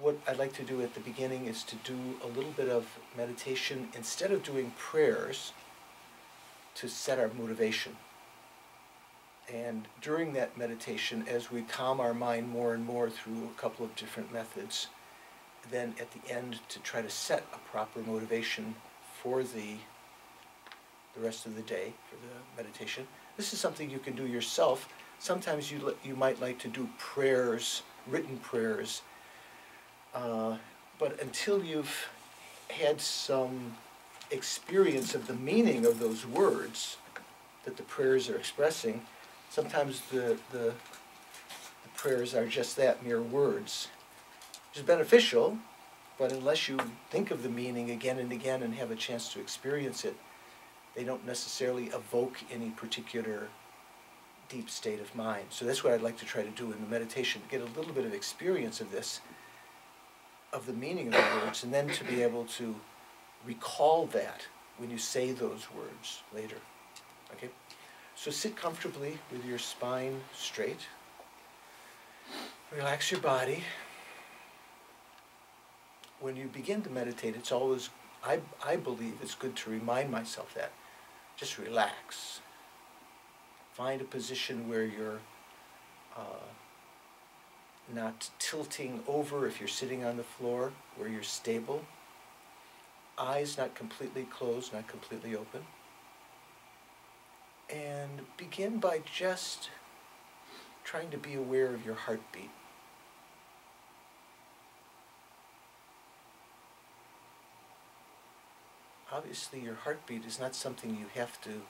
what I'd like to do at the beginning is to do a little bit of meditation instead of doing prayers to set our motivation. And during that meditation, as we calm our mind more and more through a couple of different methods, then at the end to try to set a proper motivation for the rest of the day, for the meditation. This is something you can do yourself. Sometimes you might like to do prayers, written prayers, but until you've had some experience of the meaning of those words that the prayers are expressing, sometimes the prayers are just that, mere words. Which is beneficial, but unless you think of the meaning again and again and have a chance to experience it, they don't necessarily evoke any particular deep state of mind. So that's what I'd like to try to do in the meditation, to get a little bit of experience of this, of the meaning of the words, and then to be able to recall that when you say those words later. Okay? So sit comfortably with your spine straight. Relax your body. When you begin to meditate, it's always, I believe it's good to remind myself that. Just relax. Find a position where you're not tilting over if you're sitting on the floor, where you're stable. Eyes not completely closed, not completely open. And begin by just trying to be aware of your heartbeat. Obviously, your heartbeat is not something you have to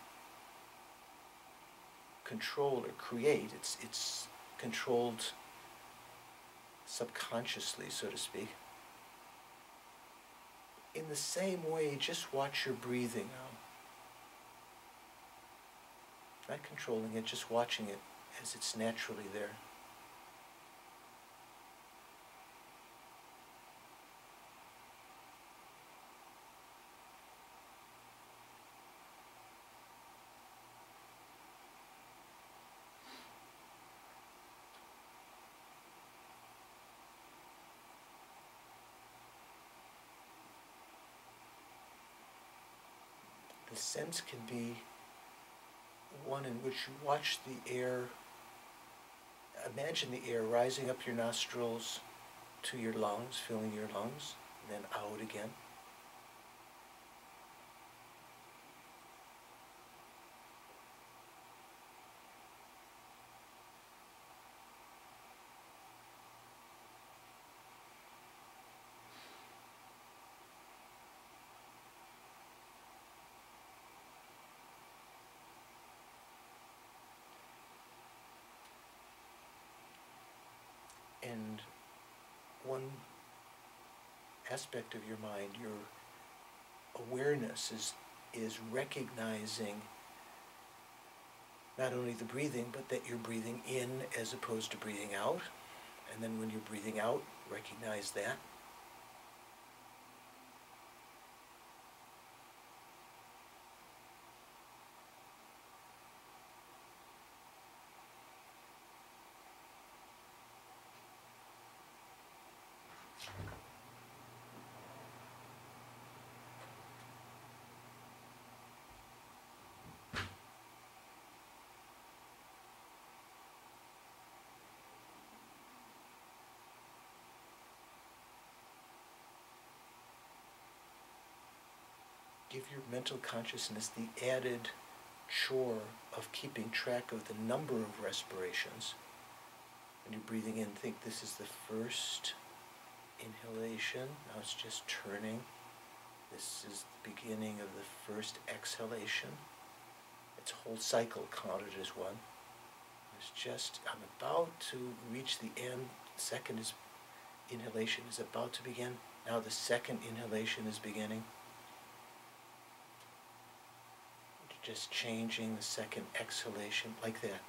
control or create. It's controlled subconsciously, so to speak. In the same way, just watch your breathing now. Not controlling it, just watching it as it's naturally there. The sense can be one in which you watch the air, imagine the air rising up your nostrils to your lungs, filling your lungs, and then out again. And one aspect of your mind, your awareness is recognizing not only the breathing, but that you're breathing in as opposed to breathing out. And then when you're breathing out, recognize that. Give your mental consciousness the added chore of keeping track of the number of respirations. When you're breathing in, think this is the first inhalation. Now it's just turning. This is the beginning of the first exhalation. It's a whole cycle counted as one. It's just, I'm about to reach the end. The second inhalation is about to begin. Now the second inhalation is beginning. Just changing the second exhalation, like that.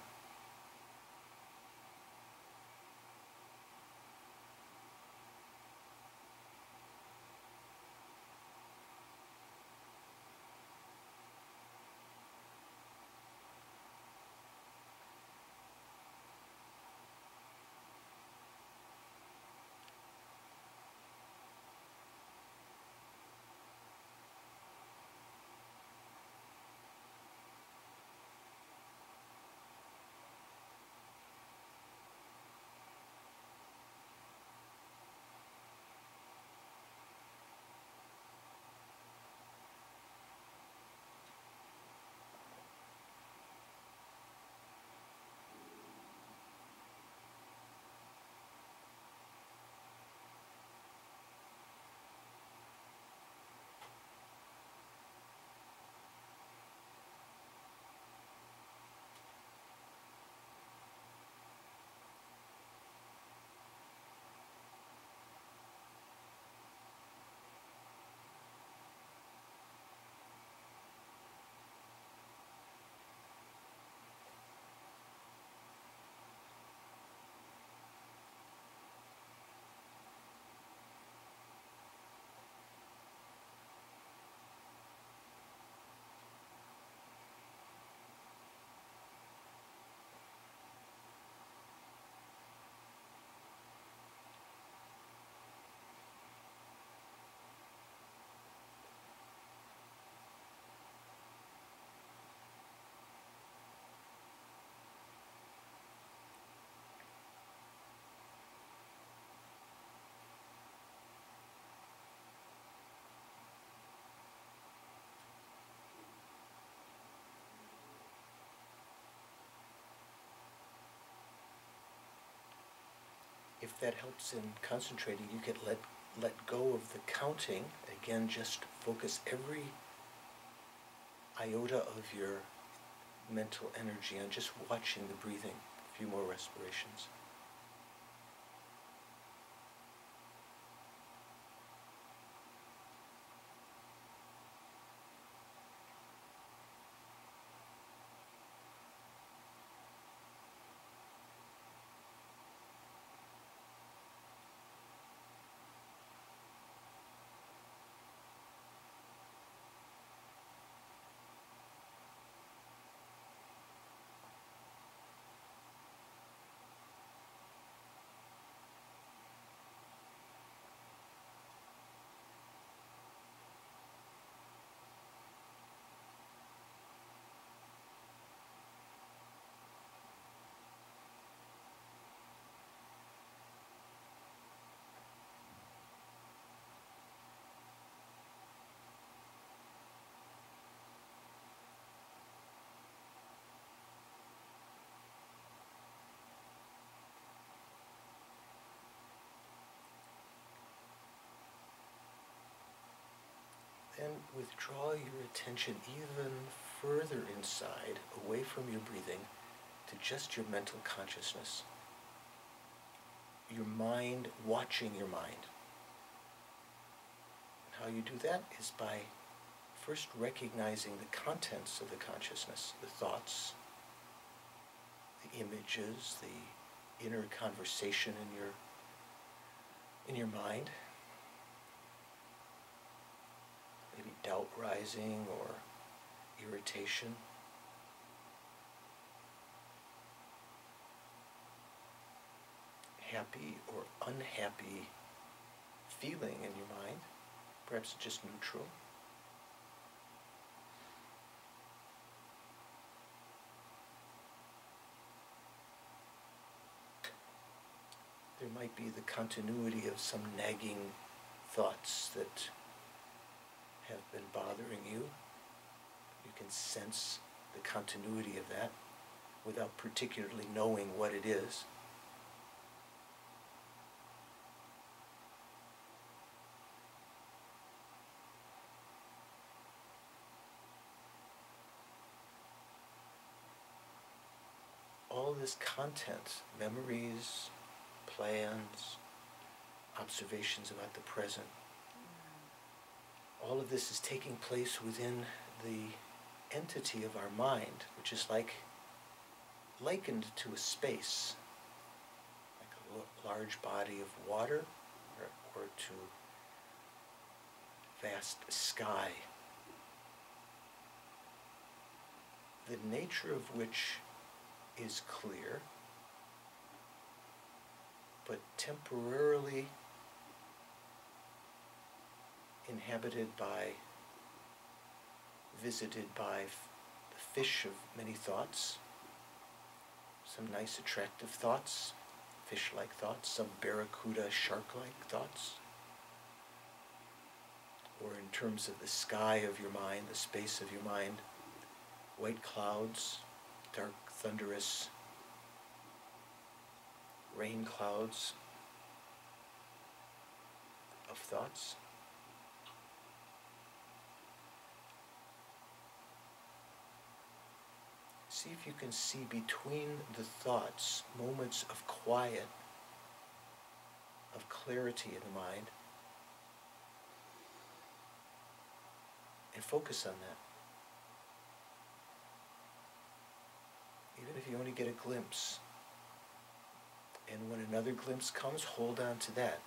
if that helps in concentrating, you could let go of the counting. Again, just focus every iota of your mental energy on just watching the breathing. A few more respirations. Then withdraw your attention even further inside, away from your breathing, to just your mental consciousness. Your mind, watching your mind. And how you do that is by first recognizing the contents of the consciousness, the thoughts, the images, the inner conversation in your mind. Maybe doubt rising or irritation. Happy or unhappy feeling in your mind, perhaps just neutral. There might be the continuity of some nagging thoughts that have been bothering you. You can sense the continuity of that without particularly knowing what it is. All this content, memories, plans, observations about the present, all of this is taking place within the entity of our mind, which is likened to a space, like a large body of water or to vast sky, the nature of which is clear, but temporarily visited by the fish of many thoughts, some nice attractive thoughts, fish-like thoughts, some barracuda, shark-like thoughts, or in terms of the sky of your mind, the space of your mind, white clouds, dark, thunderous rain clouds of thoughts. See if you can see between the thoughts moments of quiet, of clarity in the mind, and focus on that. Even if you only get a glimpse. And when another glimpse comes, hold on to that.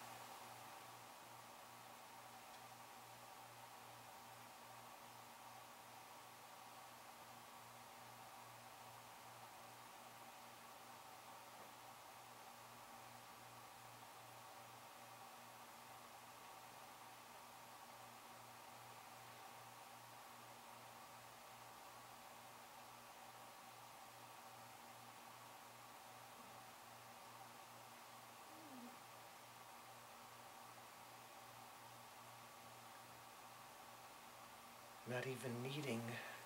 Not even needing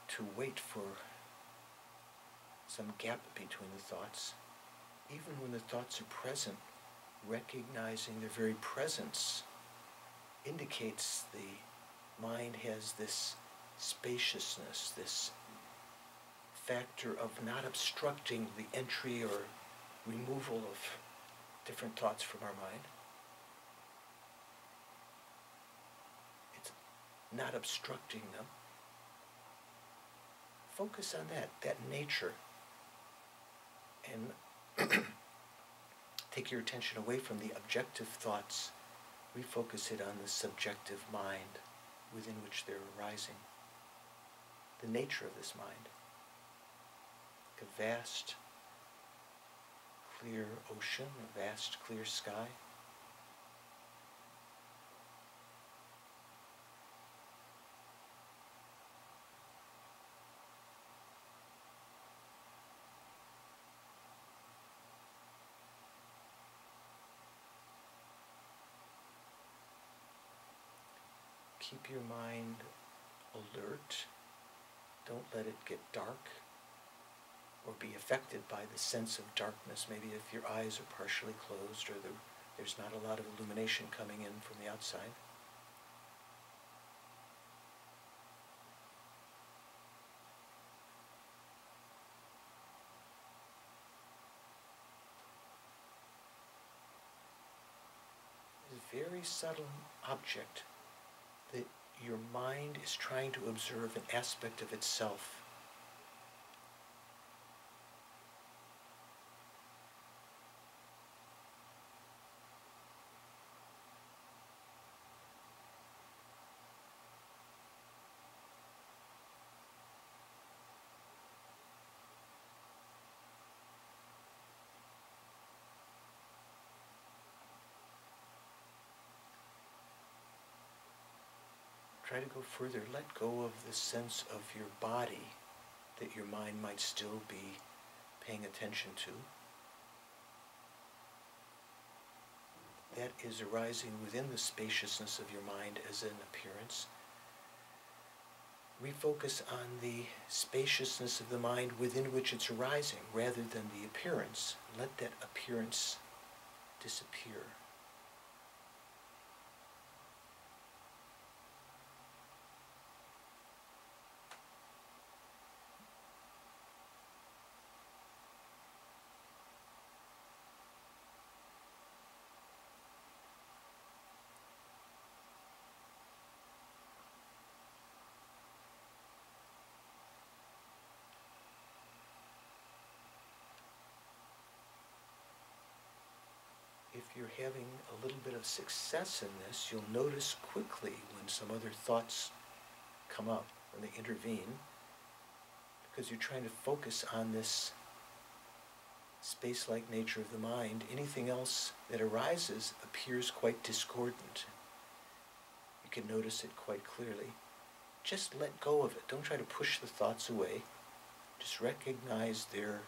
to wait for some gap between the thoughts. Even when the thoughts are present, recognizing their very presence indicates the mind has this spaciousness, this factor of not obstructing the entry or removal of different thoughts from our mind. It's not obstructing them. Focus on that nature, and take your attention away from the objective thoughts. Refocus it on the subjective mind within which they're arising. The nature of this mind. Like a vast, clear ocean, a vast, clear sky. Keep your mind alert. Don't let it get dark or be affected by the sense of darkness. Maybe if your eyes are partially closed or there's not a lot of illumination coming in from the outside. It's a very subtle object that your mind is trying to observe an aspect of itself. Try to go further. Let go of the sense of your body that your mind might still be paying attention to. That is arising within the spaciousness of your mind as an appearance. Refocus on the spaciousness of the mind within which it's arising rather than the appearance. Let that appearance disappear. If you're having a little bit of success in this, you'll notice quickly when some other thoughts come up, when they intervene, because you're trying to focus on this space-like nature of the mind. Anything else that arises appears quite discordant. You can notice it quite clearly. Just let go of it. Don't try to push the thoughts away. Just recognize their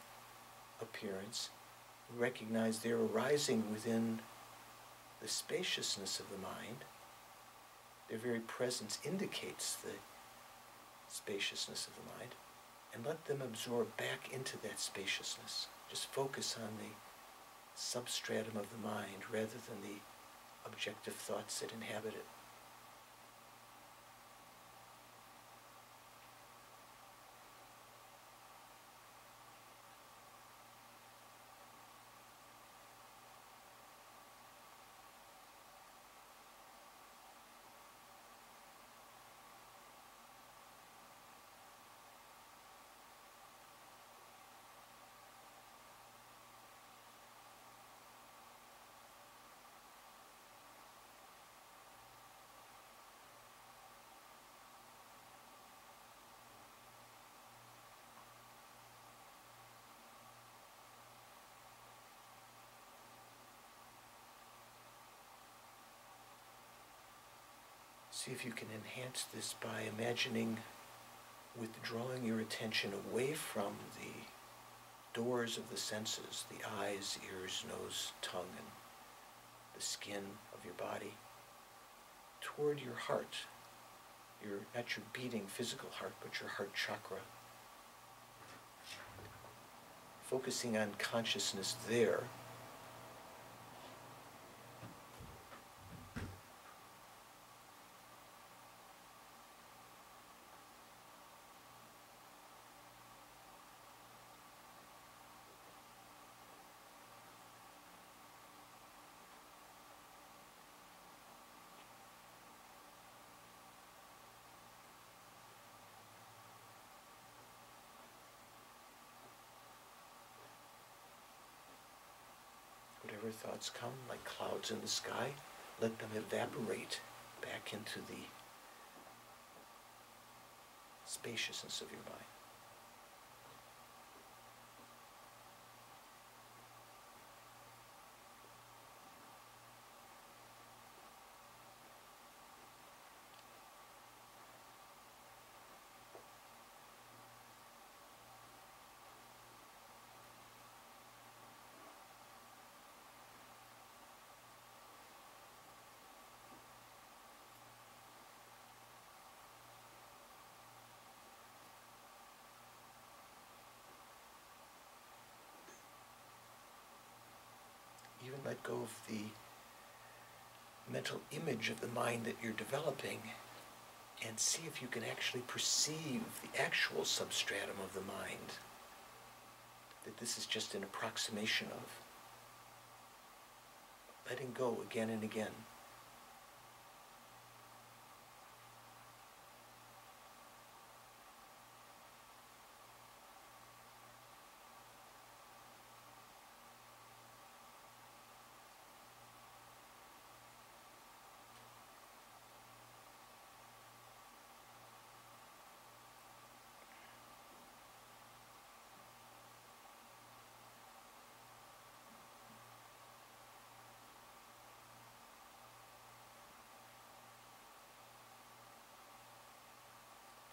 appearance. Recognize they're arising within the spaciousness of the mind. Their very presence indicates the spaciousness of the mind, and let them absorb back into that spaciousness. Just focus on the substratum of the mind rather than the objective thoughts that inhabit it. See if you can enhance this by imagining withdrawing your attention away from the doors of the senses, the eyes, ears, nose, tongue, and the skin of your body, toward your heart. Not your beating physical heart, but your heart chakra. Focusing on consciousness there. whatever thoughts come, like clouds in the sky, let them evaporate back into the spaciousness of your mind. Even let go of the mental image of the mind that you're developing and see if you can actually perceive the actual substratum of the mind, that this is just an approximation of. Letting go again and again.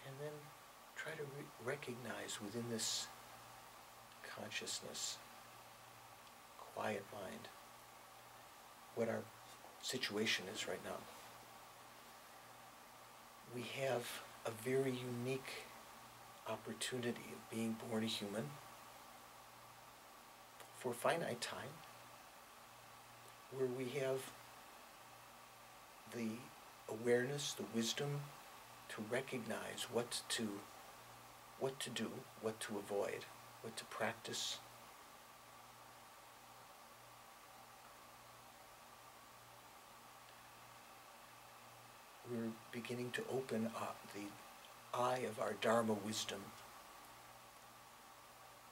And then try to recognize within this consciousness, quiet mind, what our situation is right now. We have a very unique opportunity of being born a human for a finite time, where we have the awareness, the wisdom to recognize what to do, what to avoid, what to practice. We're beginning to open up the eye of our Dharma wisdom.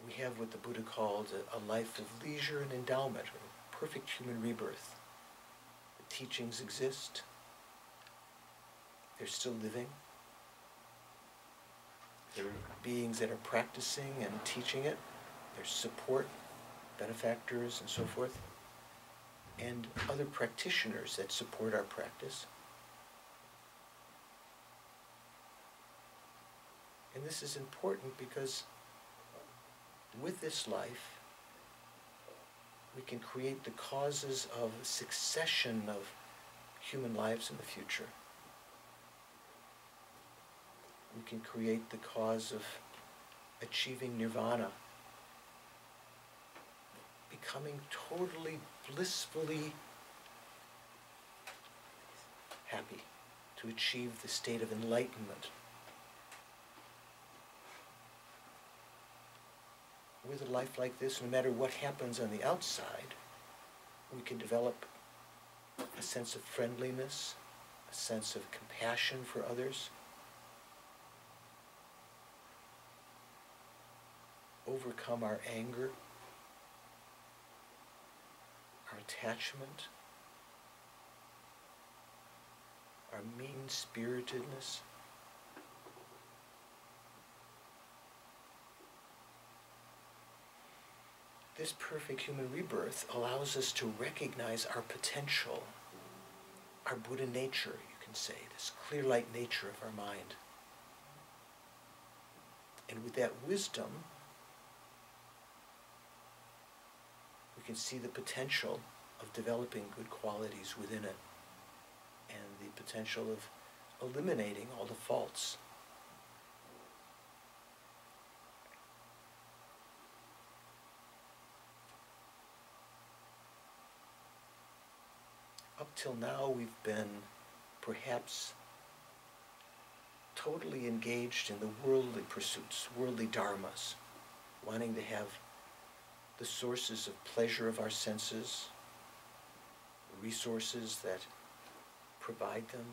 We have what the Buddha called a life of leisure and endowment, or a perfect human rebirth. The teachings exist. They're still living. There are beings that are practicing and teaching it. There's support, benefactors, and so forth, and other practitioners that support our practice. And this is important because with this life, we can create the causes of a succession of human lives in the future. We can create the cause of achieving nirvana, becoming totally blissfully happy, to achieve the state of enlightenment. With a life like this, no matter what happens on the outside, we can develop a sense of friendliness, a sense of compassion for others, overcome our anger, our attachment, our mean-spiritedness. This perfect human rebirth allows us to recognize our potential, our Buddha nature, you can say, this clear light nature of our mind. And with that wisdom, we can see the potential of developing good qualities within it, and the potential of eliminating all the faults. Up till now, we've been perhaps totally engaged in the worldly pursuits, worldly dharmas, wanting to have the sources of pleasure of our senses, the resources that provide them,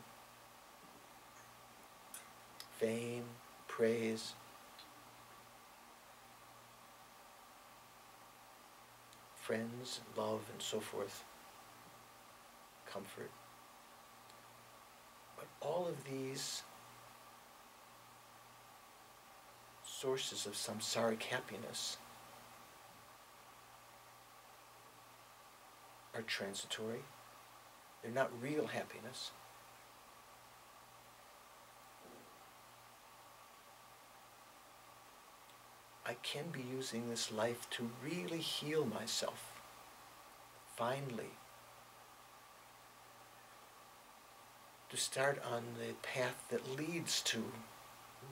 fame, praise, friends, love, and so forth, comfort. But all of these sources of samsaric happiness are transitory. They're not real happiness. I can be using this life to really heal myself, finally, to start on the path that leads to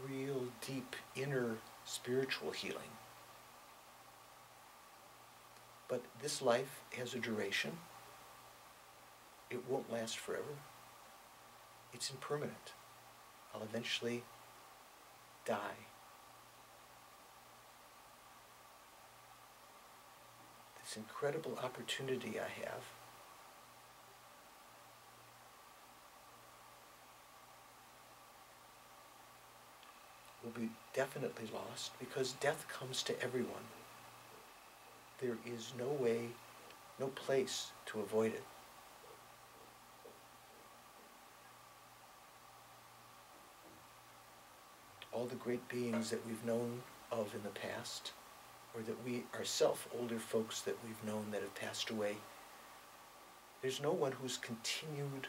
real deep inner spiritual healing. But this life has a duration. It won't last forever. It's impermanent. I'll eventually die. This incredible opportunity I have will be definitely lost because death comes to everyone. There is no way, no place to avoid it. All the great beings that we've known of in the past, or that we ourselves, older folks that we've known that have passed away, there's no one who's continued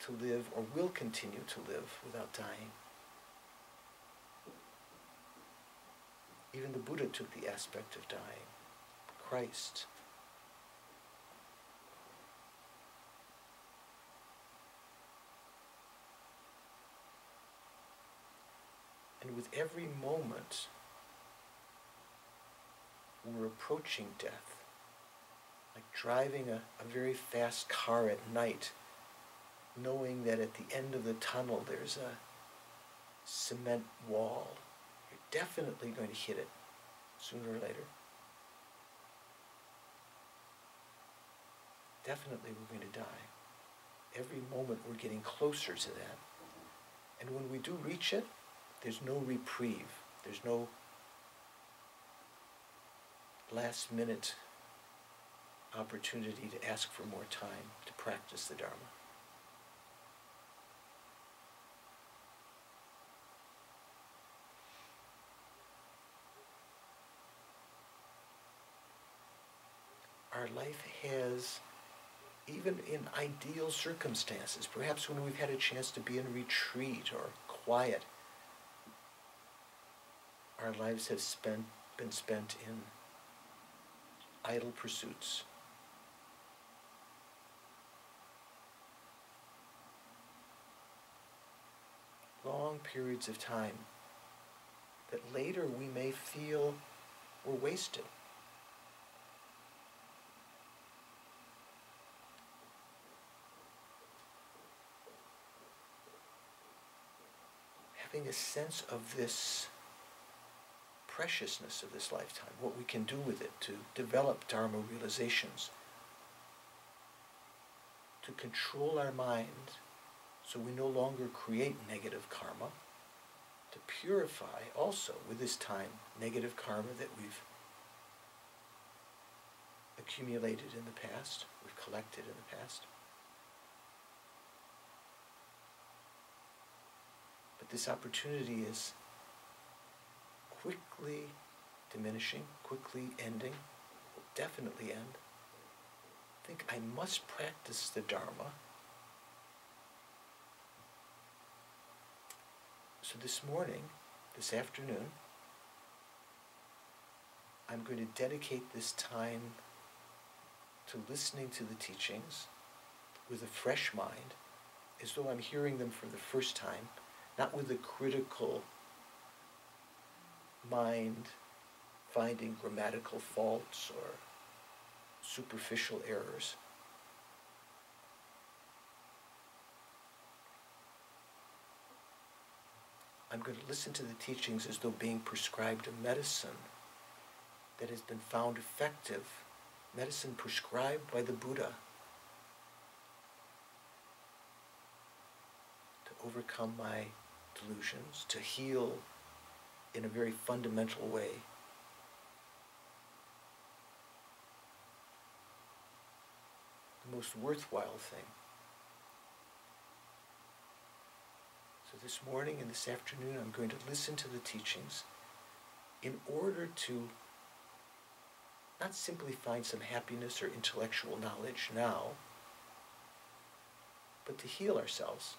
to live or will continue to live without dying. Even the Buddha took the aspect of dying. Christ. And with every moment, we're approaching death, like driving a very fast car at night, knowing that at the end of the tunnel there's a cement wall. You're definitely going to hit it sooner or later. Definitely we're going to die. Every moment we're getting closer to that. And when we do reach it, there's no reprieve. There's no last minute opportunity to ask for more time to practice the Dharma. Our life has, even in ideal circumstances, perhaps when we've had a chance to be in retreat or quiet, our lives have been spent in idle pursuits. Long periods of time that later we may feel were wasted. Having a sense of this preciousness of this lifetime, what we can do with it to develop Dharma realizations, to control our mind so we no longer create negative karma, to purify also with this time negative karma that we've accumulated in the past, we've collected in the past. But this opportunity is quickly diminishing, quickly ending, will definitely end. I think I must practice the Dharma. So this morning, this afternoon, I'm going to dedicate this time to listening to the teachings with a fresh mind, as though I'm hearing them for the first time, not with a critical mind finding grammatical faults or superficial errors. I'm going to listen to the teachings as though being prescribed a medicine that has been found effective, medicine prescribed by the Buddha to overcome my delusions, to heal in a very fundamental way. the most worthwhile thing. So this morning and this afternoon I'm going to listen to the teachings in order to not simply find some happiness or intellectual knowledge now, but to heal ourselves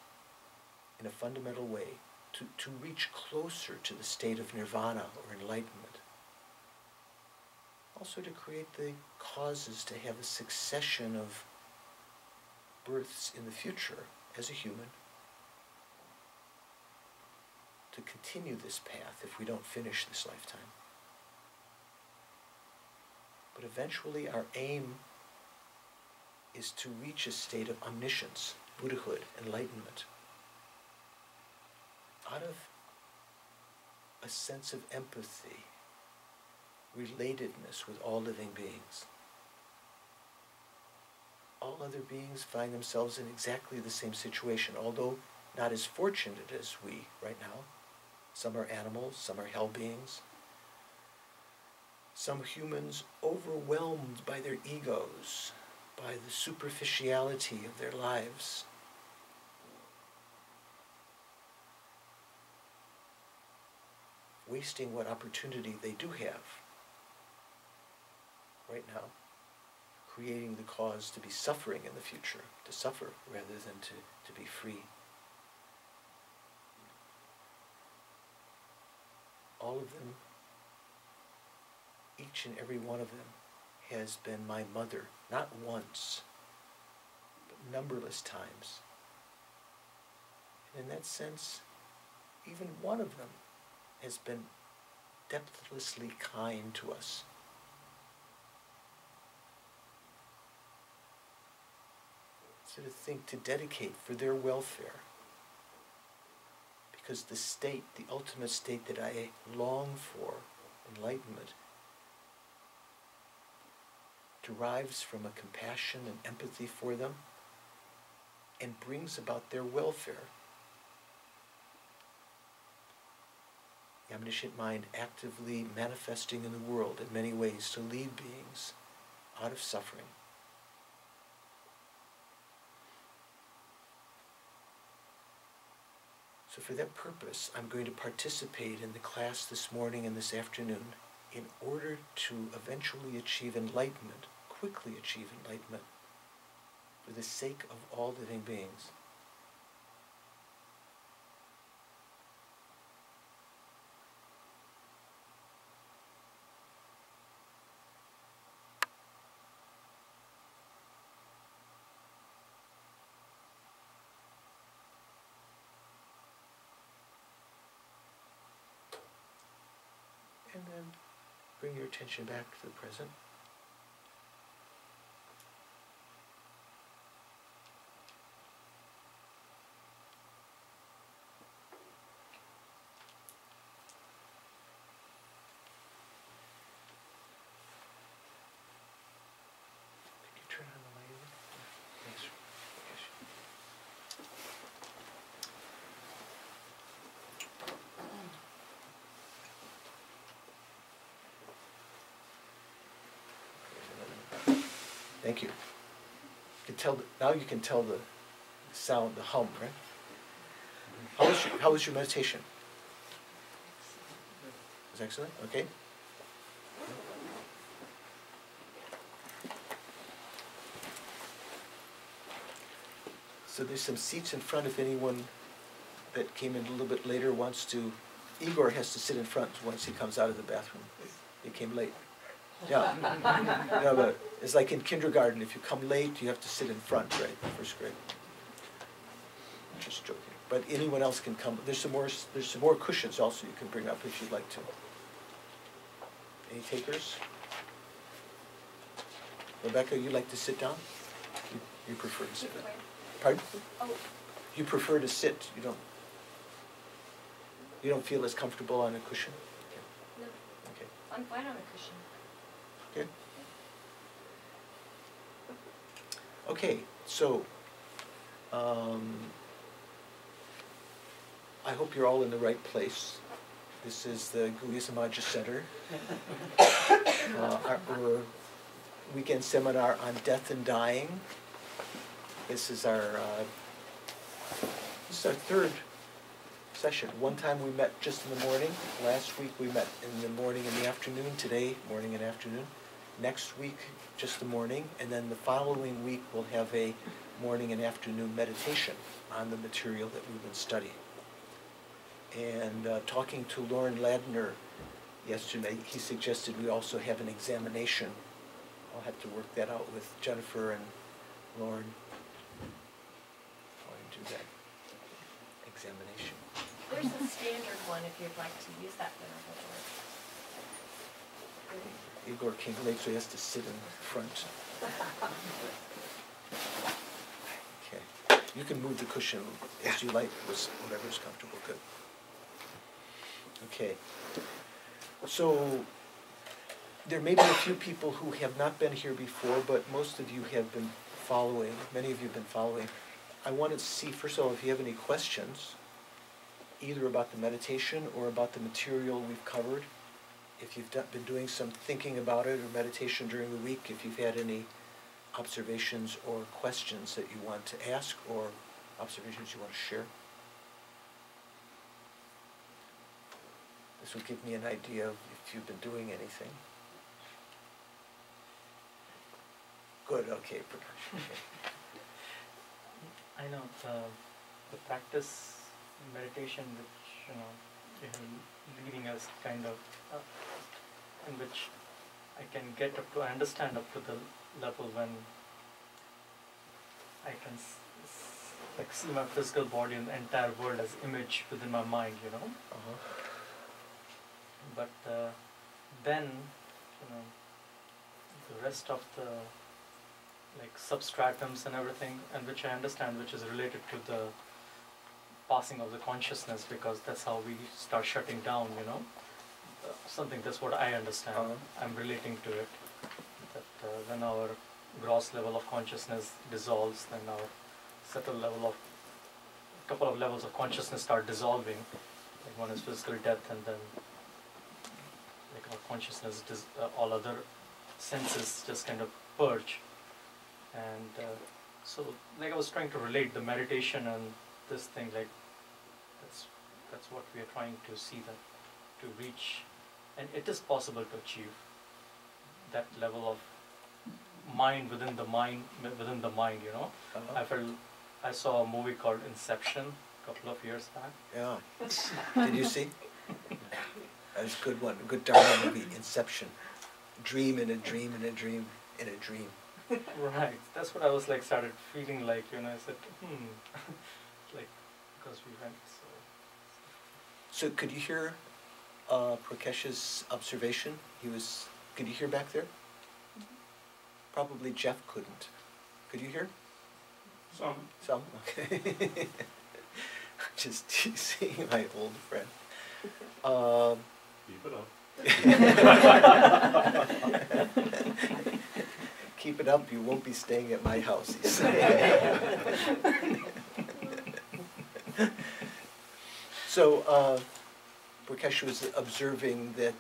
in a fundamental way, to reach closer to the state of nirvana or enlightenment. Also to create the causes to have a succession of births in the future as a human, to continue this path if we don't finish this lifetime. But eventually our aim is to reach a state of omniscience, Buddhahood, enlightenment, out of a sense of empathy, relatedness with all living beings. All other beings find themselves in exactly the same situation, although not as fortunate as we right now. Some are animals, some are hell beings. Some humans overwhelmed by their egos, by the superficiality of their lives. Wasting what opportunity they do have right now, creating the cause to be suffering in the future, to suffer rather than to be free. All of them, each and every one of them, has been my mother, not once, but numberless times. And in that sense, even one of them has been depthlessly kind to us. So to think, to dedicate for their welfare, because the state, the ultimate state that I long for, enlightenment, derives from a compassion and empathy for them and brings about their welfare. The omniscient mind actively manifesting in the world in many ways to lead beings out of suffering. So for that purpose, I'm going to participate in the class this morning and this afternoon in order to eventually achieve enlightenment, quickly achieve enlightenment, for the sake of all living beings. And then bring your attention back to the present. Can you turn on the light? Yes. Yes. Thank you. You can tell now you can tell the sound, the hum, right? How was your meditation? It was excellent? Okay. So there's some seats in front if anyone that came in a little bit later wants to. Igor has to sit in front once he comes out of the bathroom. He came late. Yeah. Yeah, but it's like in kindergarten. If you come late, you have to sit in front, right? First grade. Just joking. But anyone else can come. There's some more cushions also you can bring up if you'd like to. Any takers? Rebecca, you like to sit down? You prefer to sit down. Pardon? Oh. You prefer to sit. You don't feel as comfortable on a cushion? Okay. No. Okay. I'm fine on a cushion. Okay. Okay, so I hope you're all in the right place. This is the Guya Samaja Center, our weekend seminar on death and dying. This is our third session. One time we met just in the morning. Last week we met in the morning and the afternoon. Today, morning and afternoon. Next week, just the morning. And then the following week we'll have a morning and afternoon meditation on the material that we've been studying. And talking to Lauren Ladner yesterday, he suggested we also have an examination. I'll have to work that out with Jennifer and Lauren. I'll do that examination. There's a standard one if you'd like to use that one. Igor came late, so he has to sit in front. Okay. You can move the cushion as you like, whatever's comfortable. Good. Okay. So there may be a few people who have not been here before, but most of you have been following, many of you have been following. I want to see, first of all, if you have any questions, either about the meditation or about the material we've covered. If you've been doing some thinking about it or meditation during the week, if you've had any observations or questions that you want to ask or observations you want to share. This will give me an idea of if you've been doing anything. Good, okay, Prakash. Okay. I know the practice meditation which you're leading us kind of in which I can get up to, I understand up to the level when I can like see my physical body and the entire world as image within my mind, Uh-huh. But then the rest of the like substratums and everything, and which I understand, which is related to the passing of the consciousness, because that's how we start shutting down, something. That's what I understand. I'm relating to it, that when our gross level of consciousness dissolves, then our subtle level of, couple of levels of consciousness start dissolving. Like one is physical death, and then like our consciousness, all other senses just kind of purge. And so like I was trying to relate the meditation and this thing, like that's what we are trying to see, that to reach, and it is possible to achieve that level of mind within the mind, Uh-huh. I saw a movie called Inception a couple of years back. Yeah. Did you see? That's a good one. A good Dharma movie, Inception. Dream in a dream in a dream in a dream. Right. That's what I was like, started feeling like, I said, like, because we went, So could you hear Prakesh's observation? Could you hear back there? Probably Jeff couldn't. Could you hear? Some? Okay. Just teasing my old friend. Keep it up. Keep it up, you won't be staying at my house, he said. So, Prakash was observing that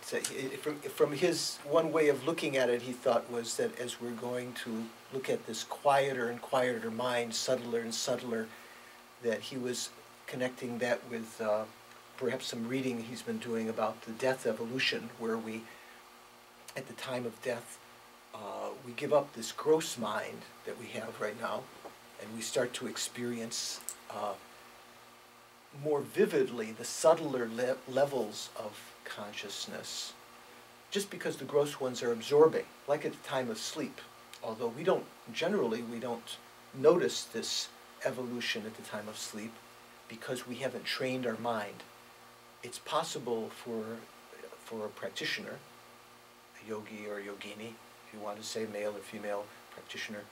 from his one way of looking at it, he thought was that as we're going to look at this quieter and quieter mind, subtler and subtler, that he was connecting that with perhaps some reading he's been doing about the death evolution, where we, at the time of death, we give up this gross mind that we have right now, and we start to experience more vividly the subtler levels of consciousness, just because the gross ones are absorbing, like at the time of sleep. Although we don't notice this evolution at the time of sleep, because we haven't trained our mind. It's possible for a practitioner, a yogi or a yogini, if you want to say male or female practitioner,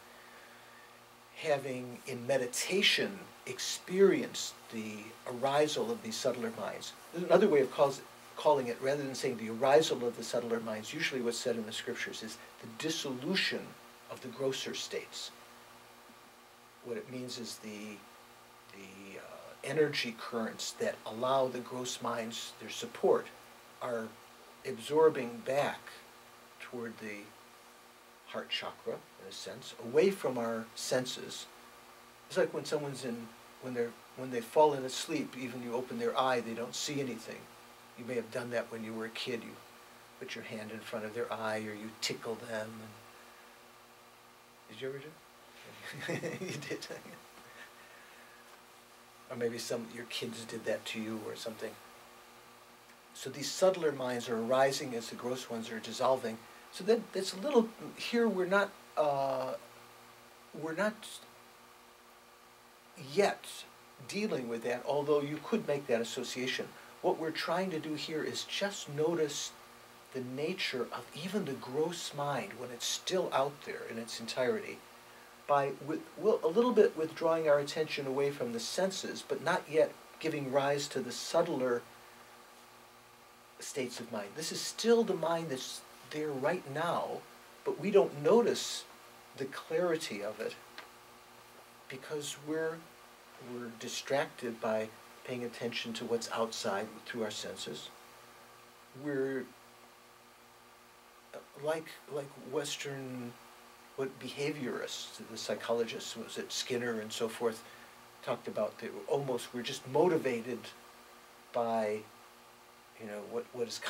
having in meditation experienced the arisal of these subtler minds. There's another way of calling it, rather than saying the arisal of the subtler minds, usually what's said in the scriptures is the dissolution of the grosser states. What it means is the energy currents that allow the gross minds their support are absorbing back toward the heart chakra, in a sense, away from our senses, It's like when someone's when they've fallen asleep, even you open their eye, they don't see anything. You may have done that when you were a kid. You put your hand in front of their eye, or you tickle them. And did you ever do it? You did. Or maybe your kids did that to you or something. So these subtler minds are arising as the gross ones are dissolving. So that's a little, here we're not yet dealing with that, although you could make that association. What we're trying to do here is just notice the nature of even the gross mind when it's still out there in its entirety, by a little bit withdrawing our attention away from the senses, but not yet giving rise to the subtler states of mind. This is still the mind that's there right now, but we don't notice the clarity of it because we're distracted by paying attention to what's outside through our senses. We're like Western, what behaviorists, the psychologists, was it Skinner and so forth, talked about, that we're just motivated by, what is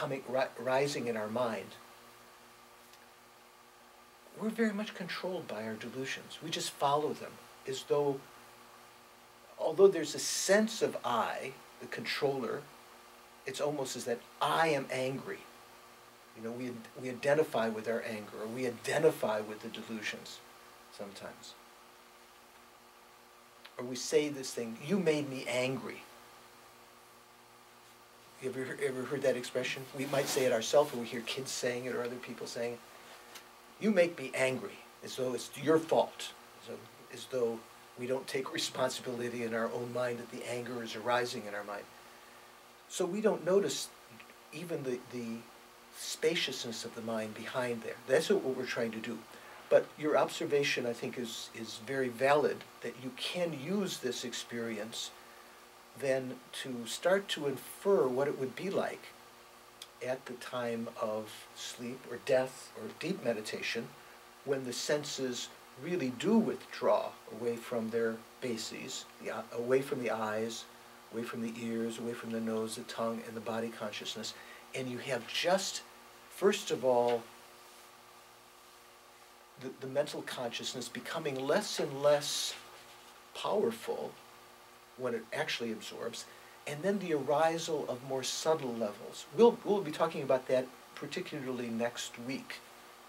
rising in our mind. We're very much controlled by our delusions. We just follow them, as though, although there's a sense of I, the controller, it's almost as that I am angry. We identify with our anger, or we identify with the delusions sometimes. Or we say this thing, you made me angry. You ever heard that expression? We might say it ourselves, or we hear kids saying it, or other people saying it. You make me angry, as though it's your fault, as though we don't take responsibility in our own mind that the anger is arising in our mind. So we don't notice even the spaciousness of the mind behind there. That's what we're trying to do. But your observation, I think, is very valid, that you can use this experience then to start to infer what it would be like at the time of sleep or death or deep meditation, when the senses really do withdraw away from their bases, away from the eyes, away from the ears, away from the nose, the tongue, and the body consciousness. And you have just, first of all, the mental consciousness becoming less and less powerful when it actually absorbs, and then the arisal of more subtle levels. We'll be talking about that particularly next week.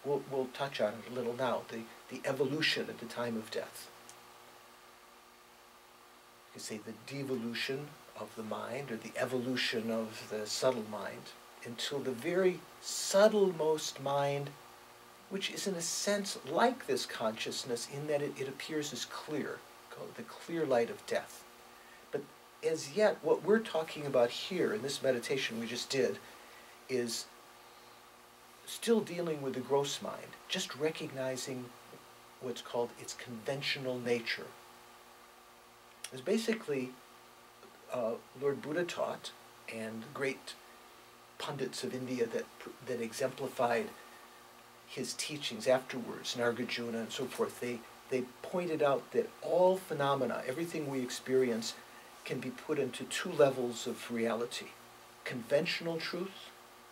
We'll touch on it a little now, the evolution at the time of death. You could say the devolution of the mind, or the evolution of the subtle mind, until the very subtlemost mind, which is in a sense like this consciousness in that it appears as clear, called the clear light of death. But as yet, what we're talking about here in this meditation we just did is still dealing with the gross mind, just recognizing what's called its conventional nature. It's basically Lord Buddha taught, and great pundits of India that exemplified his teachings afterwards, Nagarjuna and so forth, they pointed out that all phenomena, everything we experience, can be put into two levels of reality: conventional truth,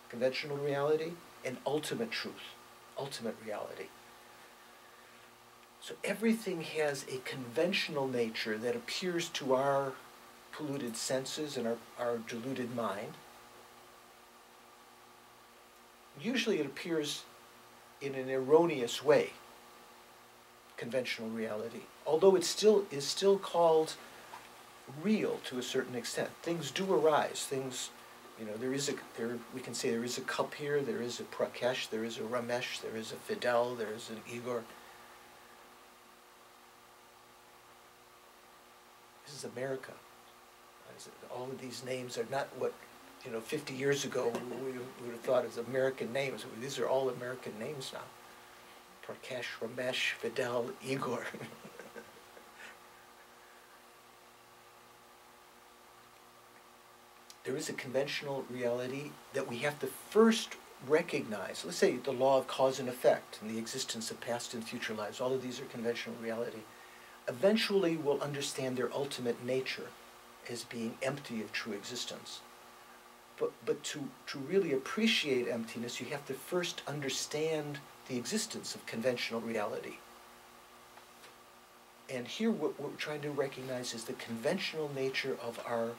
conventional reality, and ultimate truth, ultimate reality. So everything has a conventional nature that appears to our polluted senses and our deluded mind. Usually it appears in an erroneous way, conventional reality, although it is still called real to a certain extent. Things do arise. Things, we can say there is a cup here, there is a Prakash, there is a Ramesh, there is a Fidel, there is an Igor. This is America. All of these names are not what 50 years ago we would have thought as American names. These are all American names now. Prakash, Ramesh, Fidel, Igor. There is a conventional reality that we have to first recognize. Let's say the law of cause and effect and the existence of past and future lives. All of these are conventional reality. eventually will understand their ultimate nature as being empty of true existence. But to really appreciate emptiness, you have to first understand the existence of conventional reality. And here what we're trying to recognize is the conventional nature of our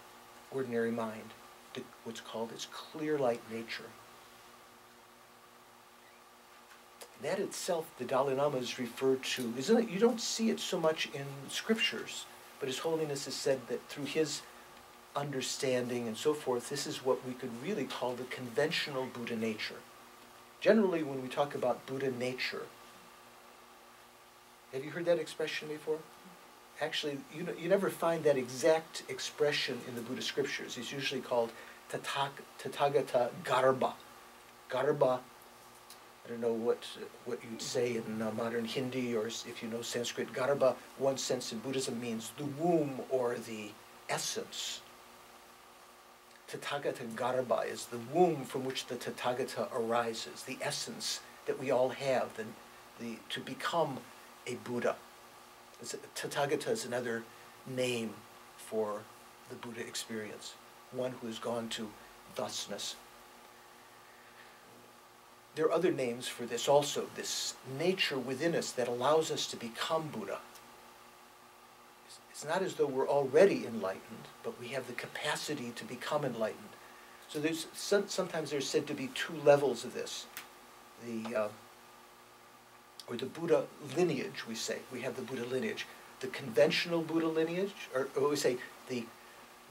ordinary mind, what's called its clear light nature. That itself, the Dalai Lama is referred to, isn't it? You don't see it so much in scriptures, but His Holiness has said that through his understanding and so forth, this is what we could really call the conventional Buddha nature. Generally, when we talk about Buddha nature, have you heard that expression before? Actually, you never find that exact expression in the Buddha scriptures. It's usually called Tathagata Garbha. Garbha, I don't know what you'd say in modern Hindi, or if you know Sanskrit. Garbha, one sense in Buddhism, means the womb or the essence. Tathagata Garbha is the womb from which the Tathagata arises, the essence that we all have, to become a Buddha. Tathagata is another name for the Buddha experience, one who has gone to thusness. There are other names for this also, this nature within us that allows us to become Buddha. It's not as though we're already enlightened, but we have the capacity to become enlightened. So sometimes there's said to be two levels of this. Or the Buddha lineage, we say. We have the Buddha lineage. The conventional Buddha lineage, or we say the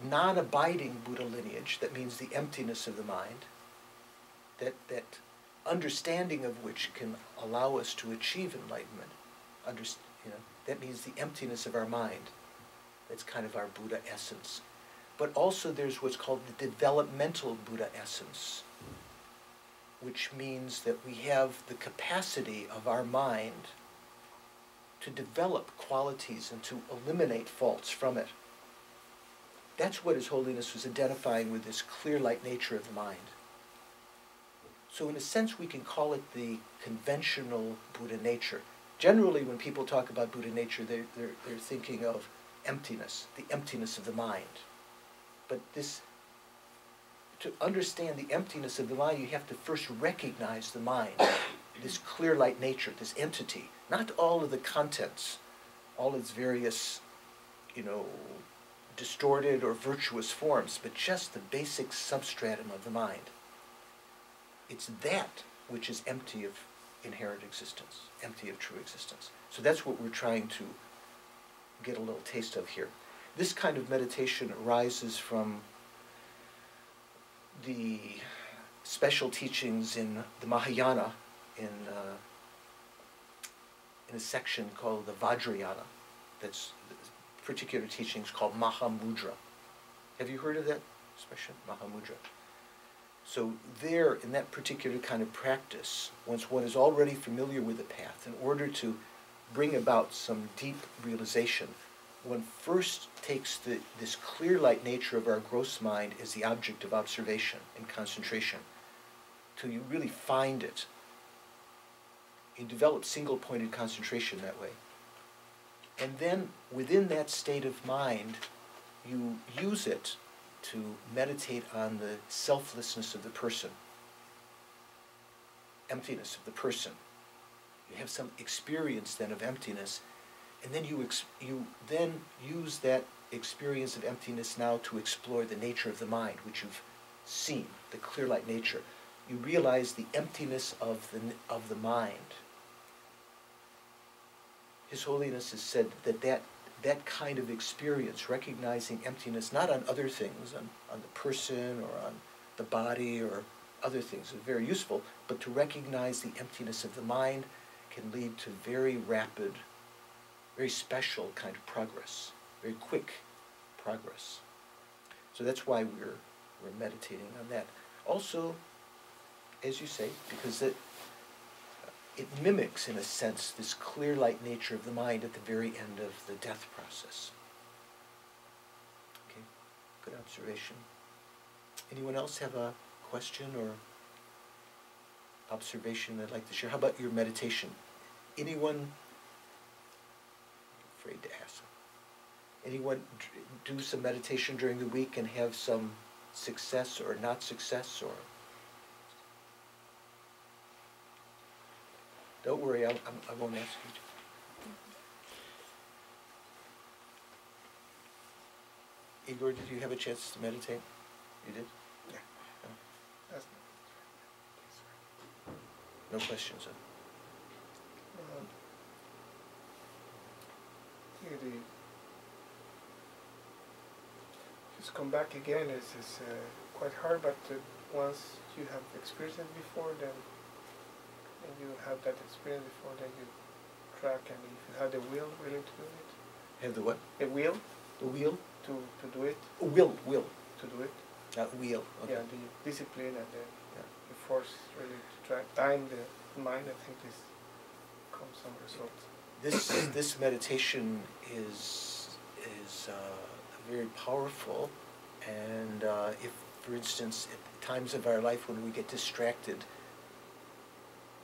non-abiding Buddha lineage, that means the emptiness of the mind, that understanding of which can allow us to achieve enlightenment. That means the emptiness of our mind. That's kind of our Buddha essence. But also there's what's called the developmental Buddha essence, which means that we have the capacity of our mind to develop qualities and to eliminate faults from it. That's what His Holiness was identifying with this clear light nature of the mind. So in a sense, we can call it the conventional Buddha nature. Generally, when people talk about Buddha nature, they're thinking of emptiness, the emptiness of the mind. But to understand the emptiness of the mind, you have to first recognize the mind, this clear light nature, this entity, not all of the contents, all its various, distorted or virtuous forms, but just the basic substratum of the mind. It's that which is empty of inherent existence, empty of true existence. So that's what we're trying to get a little taste of here. This kind of meditation arises from the special teachings in the Mahayana, in a section called the Vajrayana. That's particular teachings called Mahamudra. Have you heard of that expression, Mahamudra? So there, in that particular kind of practice, once one is already familiar with the path, in order to bring about some deep realization, one first takes this clear light nature of our gross mind as the object of observation and concentration, till you really find it. You develop single-pointed concentration that way. And then, within that state of mind, you use it to meditate on the selflessness of the person, emptiness of the person. You have some experience then of emptiness, and then you then use that experience of emptiness now to explore the nature of the mind, which you've seen, the clear light nature. You realize the emptiness of the mind. His Holiness has said that kind of experience, recognizing emptiness, not on other things, on the person or on the body or other things, is very useful, but to recognize the emptiness of the mind can lead to very rapid, very special kind of progress, very quick progress. So that's why we're meditating on that. Also, as you say, because it mimics, in a sense, this clear light nature of the mind at the very end of the death process. Okay, good observation. Anyone else have a question or observation they'd like to share? How about your meditation? Anyone, afraid to ask. Anyone do some meditation during the week and have some success or not success, or? Don't worry, I won't ask you to. Igor, did you have a chance to meditate? You did? Yeah. Oh. That's No questions, huh? really, just come back again is quite hard, but once you have experienced it before, then and you have that experience before, then you track, and if you have the will really to do it. Have the what? The will The wheel? to do it. Will. To do it. Not wheel. Okay. Yeah, the discipline and the Yeah. force really to track time the mind. I think this comes some results. This meditation is very powerful, and if, for instance, at times of our life when we get distracted,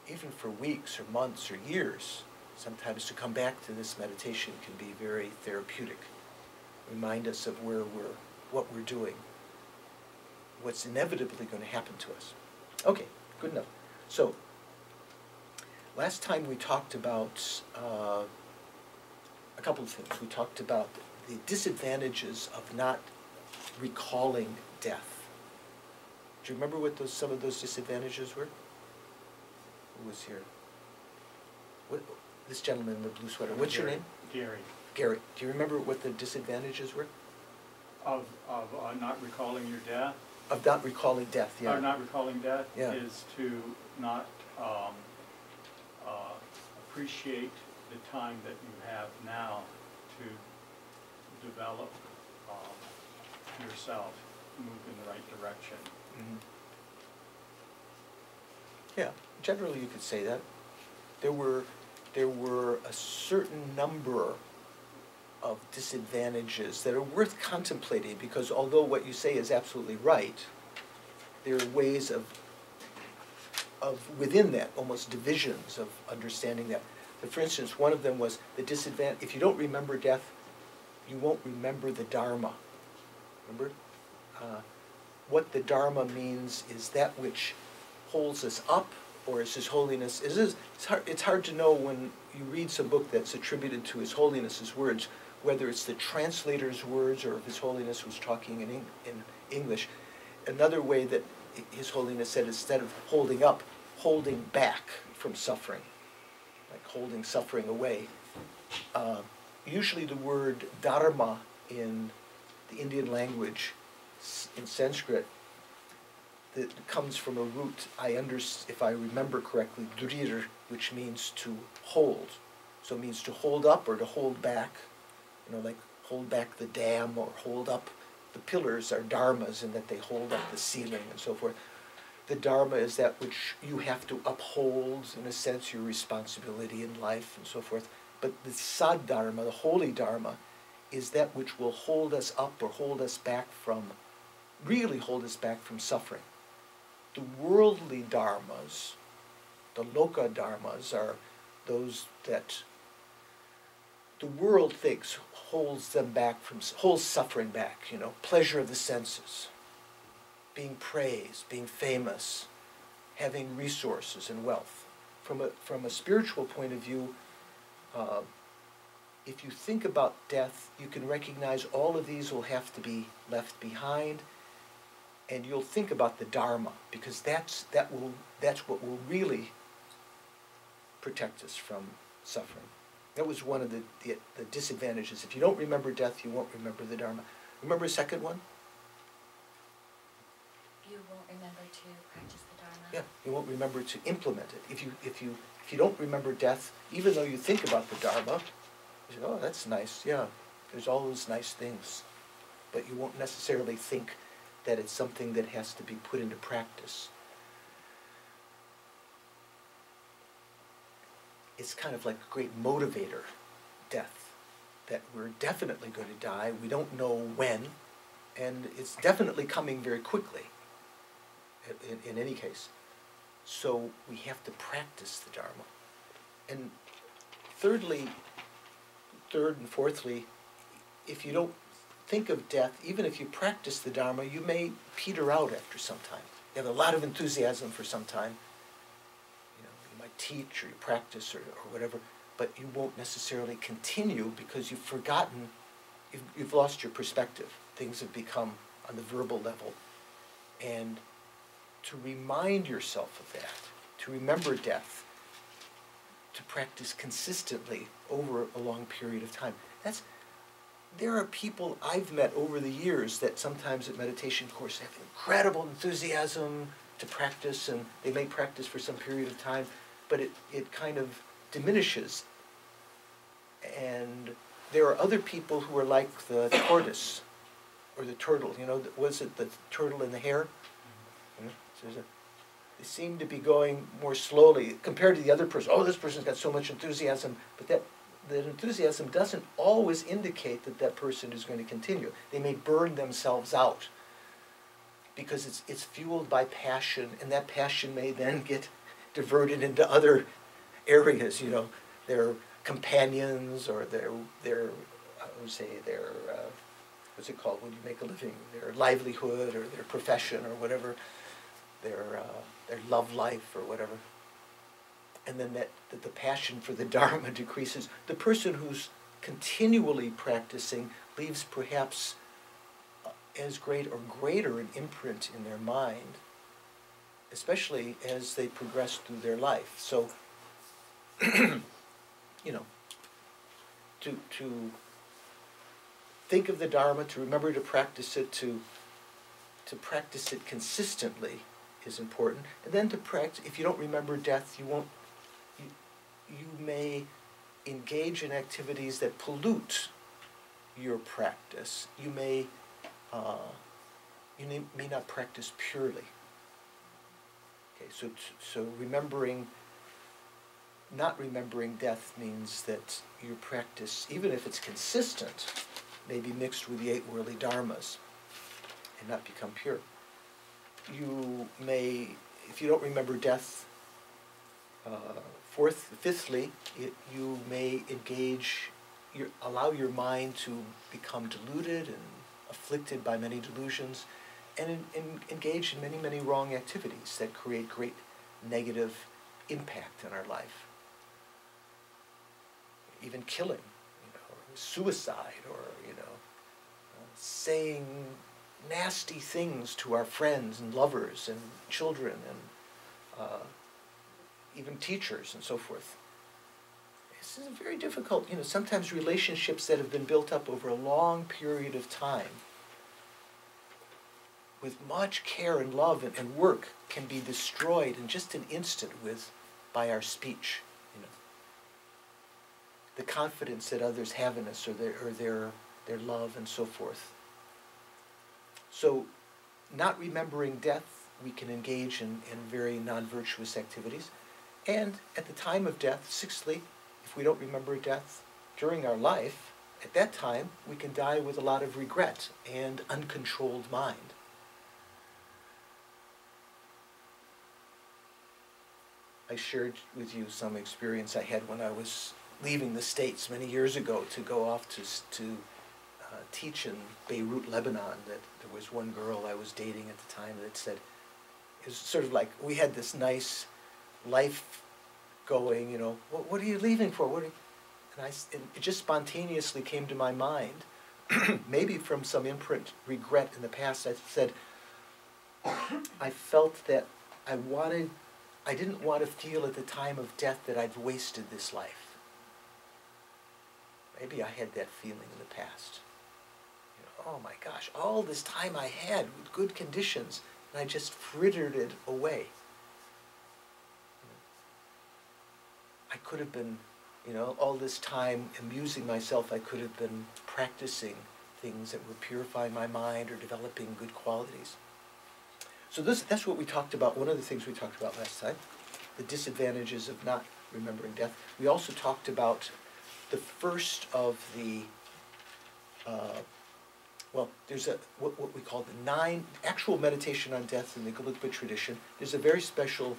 even for weeks or months or years, sometimes to come back to this meditation can be very therapeutic. Remind us of what we're doing, what's inevitably going to happen to us. Okay, good enough. So, last time we talked about a couple of things. We talked about the disadvantages of not recalling death. Do you remember what some of those disadvantages were? Who was here? This gentleman in the blue sweater. What's your name? Gary. Gary. Do you remember what the disadvantages were? Of not recalling your death? Of not recalling death, yeah. Or not recalling death Yeah. is to not appreciate the time that you have now to develop yourself, move in the right direction. Mhm. Yeah, generally you could say that. There were a certain number of disadvantages that are worth contemplating, because although what you say is absolutely right, there are ways of within that, almost divisions of understanding that. But for instance, one of them was the disadvantage, if you don't remember death, you won't remember the Dharma. Remember? What the Dharma means is that which holds us up, or as His Holiness, it's hard to know when you read some book that's attributed to His Holiness's words, whether it's the translator's words or if His Holiness was talking in English. Another way that His Holiness said, instead of holding up, holding back from suffering, like holding suffering away. Usually the word dharma in the Indian language, in Sanskrit, that comes from a root, if I remember correctly, drir, which means to hold. So it means to hold up or to hold back, like hold back the dam or hold up. The pillars are dharmas in that they hold up the ceiling and so forth. The dharma is that which you have to uphold, in a sense, your responsibility in life and so forth. But the sad-dharma, the holy dharma, is that which will hold us up or hold us back from, really hold us back from suffering. The worldly dharmas, the loka dharmas, are those that the world thinks holds suffering back, pleasure of the senses, being praised, being famous, having resources and wealth. From a spiritual point of view, if you think about death, you can recognize all of these will have to be left behind, and you'll think about the Dharma, because that's what will really protect us from suffering. That was one of the disadvantages. If you don't remember death, you won't remember the Dharma. Remember a second one? You won't remember to practice the Dharma. Yeah, you won't remember to implement it. If you don't remember death, even though you think about the Dharma, you say, oh, that's nice, yeah, there's all those nice things. But you won't necessarily think that it's something that has to be put into practice. It's kind of like a great motivator, death, that we're definitely going to die. We don't know when, and it's definitely coming very quickly, in any case. So we have to practice the Dharma. And thirdly, third and fourthly, if you don't think of death, even if you practice the Dharma, you may peter out after some time. You have a lot of enthusiasm for some time. You know, you might teach or you practice or whatever, but you won't necessarily continue because you've forgotten, you've lost your perspective. Things have become on the verbal level. And to remind yourself of that, to remember death, to practice consistently over a long period of time. There are people I've met over the years that sometimes at meditation course have incredible enthusiasm to practice, and they may practice for some period of time, but it kind of diminishes. And there are other people who are like the tortoise or the turtle. You know, was it the turtle and the hare? You know, so they seem to be going more slowly compared to the other person. Oh, this person's got so much enthusiasm, but that enthusiasm doesn't always indicate that that person is going to continue. They may burn themselves out because it's fueled by passion, and that passion may then get diverted into other areas, you know, their companions or their what's it called when you make a living, their livelihood or their profession or whatever, their love life or whatever. And then that the passion for the Dharma decreases. The person who's continually practicing leaves perhaps as great or greater an imprint in their mind, especially as they progress through their life. So, you know, to think of the Dharma, to remember to practice it, to practice it consistently is important. And then to practice, if you don't remember death, you may engage in activities that pollute your practice. You may not practice purely. Okay, so not remembering death means that your practice, even if it's consistent, may be mixed with the 8 worldly dharmas and not become pure. You may, if you don't remember death, fifthly, you may allow your mind to become deluded and afflicted by many delusions, and engage in many, many wrong activities that create great negative impact in our life. Even killing, or suicide, or saying nasty things to our friends and lovers and children and even teachers and so forth. This is very difficult. Sometimes relationships that have been built up over a long period of time with much care and love and work can be destroyed in just an instant by our speech. The confidence that others have in us or their love and so forth. So, not remembering death, we can engage in very non-virtuous activities. And at the time of death, sixthly, if we don't remember death during our life, at that time, we can die with a lot of regret and uncontrolled mind. I shared with you some experience I had when I was leaving the States many years ago to go off to teach in Beirut, Lebanon. That there was one girl I was dating at the time that said, it was sort of like, we had this nice life going, what are you leaving for? And it just spontaneously came to my mind, maybe from some imprint regret in the past. I said, I felt that I didn't want to feel at the time of death that I'd wasted this life. Maybe I had that feeling in the past. Oh my gosh, all this time I had with good conditions, and I just frittered it away. I could have been, all this time amusing myself, I could have been practicing things that were purifying my mind or developing good qualities. So that's what we talked about, one of the things we talked about last time, the disadvantages of not remembering death. We also talked about the first of the, there's what we call the 9 actual meditation on death in the Gelugpa tradition. There's a very special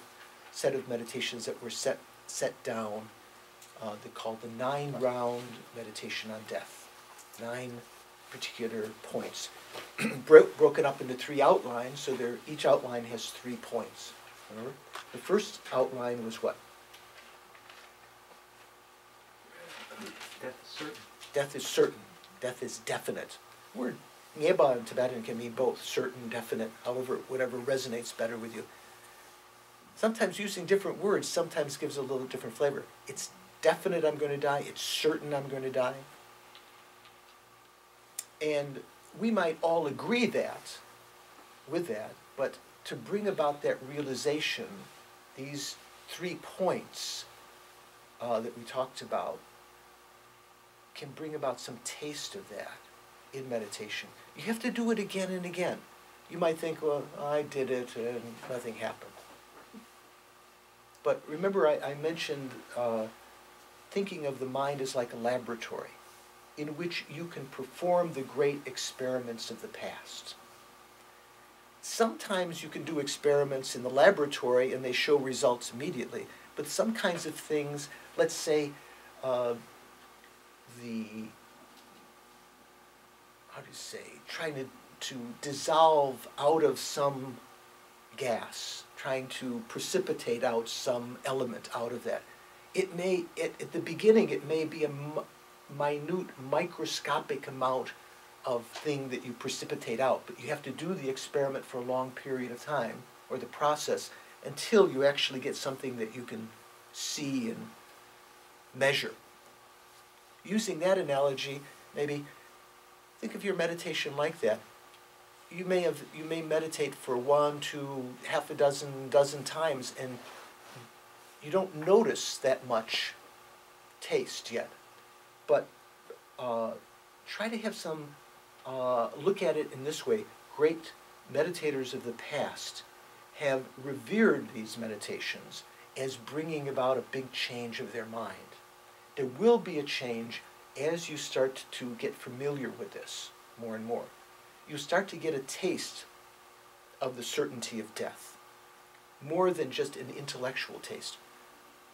set of meditations that were set down They call the 9-round meditation on death. 9 particular points, broken up into 3 outlines, so each outline has 3 points. Remember? The first outline was what? Death is certain. Death is certain. Death is definite. Word ngeba in Tibetan can mean both, certain, definite, however, whatever resonates better with you. Sometimes using different words sometimes gives a little different flavor. It's definite I'm going to die. It's certain I'm going to die. And we might all agree with that, but to bring about that realization, these 3 points that we talked about can bring about some taste of that in meditation. You have to do it again and again. You might think, well, I did it and nothing happened. But remember I mentioned thinking of the mind as like a laboratory in which you can perform the great experiments of the past. Sometimes you can do experiments in the laboratory and they show results immediately, but some kinds of things, let's say trying to dissolve out of some gas, trying to precipitate out some element out of that. It may, at the beginning, it may be a minute, microscopic amount of thing that you precipitate out, but you have to do the experiment for a long period of time, or the process, until you actually get something that you can see and measure. Using that analogy, maybe think of your meditation like that. You may meditate for 1 to half a dozen times, and you don't notice that much taste yet. But try to have some look at it in this way. Great meditators of the past have revered these meditations as bringing about a big change of their mind. There will be a change as you start to get familiar with this more and more. You start to get a taste of the certainty of death, more than just an intellectual taste.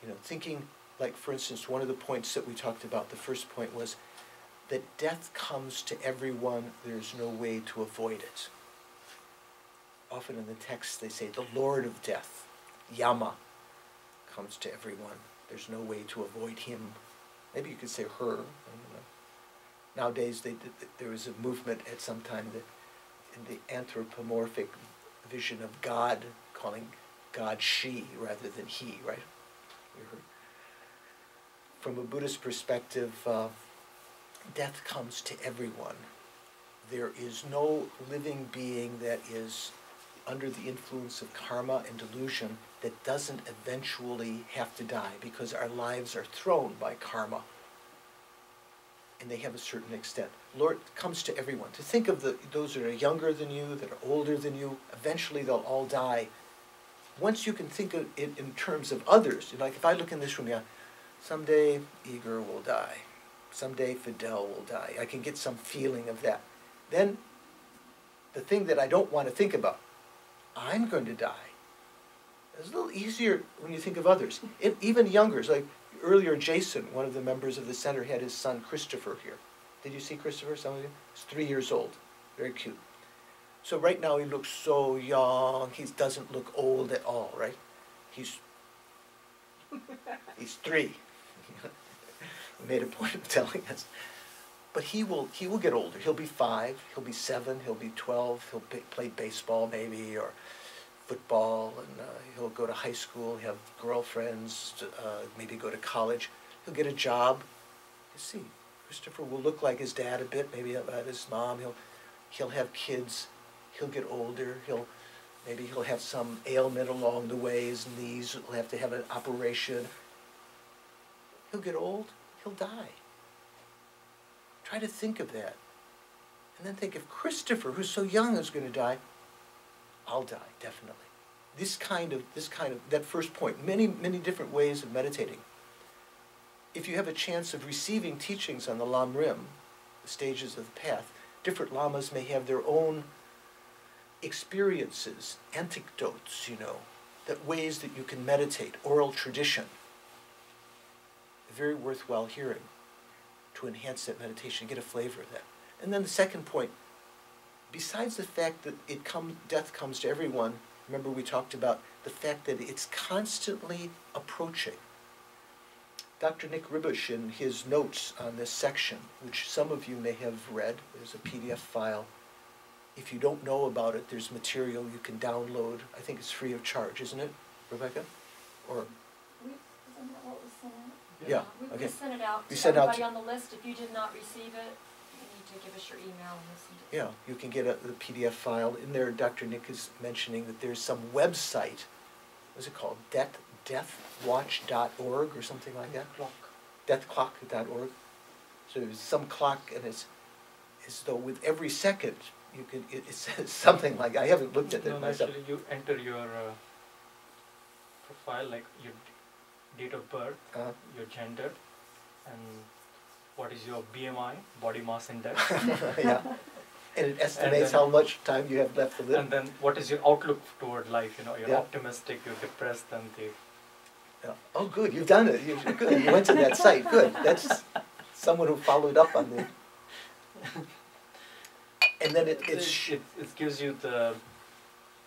You know, thinking, like for instance, one of the points that we talked about, the first point was that death comes to everyone, there's no way to avoid it. Often in the text they say the Lord of Death, Yama, comes to everyone. There's no way to avoid him. Maybe you could say her. I don't know. Nowadays there was a movement at some time that in the anthropomorphic vision of God, calling God she rather than he, right? You heard. From a Buddhist perspective, death comes to everyone. There is no living being that is under the influence of karma and delusion that doesn't eventually have to die, because our lives are thrown by karma, and they have a certain extent. Lord comes to everyone. To think of those that are younger than you, that are older than you, eventually they'll all die. Once you can think of it in terms of others, like if I look in this room, yeah, someday Igor will die, someday Fidel will die. I can get some feeling of that. Then the thing that I don't want to think about, I'm going to die. It's a little easier when you think of others. Even younger, like earlier Jason, one of the members of the center, had his son Christopher here. Did you see Christopher, some of you? He's 3 years old, very cute. So right now he looks so young, he doesn't look old at all, right? He's 3. We made a point of telling us. But he will get older. He'll be 5, he'll be 7, he'll be 12, he'll play baseball maybe, or football, and he'll go to high school, have girlfriends, maybe go to college. He'll get a job. You see, Christopher will look like his dad a bit, maybe about his mom. He'll have kids. He'll get older. Maybe he'll have some ailment along the way. His knees will have to have an operation. He'll get old. He'll die. Try to think of that. And then think, if Christopher, who's so young, is going to die, I'll die, definitely. That first point, many different ways of meditating. If you have a chance of receiving teachings on the Lam Rim, the stages of the path, different lamas may have their own experiences, anecdotes, that ways that you can meditate, oral tradition. very worthwhile hearing to enhance that meditation, get a flavor of that. And then the second point, besides the fact that death comes to everyone, remember we talked about the fact that it's constantly approaching. Dr. Nick Ribush, in his notes on this section, which some of you may have read, there's a PDF file. If you don't know about it, there's material you can download. I think it's free of charge, isn't it, Rebecca? Or Isn't that what was sent out? Yeah, We okay. sent it out We to sent out everybody to- on the list. If you did not receive it, you need to give us your email and listen to it. yeah, you can get the PDF file. In there, Dr. Nick is mentioning that there's some website, what's it called, deathwatch.org or something like that? Deathclock.org. So there's some clock, and it's as though with every second, you could, it says something like, I haven't looked at it No, myself. actually, you enter your profile, like your date of birth, Uh, your gender, and what is your BMI, body mass index, yeah. And it estimates then- how much time you have left to live. and then what is your outlook toward life. You're Yeah. optimistic, you're depressed, and Yeah. Oh, good, you've done it. Good. You went to that site. Good. That's someone who followed up on the. And then it gives you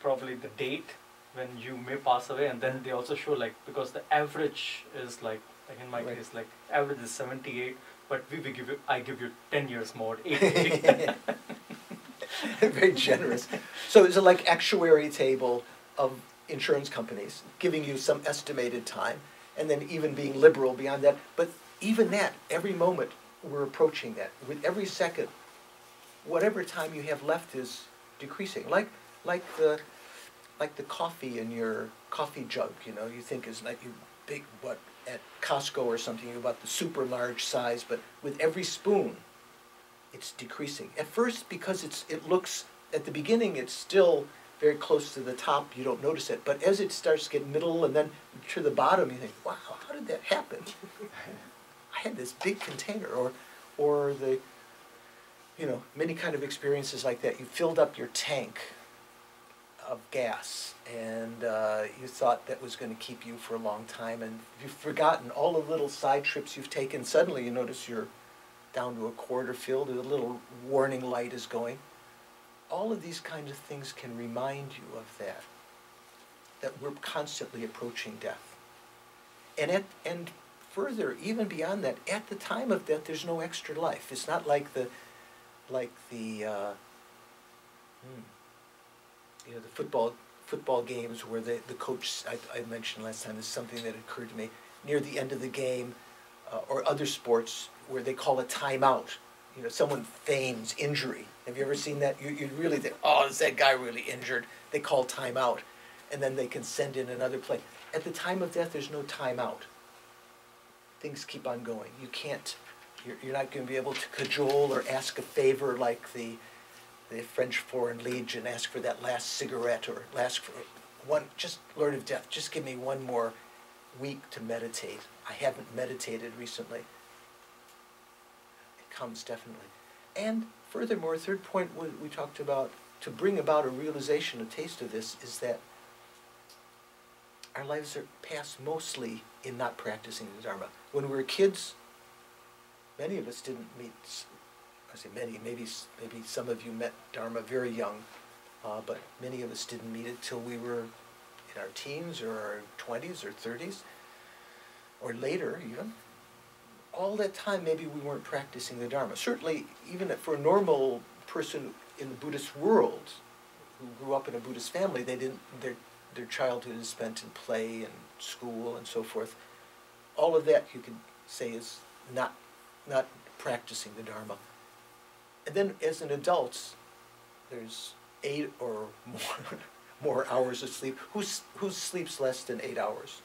probably the date when you may pass away, and then they also show, like, because the average is like in my Right. case, like average is 78, but I give you 10 years more, 80. Very generous. So it's like actuary table of insurance companies giving you some estimated time, and then even being liberal beyond that. But even that, every moment we're approaching that. With every second, whatever time you have left is decreasing. Like the coffee in your coffee jug. You think is like you big what at Costco or something. You bought the super large size, but with every spoon, it's decreasing. At first, because it looks at the beginning, it's still very close to the top. You don't notice it, but as it starts to get middle and then to the bottom, you think, "Wow, how did that happen? I had this big container." Or the, many kind of experiences like that. You filled up your tank of gas, and you thought that was going to keep you for a long time, and you've forgotten all the little side trips you've taken. Suddenly, you notice you're down to a quarter filled, and a little warning light is going. All of these kinds of things can remind you of that we're constantly approaching death. And further, even beyond that, at the time of death, there's no extra life. It's not like the football games where the coach, I mentioned last time, this is something that occurred to me, near the end of the game, or other sports where they call a timeout. Someone feigns injury. Have you ever seen that? You really think, oh, is that guy really injured? They call timeout, and then they can send in another play. At the time of death, there's no timeout. Things keep on going. You can't, you're not going to be able to cajole or ask a favor like the French Foreign Legion, ask for that last cigarette, or ask for one, just Lord of Death, just give me one more week to meditate. I haven't meditated recently. It comes definitely. And furthermore, third point we talked about, to bring about a realization, a taste of this, is that our lives are passed mostly in not practicing the Dharma. When we were kids, many of us didn't meet, I say many, maybe some of you met Dharma very young, but many of us didn't meet it till we were in our teens or our 20s or 30s, or later even. All that time, maybe we weren't practicing the Dharma. Certainly, even for a normal person in the Buddhist world, who grew up in a Buddhist family, they didn't. Their childhood is spent in play and school and so forth. All of that, you could say, is not practicing the Dharma. And then, as an adult, there's 8 or more hours of sleep. Who sleeps less than 8 hours?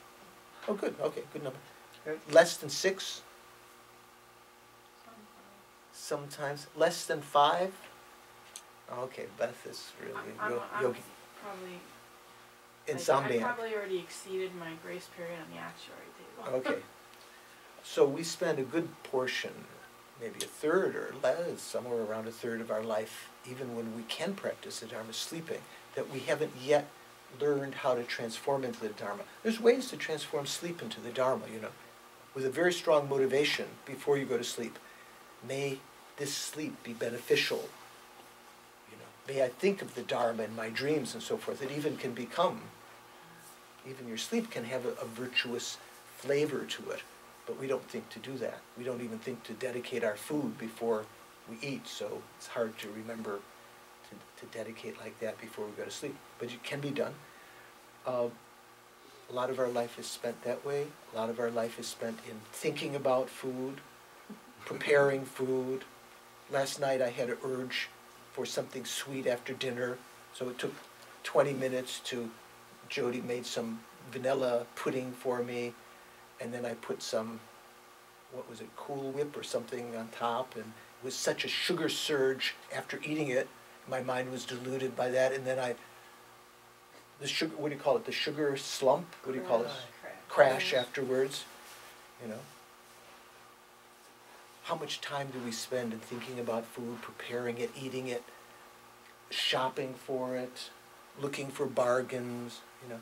Oh, good. Okay, good number. Less than 6? Sometimes. Less than 5? Okay, Beth is really yogi. Probably. Insomnia. I probably already exceeded my grace period on the actuary table. Okay. So we spend a good portion, maybe a third or less, somewhere around a third of our life, even when we can practice the Dharma, sleeping, that we haven't yet learned how to transform into the Dharma. There's ways to transform sleep into the Dharma, with a very strong motivation before you go to sleep. May this sleep be beneficial. You know, may I think of the Dharma in my dreams and so forth. It even can become, even your sleep can have a virtuous flavor to it. But we don't think to do that. We don't even think to dedicate our food before we eat, so it's hard to remember to dedicate like that before we go to sleep. But it can be done. A lot of our life is spent that way. A lot of our life is spent in thinking about food, preparing food. Last night I had an urge for something sweet after dinner, so it took 20 minutes to, Jody made some vanilla pudding for me, and then I put some, what was it, Cool Whip or something on top, and it was such a sugar surge after eating it. My mind was deluded by that, and then the sugar, what do you call it, the sugar slump? What do you call it? Crash afterwards, you know. How much time do we spend in thinking about food, preparing it, eating it, shopping for it, looking for bargains, you know,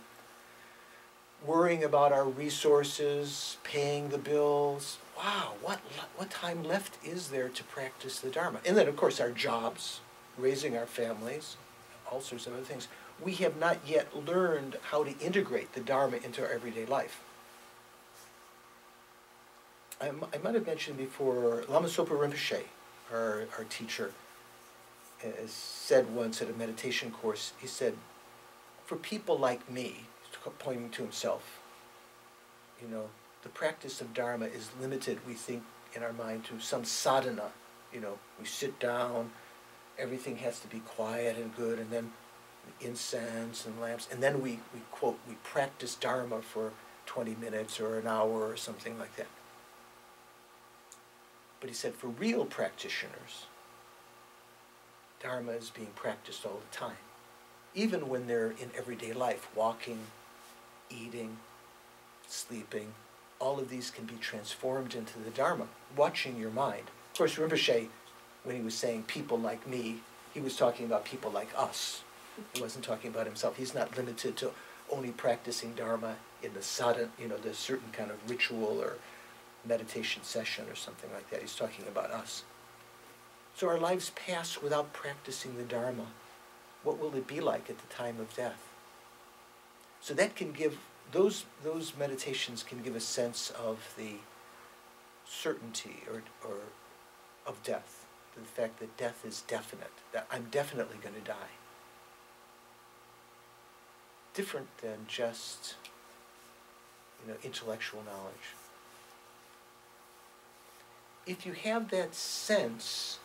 worrying about our resources, paying the bills. Wow, what time left is there to practice the Dharma? And then, of course, our jobs, raising our families, all sorts of other things. We have not yet learned how to integrate the Dharma into our everyday life. I might have mentioned before, Lama Sopa Rinpoche, our teacher, said once at a meditation course, he said, for people like me, pointing to himself, you know, the practice of Dharma is limited, we think, in our mind to some sadhana. You know, we sit down, everything has to be quiet and good, and then incense and lamps, and then we quote, we practice Dharma for 20 minutes or an hour or something like that. But he said for real practitioners, Dharma is being practiced all the time. Even when they're in everyday life, walking, eating, sleeping, all of these can be transformed into the Dharma, watching your mind. Of course, Rinpoche, when he was saying people like me, he was talking about people like us. He wasn't talking about himself. He's not limited to only practicing Dharma in the sadhana, you know, the certain kind of ritual or meditation session or something like that. He's talking about us. So our lives pass without practicing the Dharma. What will it be like at the time of death? So that can give, those meditations can give a sense of the certainty or of death, the fact that death is definite, that I'm definitely going to die. Different than just, you know, intellectual knowledge. If you have that sense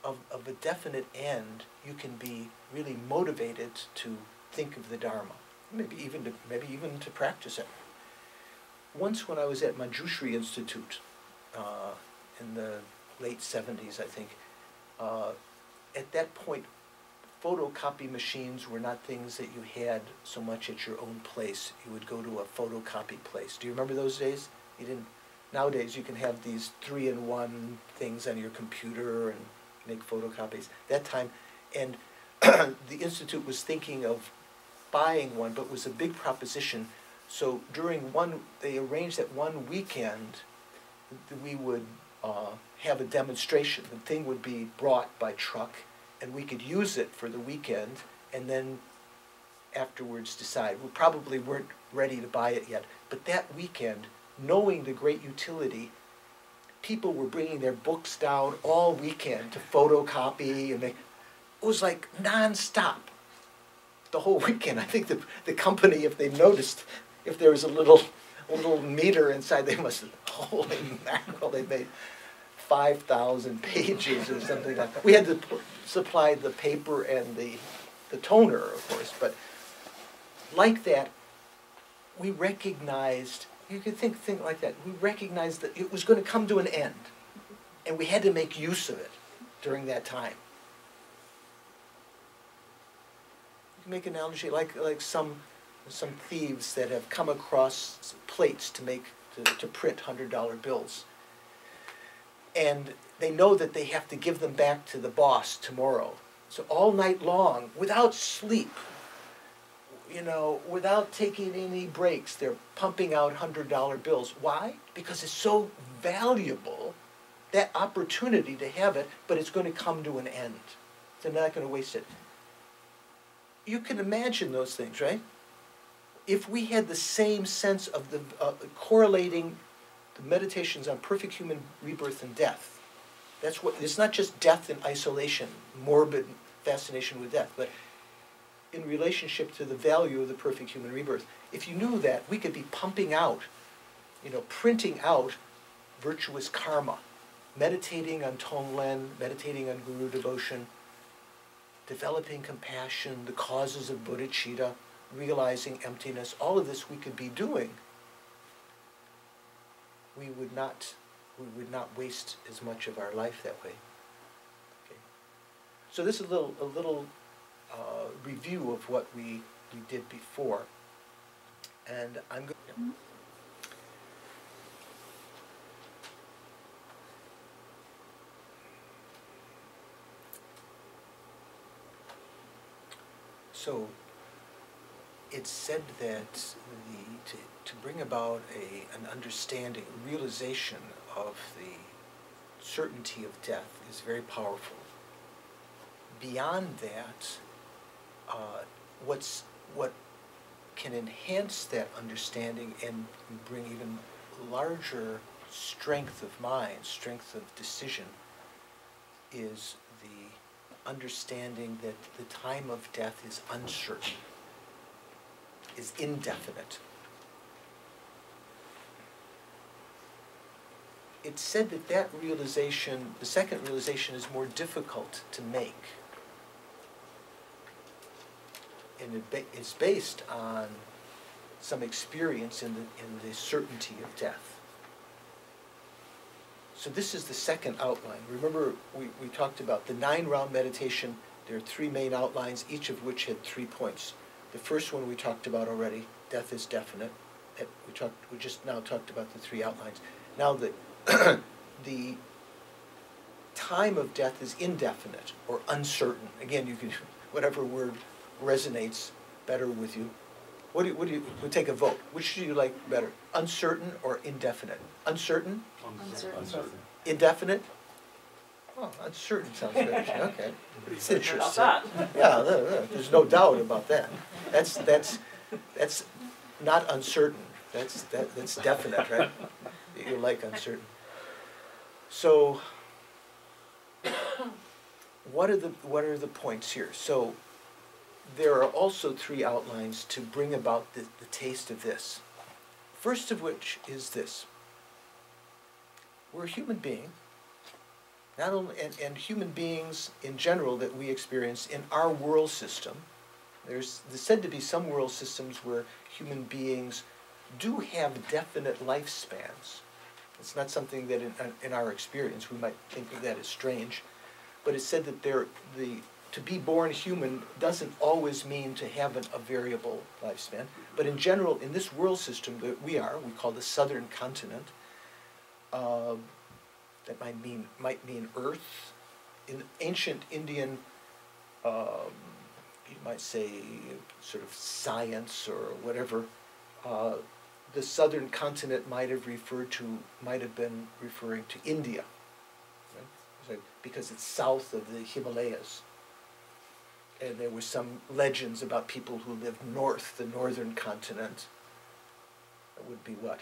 of a definite end, you can be really motivated to think of the Dharma, maybe even to practice it. Once when I was at Manjushri Institute in the late 70s, I think, at that point, photocopy machines were not things that you had so much at your own place. You would go to a photocopy place. Do you remember those days? You didn't. Nowadays, you can have these 3-in-1 things on your computer and make photocopies. That time, and the Institute was thinking of buying one, but it was a big proposition. So they arranged that one weekend, we would have a demonstration. The thing would be brought by truck, and we could use it for the weekend, and then afterwards decide. We probably weren't ready to buy it yet, but that weekend, knowing the great utility, people were bringing their books down all weekend to photocopy, and it was like non-stop the whole weekend. I think the company, if they noticed, if there was a little meter inside, they must have, holy mackerel, they made 5,000 pages or something like that. We had to supply the paper and the toner, of course, but like that, we recognized, you could think like that, we recognized that it was going to come to an end, and we had to make use of it during that time. You can make an analogy like some thieves that have come across plates to print $100 bills. And they know that they have to give them back to the boss tomorrow. So all night long, without sleep, you know, without taking any breaks, they're pumping out $100 bills. Why? Because it's so valuable, that opportunity to have it, but it's going to come to an end. They're not going to waste it. You can imagine those things, right? If we had the same sense of the correlating the meditations on perfect human rebirth and death, that's what, it's not just death in isolation, morbid fascination with death, but in relationship to the value of the perfect human rebirth. If you knew that, we could be pumping out, you know, printing out virtuous karma, meditating on Tonglen, meditating on Guru devotion, developing compassion, the causes of bodhicitta, realizing emptiness, all of this we could be doing. We would not waste as much of our life that way. Okay. So this is a little review of what we did before, and I'm going. So it's said that to bring about an understanding, realization of the certainty of death is very powerful. Beyond that, what can enhance that understanding and bring even larger strength of mind, strength of decision, is the understanding that the time of death is uncertain, is indefinite. It's said that realization, the second realization, is more difficult to make. And it's based on some experience in the certainty of death. So this is the second outline. Remember, we talked about the 9-round meditation. There are 3 main outlines, each of which had 3 points. The first one we talked about already, death is definite. We just now talked about the 3 outlines. Now the time of death is indefinite or uncertain. Again, you can, whatever word resonates better with you. What do you, we'll take a vote. Which do you like better? Uncertain or indefinite? Uncertain? Uncertain. Indefinite? Oh, uncertain sounds good. Okay. It's interesting. About Yeah, there's no doubt about that. That's not uncertain. That's definite, right? You like uncertain. So what are the points here? So there are also 3 outlines to bring about the taste of this. First of which is this. We're a human being, not only, and human beings in general that we experience in our world system. There's said to be some world systems where human beings do have definite lifespans. It's not something that in our experience we might think of that as strange, but it's said that to be born human doesn't always mean to have a variable lifespan. But in general, in this world system that we call the southern continent, that might mean Earth. In ancient Indian, you might say, sort of science or whatever, the southern continent might have been referring to India, right? Because it's south of the Himalayas. And there were some legends about people who lived north, the northern continent. That would be what?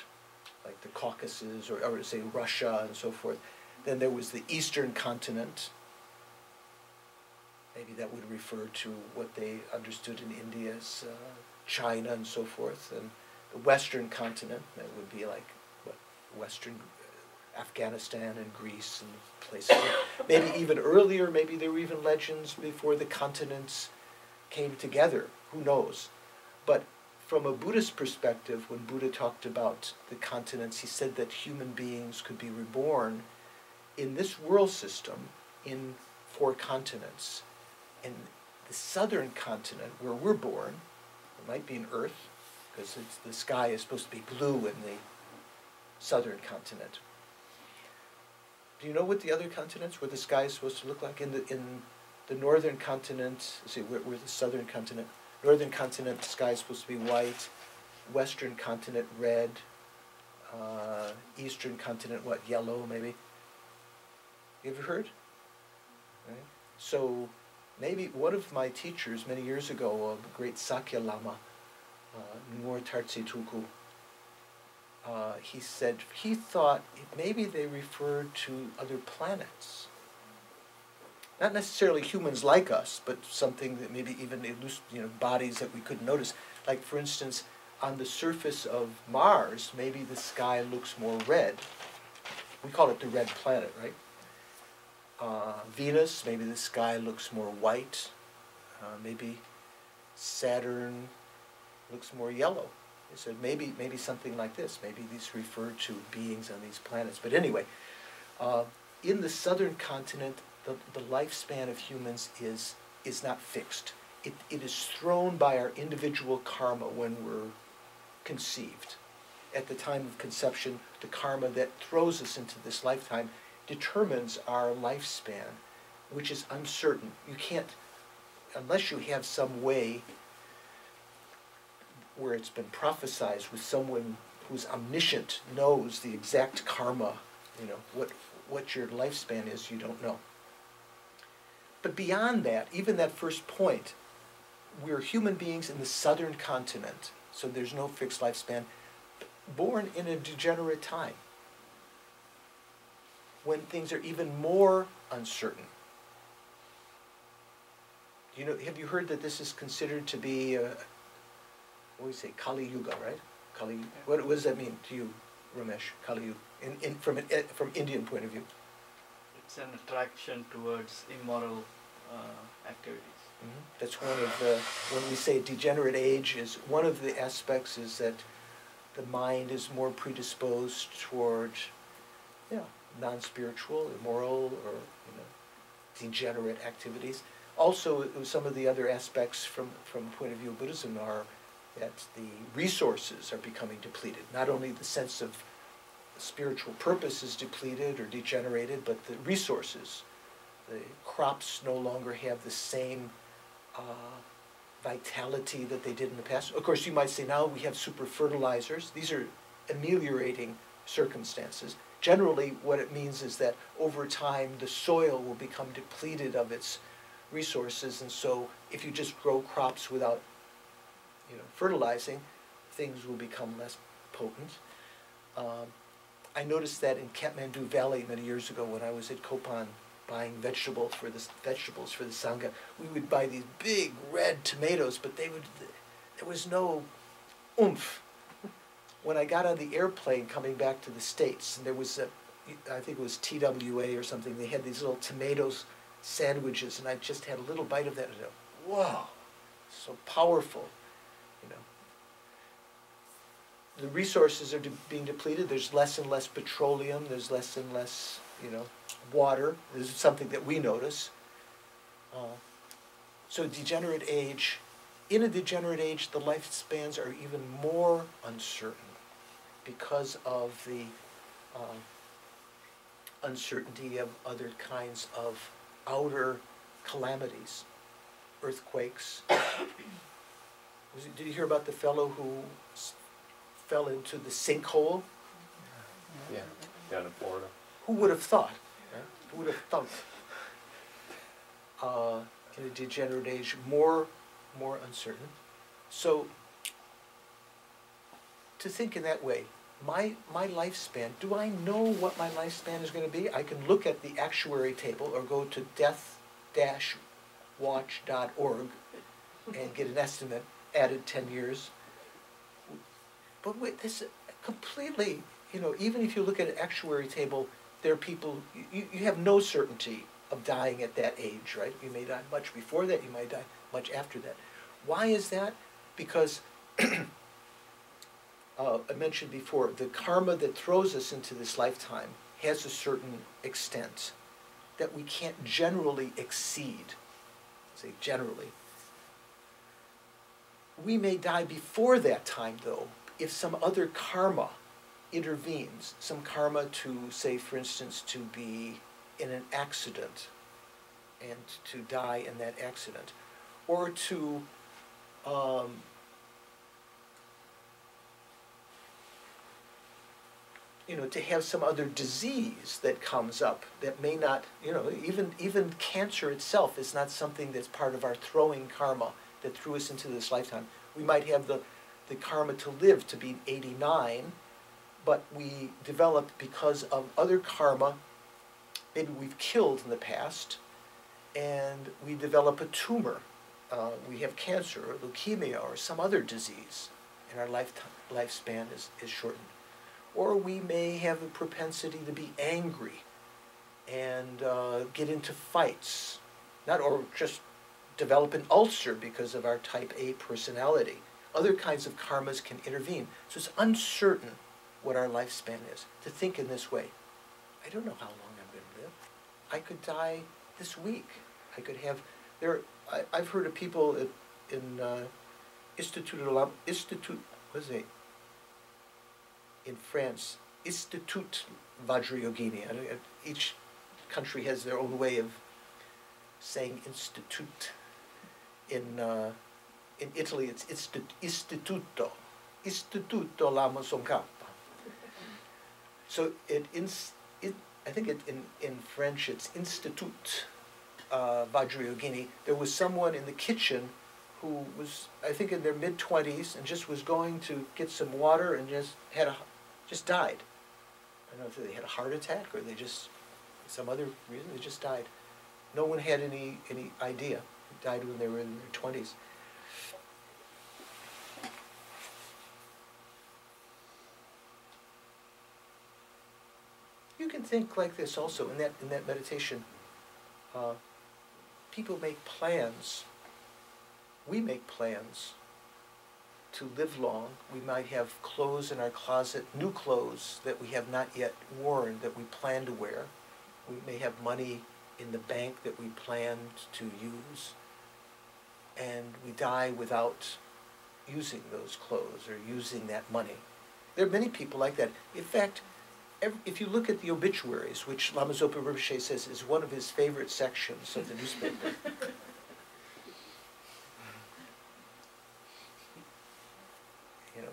Like the Caucasus, or say Russia and so forth. Then there was the eastern continent. Maybe that would refer to what they understood in India as China and so forth. And the western continent, that would be like what, western Afghanistan and Greece and places. Maybe even earlier, maybe there were even legends before the continents came together. Who knows? But from a Buddhist perspective, when Buddha talked about the continents, he said that human beings could be reborn in this world system in 4 continents. And the southern continent, where we're born, it might be an Earth, because the sky is supposed to be blue in the southern continent. Do you know what the other continents, what the sky is supposed to look like? In the northern continent, let's see, we're the southern continent. Northern continent, the sky is supposed to be white. Western continent, red. Eastern continent, what, yellow maybe? You ever heard? Right? So maybe one of my teachers many years ago, the great Sakya Lama, Ngor Tartse Tuku, he said he thought maybe they referred to other planets. Not necessarily humans like us, but something that maybe even bodies that we couldn't notice. Like, for instance, on the surface of Mars, maybe the sky looks more red. We call it the red planet, right? Venus, maybe the sky looks more white. Maybe Saturn looks more yellow. They said maybe something like this. Maybe these refer to beings on these planets. But anyway, in the southern continent, the lifespan of humans is not fixed. It is thrown by our individual karma when we're conceived. At the time of conception, the karma that throws us into this lifetime determines our lifespan, which is uncertain. You can't, unless you have some way where it's been prophesied with someone who's omniscient, knows the exact karma, what your lifespan is, you don't know. But beyond that, even that first point, we're human beings in the southern continent, so there's no fixed lifespan, born in a degenerate time, when things are even more uncertain. Have you heard that this is considered to be, what do we say, Kali Yuga, right? Kali. What does that mean to you, Ramesh? Kali Yuga, from Indian point of view. It's an attraction towards immoral activities. Mm-hmm. That's one of the, when we say degenerate age, is one of the aspects is that the mind is more predisposed toward, non-spiritual, immoral, or degenerate activities. Also, some of the other aspects from the point of view of Buddhism are that the resources are becoming depleted. Not only the sense of spiritual purpose is depleted or degenerated, but the resources. The crops no longer have the same vitality that they did in the past. Of course, you might say now we have super fertilizers. These are ameliorating circumstances. Generally, what it means is that over time the soil will become depleted of its resources, and so if you just grow crops without fertilizing, things will become less potent. I noticed that in Kathmandu Valley many years ago when I was at Kopan buying vegetables for the Sangha, we would buy these big red tomatoes, but there was no oomph. When I got on the airplane coming back to the States, and there was I think it was TWA or something, they had these little tomatoes sandwiches, and I just had a little bite of that, and I said, wow, so powerful. The resources are being depleted. There's less and less petroleum. There's less and less, water. This is something that we notice. So degenerate age, in a degenerate age, the lifespans are even more uncertain because of the uncertainty of other kinds of outer calamities, earthquakes. Did you hear about the fellow who fell into the sinkhole? Yeah, down in Florida. Who would have thought? Right? Who would have thought? In a degenerate age, more uncertain. So, to think in that way, my lifespan, do I know what my lifespan is going to be? I can look at the actuary table or go to death-watch.org and get an estimate, added 10 years. But wait, this completely, even if you look at an actuary table, there are people, you have no certainty of dying at that age, right? You may die much before that, you might die much after that. Why is that? Because, I mentioned before, the karma that throws us into this lifetime has a certain extent that we can't generally exceed. Say generally. We may die before that time, though, if some other karma intervenes, some karma to, say, for instance, to be in an accident and to die in that accident, or to you know, to have some other disease that comes up that may not, you know, even cancer itself is not something that's part of our throwing karma that threw us into this lifetime. We might have the karma to live to be 89, but we developed because of other karma, maybe we've killed in the past, and we develop a tumor. We have cancer or leukemia or some other disease, and our lifespan is shortened. Or we may have a propensity to be angry and get into fights, or just develop an ulcer because of our type A personality. Other kinds of karmas can intervene. So it's uncertain what our lifespan is. To think in this way, I don't know how long I'm going to live. I could die this week. I could have, I've heard of people in in France, Institut Vajrayogini. Each country has their own way of saying institute. In Italy, it's istituto. Istituto Lama Tsongkhapa. So I think in French it's Institut Vajrayogini. There was someone in the kitchen who was, I think, in their mid-20s and just was going to get some water and just died. I don't know if they had a heart attack or they just, some other reason, they just died. No one had any idea. They died when they were in their 20s. You can think like this also in that meditation. People make plans. We make plans to live long. We might have clothes in our closet, new clothes that we have not yet worn that we plan to wear. We may have money in the bank that we planned to use. And we die without using those clothes or using that money. There are many people like that. In fact, if you look at the obituaries, which Lama Zopa Rinpoche says is one of his favorite sections of the newspaper, you know,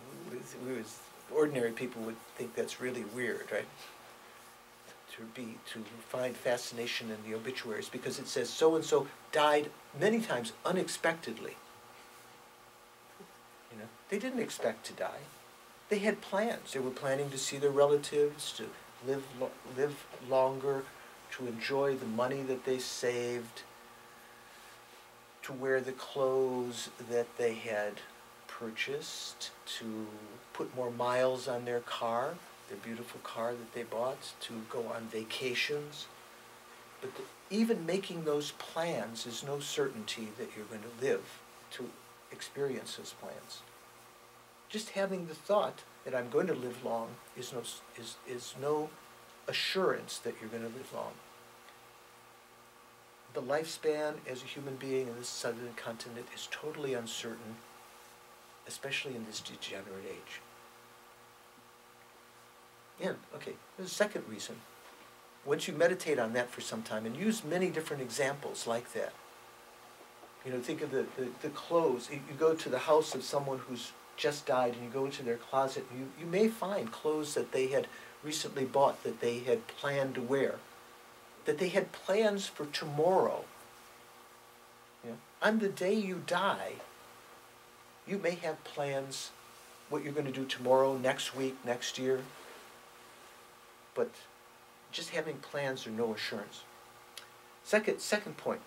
ordinary people would think that's really weird, right? To find fascination in the obituaries because it says so and so died many times unexpectedly. You know, they didn't expect to die. They had plans. They were planning to see their relatives, to live longer, to enjoy the money that they saved, to wear the clothes that they had purchased, to put more miles on their car, their beautiful car that they bought, to go on vacations. But even making those plans is no certainty that you're going to live to experience those plans. Just having the thought that I'm going to live long is no assurance that you're going to live long. The lifespan as a human being in this southern continent is totally uncertain, especially in this degenerate age. Yeah, okay. There's a second reason. Once you meditate on that for some time and use many different examples like that, you know, think of the clothes. You go to the house of someone who's just died and you go into their closet and you may find clothes that they had recently bought that they had planned to wear, that they had plans for tomorrow. You know, on the day you die, you may have plans what you're going to do tomorrow, next week, next year, but just having plans are no assurance. Second point,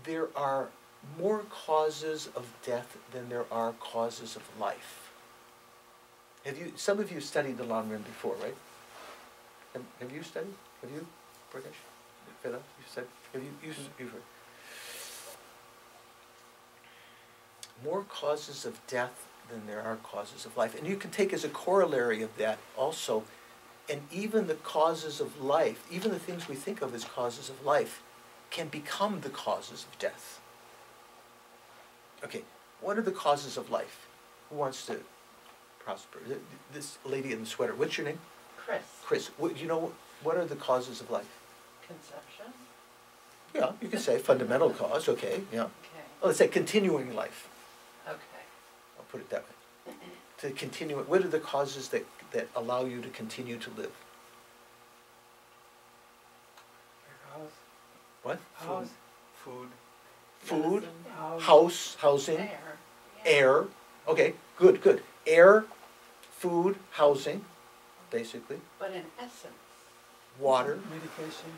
there are more causes of death than there are causes of life. Some of you studied the Lan Rim before, right? Have you studied? Have you, Prakash? Veda, you've studied? Have you've heard? More causes of death than there are causes of life. And you can take as a corollary of that also, and even the causes of life, even the things we think of as causes of life, can become the causes of death. Okay, what are the causes of life? Who wants to prosper? This lady in the sweater, what's your name? Chris. Chris, you know, what are the causes of life? Conception. Yeah, you can say fundamental cause, okay, yeah. Okay. let's say continuing life. Okay. I'll put it that way. To continue, what are the causes that allow you to continue to live? House. What? House. Food. Food, House. house, housing, Air. air. Okay, good, good. Air, food, housing, basically. But in essence. Water, Medication.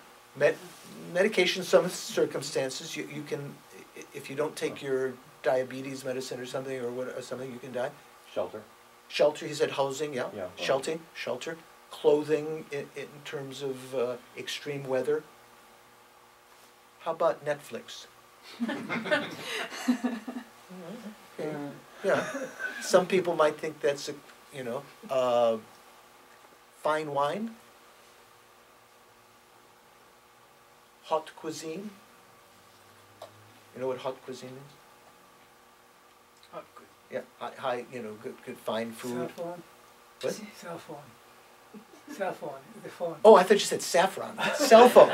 medication, some circumstances, you can, if you don't take your diabetes medicine or something, or something, you can die. Shelter. Shelter, he said housing, yeah. Yeah. Shelter. Clothing in terms of extreme weather. How about Netflix? Okay. Yeah, some people might think that's fine wine, hot cuisine. You know what hot cuisine is? Hot good. Yeah, high, good fine food. Cell phone. What? Cell phone. Cell phone. The phone. Oh, I thought you said saffron. Cell phone.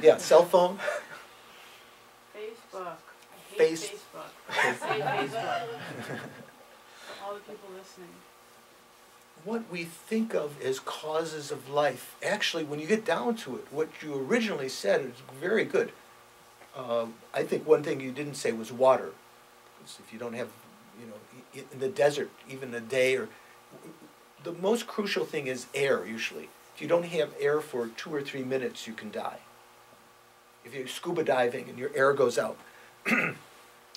Yeah, cell phone. Facebook. I hate Face- Facebook. I say Facebook. For all the people listening. What we think of as causes of life, actually, when you get down to it, what you originally said is very good. I think one thing you didn't say was water. Because if you don't have, in the desert, even a day, or the most crucial thing is air, usually. If you don't have air for 2 or 3 minutes, you can die. If you're scuba diving and your air goes out,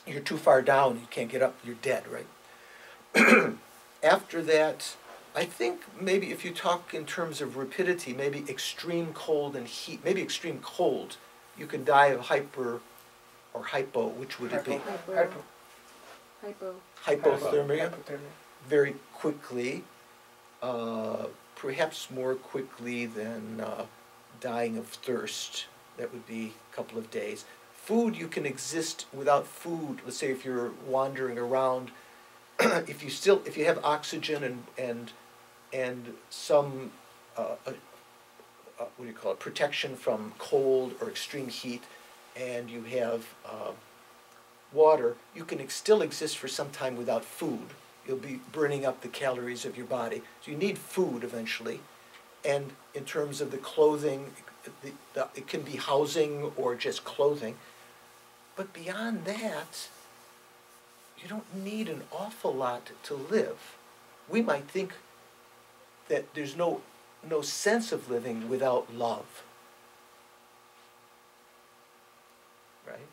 you're too far down, you can't get up, you're dead, right? After that, I think maybe if you talk in terms of rapidity, maybe extreme cold and heat, maybe extreme cold, you can die of hyper or hypo, which would it be? Hypothermia, very quickly, perhaps more quickly than dying of thirst. That would be a couple of days. Food, you can exist without food. Let's say if you're wandering around, if you have oxygen and some what do you call it, protection from cold or extreme heat, and you have water, you can still exist for some time without food. You'll be burning up the calories of your body. So you need food eventually. And in terms of the clothing, it can be housing or just clothing. But beyond that, you don't need an awful lot to live. We might think that there's no sense of living without love. Right?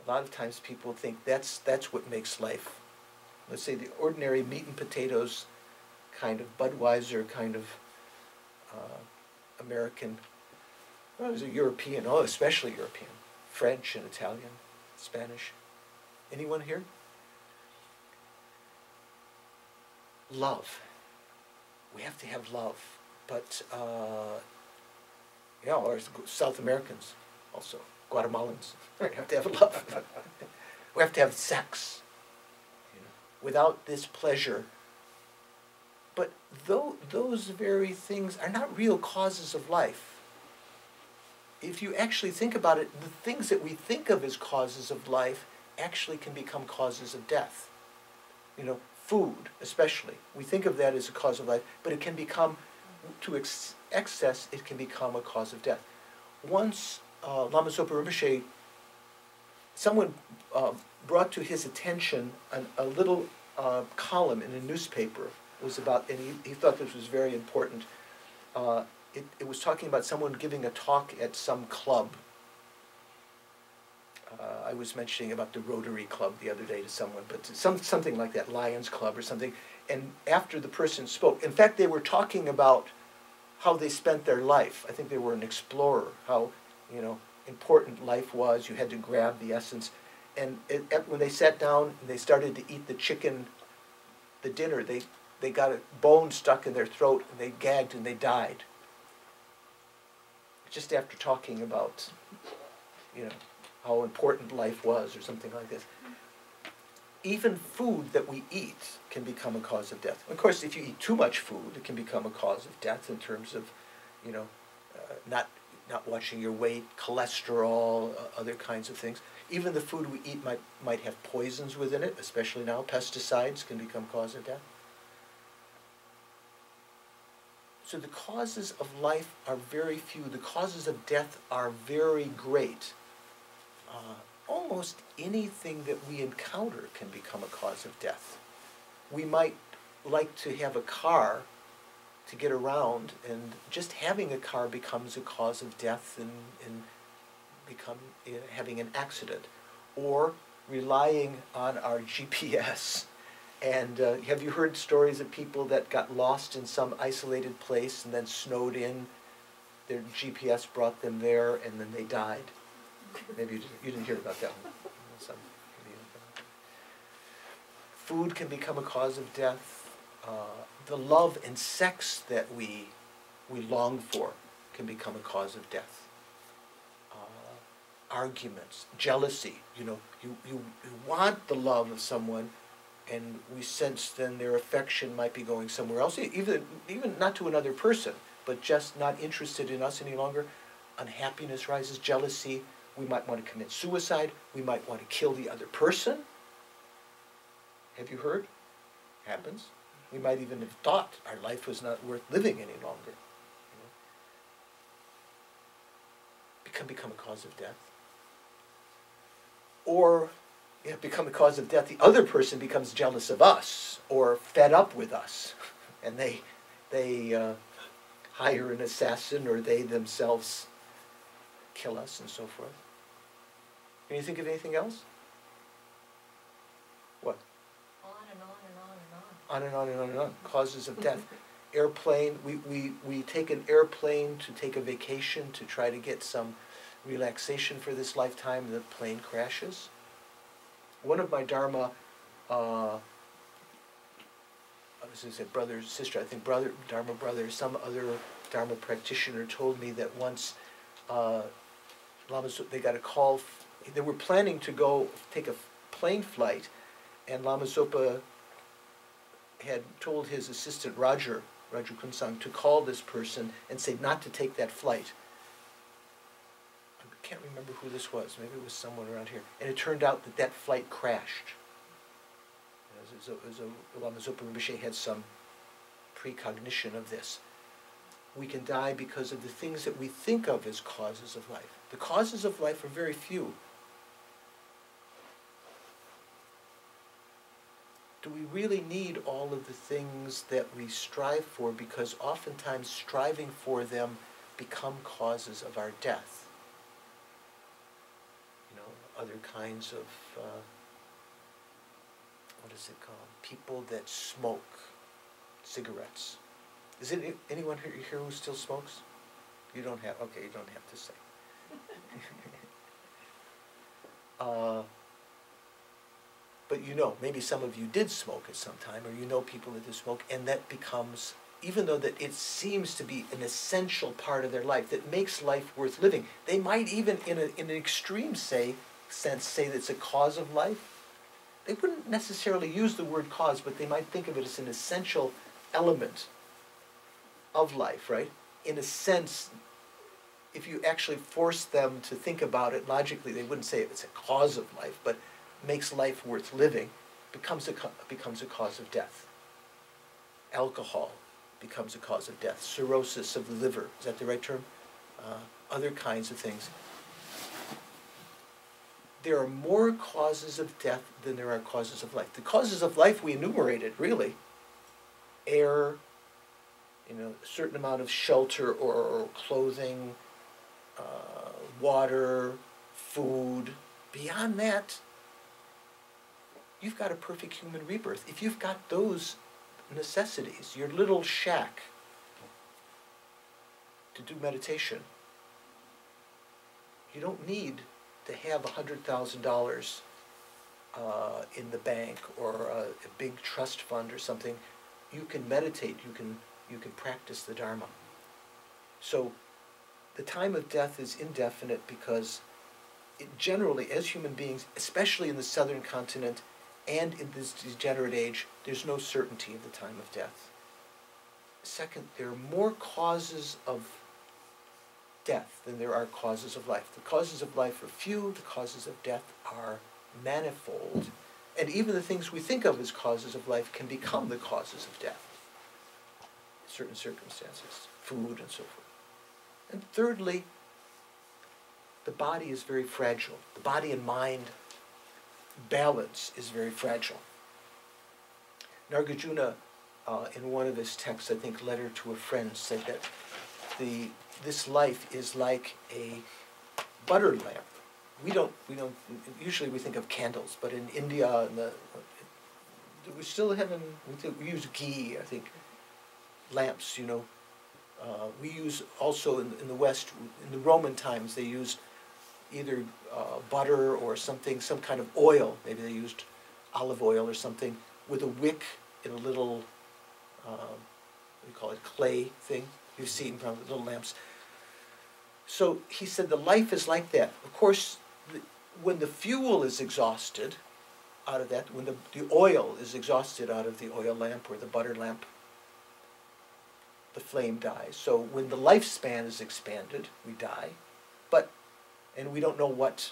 A lot of times people think that's what makes life. Let's say the ordinary meat and potatoes kind of Budweiser kind of American, well, is it European, especially European, French and Italian, Spanish. Anyone here? Love. We have to have love, but or South Americans also, Guatemalans. We have to have love. We have to have sex. Without this pleasure. But those very things are not real causes of life. If you actually think about it, the things that we think of as causes of life actually can become causes of death. Food, especially. We think of that as a cause of life, but it can become, to excess, it can become a cause of death. Once, Lama Zopa Rinpoche, someone brought to his attention a little column in a newspaper. It was about, and he thought this was very important. It was talking about someone giving a talk at some club. I was mentioning about the Rotary Club the other day to someone, but something like that, Lions Club or something. And after the person spoke, in fact, they were talking about how they spent their life. I think they were an explorer, how important life was. You had to grab the essence. And when they sat down and they started to eat the dinner, they got a bone stuck in their throat and they gagged and they died. Just after talking about, how important life was or something like this. Even food that we eat can become a cause of death. Of course, if you eat too much food, it can become a cause of death in terms of, not not watching your weight, cholesterol, other kinds of things. Even the food we eat might have poisons within it, especially now. Pesticides can become cause of death. So the causes of life are very few. The causes of death are very great. Almost anything that we encounter can become a cause of death. We might like to have a car to get around, and just having a car becomes a cause of death and having an accident. Or relying on our GPS. And have you heard stories of people that got lost in some isolated place and then snowed in? Their GPS brought them there, and then they died. Maybe you didn't hear about that one. Food can become a cause of death. The love and sex that we long for can become a cause of death. Arguments, jealousy. You want the love of someone, and we sense then their affection might be going somewhere else, even not to another person, but just not interested in us any longer. Unhappiness rises, jealousy. We might want to commit suicide. We might want to kill the other person. Have you heard? Happens. We might even have thought our life was not worth living any longer. Can become a cause of death. Or become a cause of death. The other person becomes jealous of us or fed up with us, and they hire an assassin, or they themselves kill us, and so forth. Can you think of anything else? What? On and on and on and on. On and on and on and on. Causes of death. Airplane. We take an airplane to take a vacation to try to get some relaxation for this lifetime. The plane crashes. One of my Dharma, I was going to say brother, sister, I think brother, Dharma brother, some other Dharma practitioner told me that once they got a call, they were planning to go take a plane flight, and Lama Zopa had told his assistant Raju Kunsang, to call this person and say not to take that flight. I can't remember who this was. Maybe it was someone around here. And it turned out that that flight crashed. Lama Zopa Rinpoche had some precognition of this. We can die because of the things that we think of as causes of life. The causes of life are very few. Do we really need all of the things that we strive for? Because oftentimes striving for them become causes of our death. Other kinds of, what is it called? People that smoke cigarettes. Is it anyone here who still smokes? You don't have, okay, you don't have to say. But maybe some of you did smoke at some time, or people that do smoke, and that becomes, even though that it seems to be an essential part of their life that makes life worth living, they might even, in an extreme sense, say that it's a cause of life. They wouldn't necessarily use the word cause, but they might think of it as an essential element of life, right? In a sense, if you actually force them to think about it logically, they wouldn't say it's a cause of life, but makes life worth living, becomes a cause of death. Alcohol becomes a cause of death. Cirrhosis of the liver, is that the right term? Other kinds of things. There are more causes of death than there are causes of life. The causes of life we enumerated, really. Air, a certain amount of shelter or clothing, water, food. Beyond that, you've got a perfect human rebirth. If you've got those necessities, your little shack to do meditation, you don't need to have $100,000 in the bank or a big trust fund or something. You can meditate. You can practice the Dharma. So the time of death is indefinite because generally, as human beings, especially in the southern continent and in this degenerate age, there's no certainty of the time of death. Second, there are more causes of death than there are causes of life. The causes of life are few, the causes of death are manifold, and even the things we think of as causes of life can become the causes of death in certain circumstances, food and so forth. And thirdly, the body is very fragile. The body and mind balance is very fragile. Nagarjuna, in one of his texts, I think Letter to a Friend, said that this life is like a butter lamp. Usually we think of candles, but in India, we still haven't, we use ghee, I think, lamps, we use also in the West, in the Roman times, they used either butter or something, some kind of oil, maybe they used olive oil or something, with a wick in a little, what do you call it, clay thing. You see it in front of the little lamps. So he said the life is like that. Of course, when the fuel is exhausted out of that, when the oil is exhausted out of the oil lamp or the butter lamp, the flame dies. So when the lifespan is expanded, we die. And we don't know what,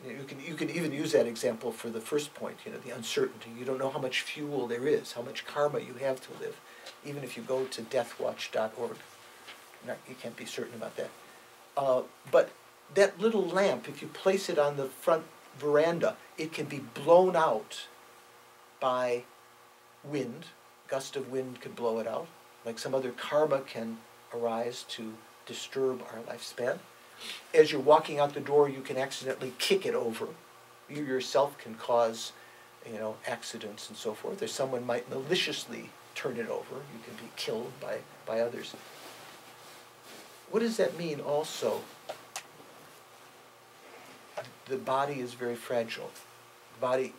you can even use that example for the first point, the uncertainty. You don't know how much fuel there is, how much karma you have to live. Even if you go to deathwatch.org, you can't be certain about that. But that little lamp, if you place it on the front veranda, it can be blown out by wind. A gust of wind could blow it out. Like some other karma can arise to disturb our lifespan. As you're walking out the door, you can accidentally kick it over. You yourself can cause, accidents and so forth. Or someone might maliciously turn it over. You can be killed by others. What does that mean also? The body is very fragile. The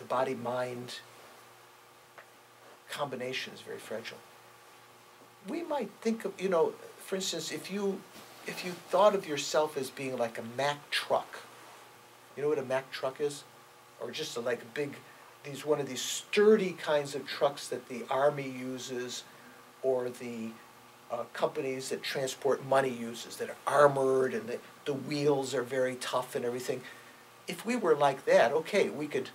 body-mind combination is very fragile. We might think of, for instance, if you thought of yourself as being like a Mack truck, you know what a Mack truck is? Or just one of these sturdy kinds of trucks that the Army uses, or the companies that transport money uses, that are armored and the wheels are very tough and everything. If we were like that, okay, we could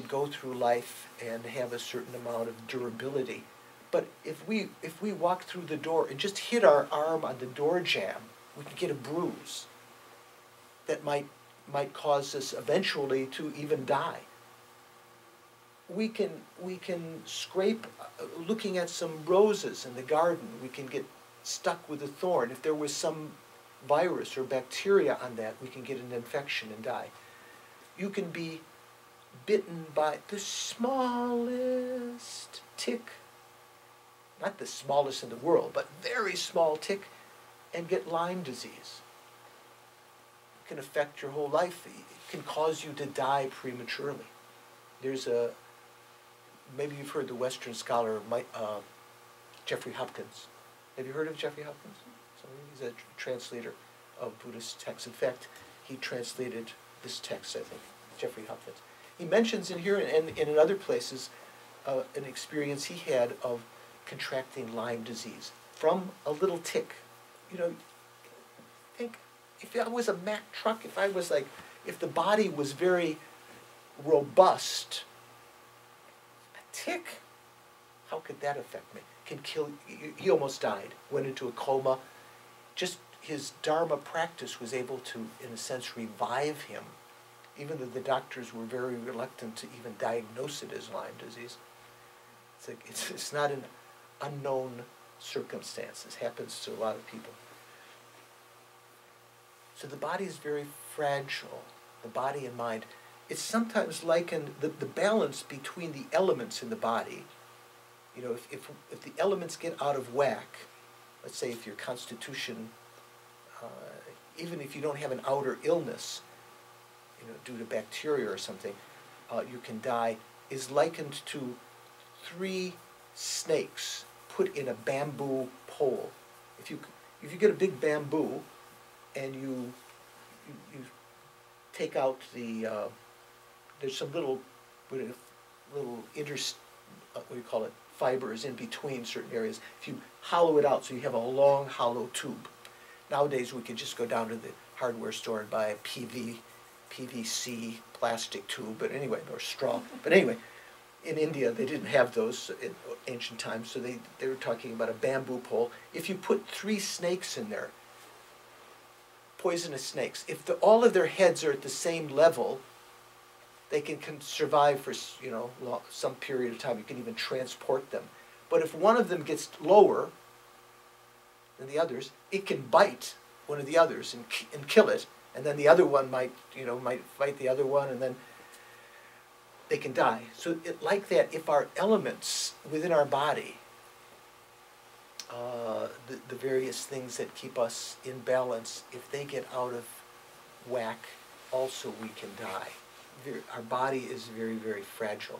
go through life and have a certain amount of durability. But if we walk through the door and just hit our arm on the door jamb, we could get a bruise that might cause us eventually to even die. We can scrape, looking at some roses in the garden, we can get stuck with a thorn. If there was some virus or bacteria on that, we can get an infection and die. You can be bitten by the smallest tick, not the smallest in the world, but very small tick, and get Lyme disease. It can affect your whole life. It can cause you to die prematurely. There's maybe you've heard the Western scholar Jeffrey Hopkins. Have you heard of Jeffrey Hopkins? He's a translator of Buddhist texts. In fact, he translated this text, I think, Jeffrey Hopkins. He mentions in here and in other places an experience he had of contracting Lyme disease from a little tick. Think, if I was a Mack truck, if the body was very robust, a tick, how could that affect me? Can kill. He almost died, went into a coma. Just his Dharma practice was able to, in a sense, revive him, even though the doctors were very reluctant to even diagnose it as Lyme disease. It's not an unknown circumstance. It happens to a lot of people. So the body is very fragile, the body and mind. It's sometimes likened, the balance between the elements in the body. If the elements get out of whack, let's say if your constitution, even if you don't have an outer illness, due to bacteria or something, you can die, is likened to 3 snakes put in a bamboo pole. If you get a big bamboo and you take out there's some little fibers in between certain areas. If you hollow it out so you have a long hollow tube, Nowadays, we could just go down to the hardware store and buy a PVC plastic tube, but anyway, or straw. But anyway, in India, they didn't have those in ancient times, so they were talking about a bamboo pole. If you put 3 snakes in there, poisonous snakes, if all of their heads are at the same level, they can survive for, you know, some period of time. You can even transport them. But if one of them gets lower than the others, it can bite one of the others and kill it, and then the other one might fight the other one, and then they can die. So like that, if our elements within our body, the various things that keep us in balance, if they get out of whack, also we can die. Our body is very, very fragile.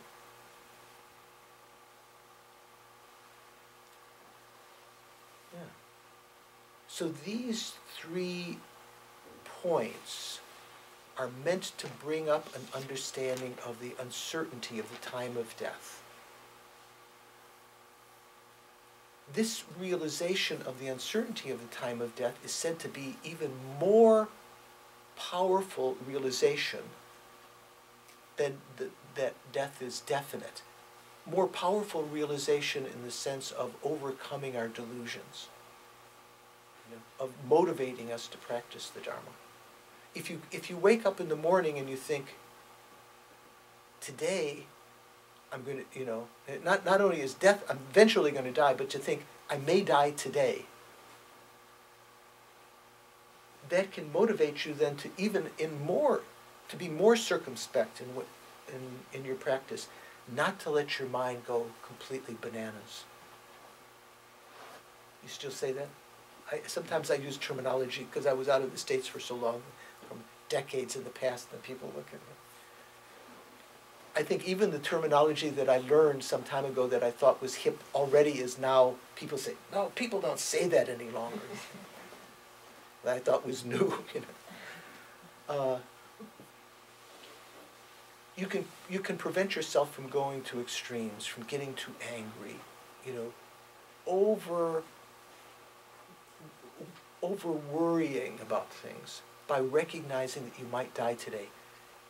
Yeah. So these 3 points are meant to bring up an understanding of the uncertainty of the time of death. This realization of the uncertainty of the time of death is said to be even more powerful realization than that death is definite. More powerful realization in the sense of overcoming our delusions, of motivating us to practice the Dharma. If you wake up in the morning and you think, today I'm going to, you know, not only is death, I'm eventually going to die, but to think, I may die today, that can motivate you then to to be more circumspect in your practice, not to let your mind go completely bananas. You still say that? Sometimes I use terminology because I was out of the States for so long, from decades in the past, and people look at me. I think even the terminology that I learned some time ago that I thought was hip already is now, people say, no, people don't say that any longer. That I thought was new, you know. You can prevent yourself from going to extremes, from getting too angry, you know, over worrying about things by recognizing that you might die today.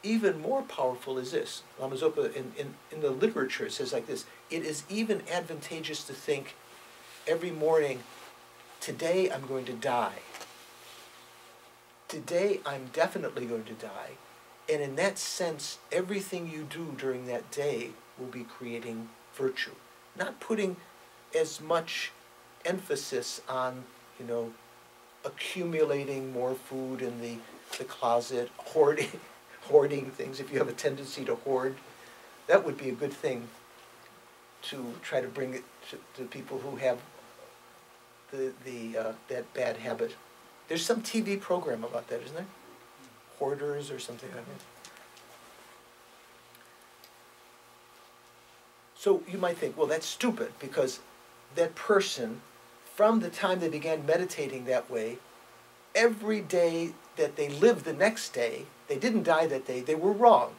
Even more powerful is this. Lama Zopa in the literature says like this: it is even advantageous to think every morning, today I'm going to die. Today I'm definitely going to die. And in that sense, everything you do during that day will be creating virtue. Not putting as much emphasis on, you know, accumulating more food in the closet, hoarding things. If you have a tendency to hoard, that would be a good thing to try to bring it to people who have that bad habit. There's some TV program about that, isn't there? Hoarders or something like that. So you might think, well, that's stupid, because that person, from the time they began meditating that way, every day that they lived the next day, they didn't die that day, they were wrong.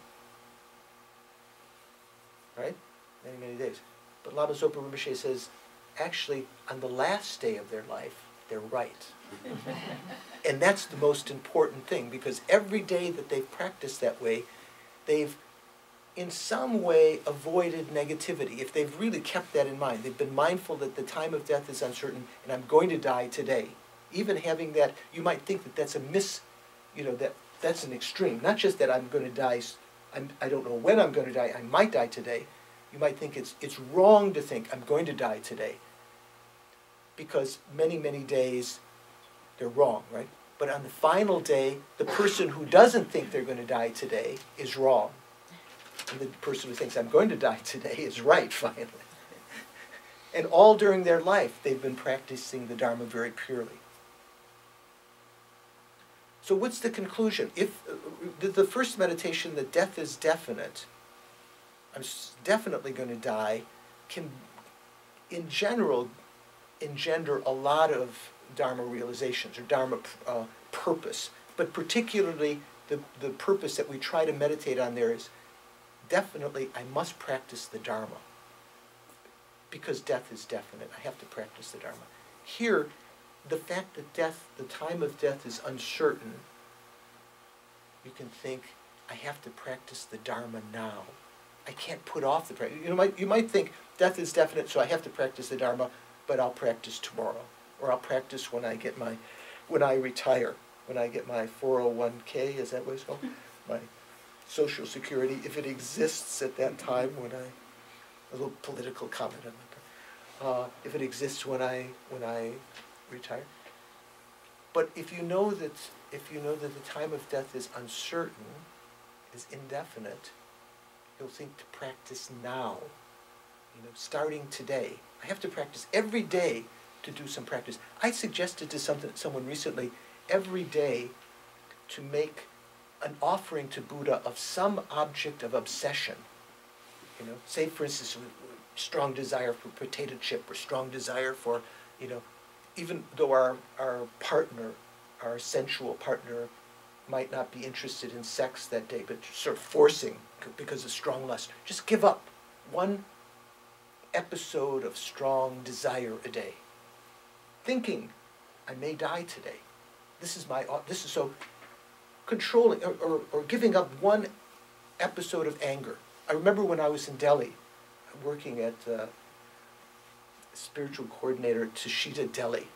Right? Many, many days. But Lama Zopa Rinpoche says, actually, on the last day of their life, they're right. And that's the most important thing, because every day that they've practiced that way, they've in some way avoided negativity. If they've really kept that in mind, they've been mindful that the time of death is uncertain and I'm going to die today. Even having that, you might think that that's that's an extreme. Not just that I'm going to die, I don't know when I'm going to die, I might die today. You might think it's wrong to think I'm going to die today, because many, many days they're wrong, right? But on the final day, the person who doesn't think they're going to die today is wrong. And the person who thinks I'm going to die today is right, finally. And all during their life, they've been practicing the Dharma very purely. So what's the conclusion? If the first meditation, that death is definite, I'm definitely going to die, can, in general, engender a lot of Dharma realizations or Dharma purpose. But particularly the purpose that we try to meditate on there is definitely I must practice the Dharma. Because death is definite, I have to practice the Dharma. Here, the fact that death, the time of death is uncertain, you can think, I have to practice the Dharma now. I can't put off the practice. You might think death is definite, so I have to practice the Dharma, but I'll practice tomorrow. Or I'll practice when I retire, when I get my 401k, is that what it's called? My Social Security, if it exists at that time a little political comment on my part, if it exists when I retire. But if you know that the time of death is uncertain, is indefinite, you'll think to practice now, starting today. I have to practice every day to do some practice. I suggested to someone recently, every day to make an offering to Buddha of some object of obsession. Say for instance, strong desire for potato chip, or strong desire for, even though our partner, our sensual partner, might not be interested in sex that day, but sort of forcing because of strong lust. Just give up one episode of strong desire a day, thinking, I may die today. This is so controlling, or giving up one episode of anger. I remember when I was in Delhi, working at spiritual coordinator at Tushita Delhi.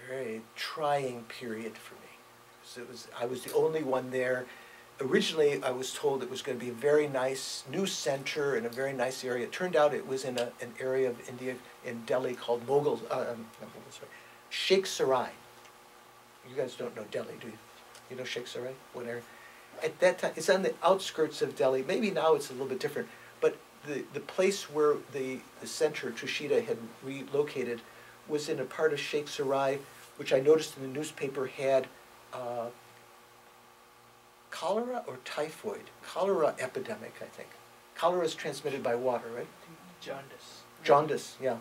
Very trying period for me. So I was the only one there. Originally, I was told it was going to be a very nice new center in a very nice area. It turned out it was in an area of India, in Delhi, called Sheikh Sarai. You guys don't know Delhi, do you? You know Sheikh Sarai? What area? At that time, it's on the outskirts of Delhi. Maybe now it's a little bit different. But the place where the center, Tushita, had relocated was in a part of Sheikh Sarai, which I noticed in the newspaper had cholera or typhoid. Cholera epidemic, I think. Cholera is transmitted by water, right? Jaundice. Jaundice, yeah.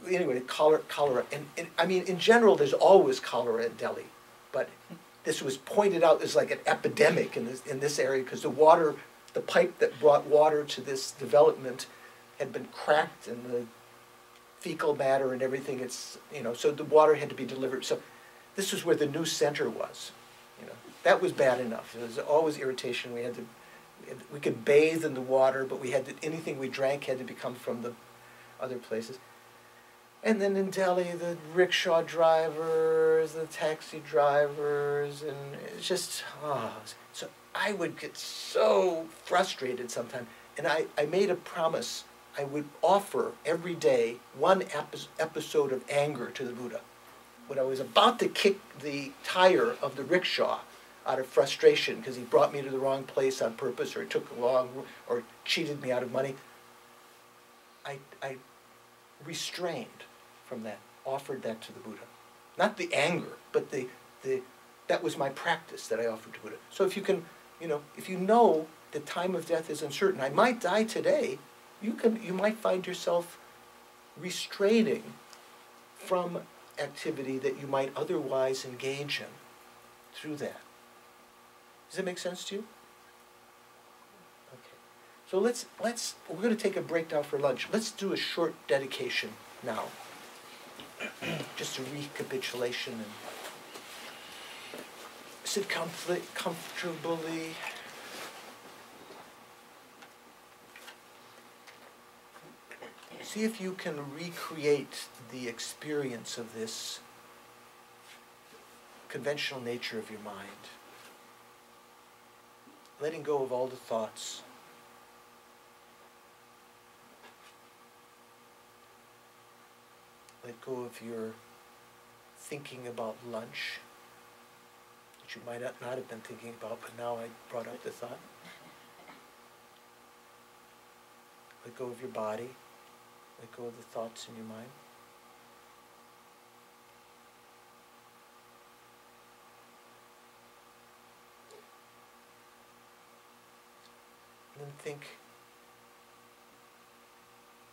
Anyway, cholera. And I mean, in general, there's always cholera in Delhi. But this was pointed out as like an epidemic in this area because the pipe that brought water to this development had been cracked, and the fecal matter and everything, so the water had to be delivered. So this was where the new center was. That was bad enough. There was always irritation. We could bathe in the water, but anything we drank had to become from the other places. And then in Delhi, the rickshaw drivers, the taxi drivers, and it's just, so I would get so frustrated sometimes. And I made a promise. I would offer every day one episode of anger to the Buddha. When I was about to kick the tire of the rickshaw out of frustration because he brought me to the wrong place on purpose, or took or cheated me out of money, I restrained from that, offered that to the Buddha. Not the anger, but that was my practice that I offered to Buddha. So if you can, if you know the time of death is uncertain, I might die today, you might find yourself restraining from activity that you might otherwise engage in through that. Does that make sense to you? Okay. So we're going to take a break now for lunch. Let's do a short dedication now. Just a recapitulation, and sit comfortably. See if you can recreate the experience of this conventional nature of your mind. Letting go of all the thoughts. Let go of your thinking about lunch, which you might not have been thinking about, but now I brought up the thought. Let go of your body. Let go of the thoughts in your mind. And then think,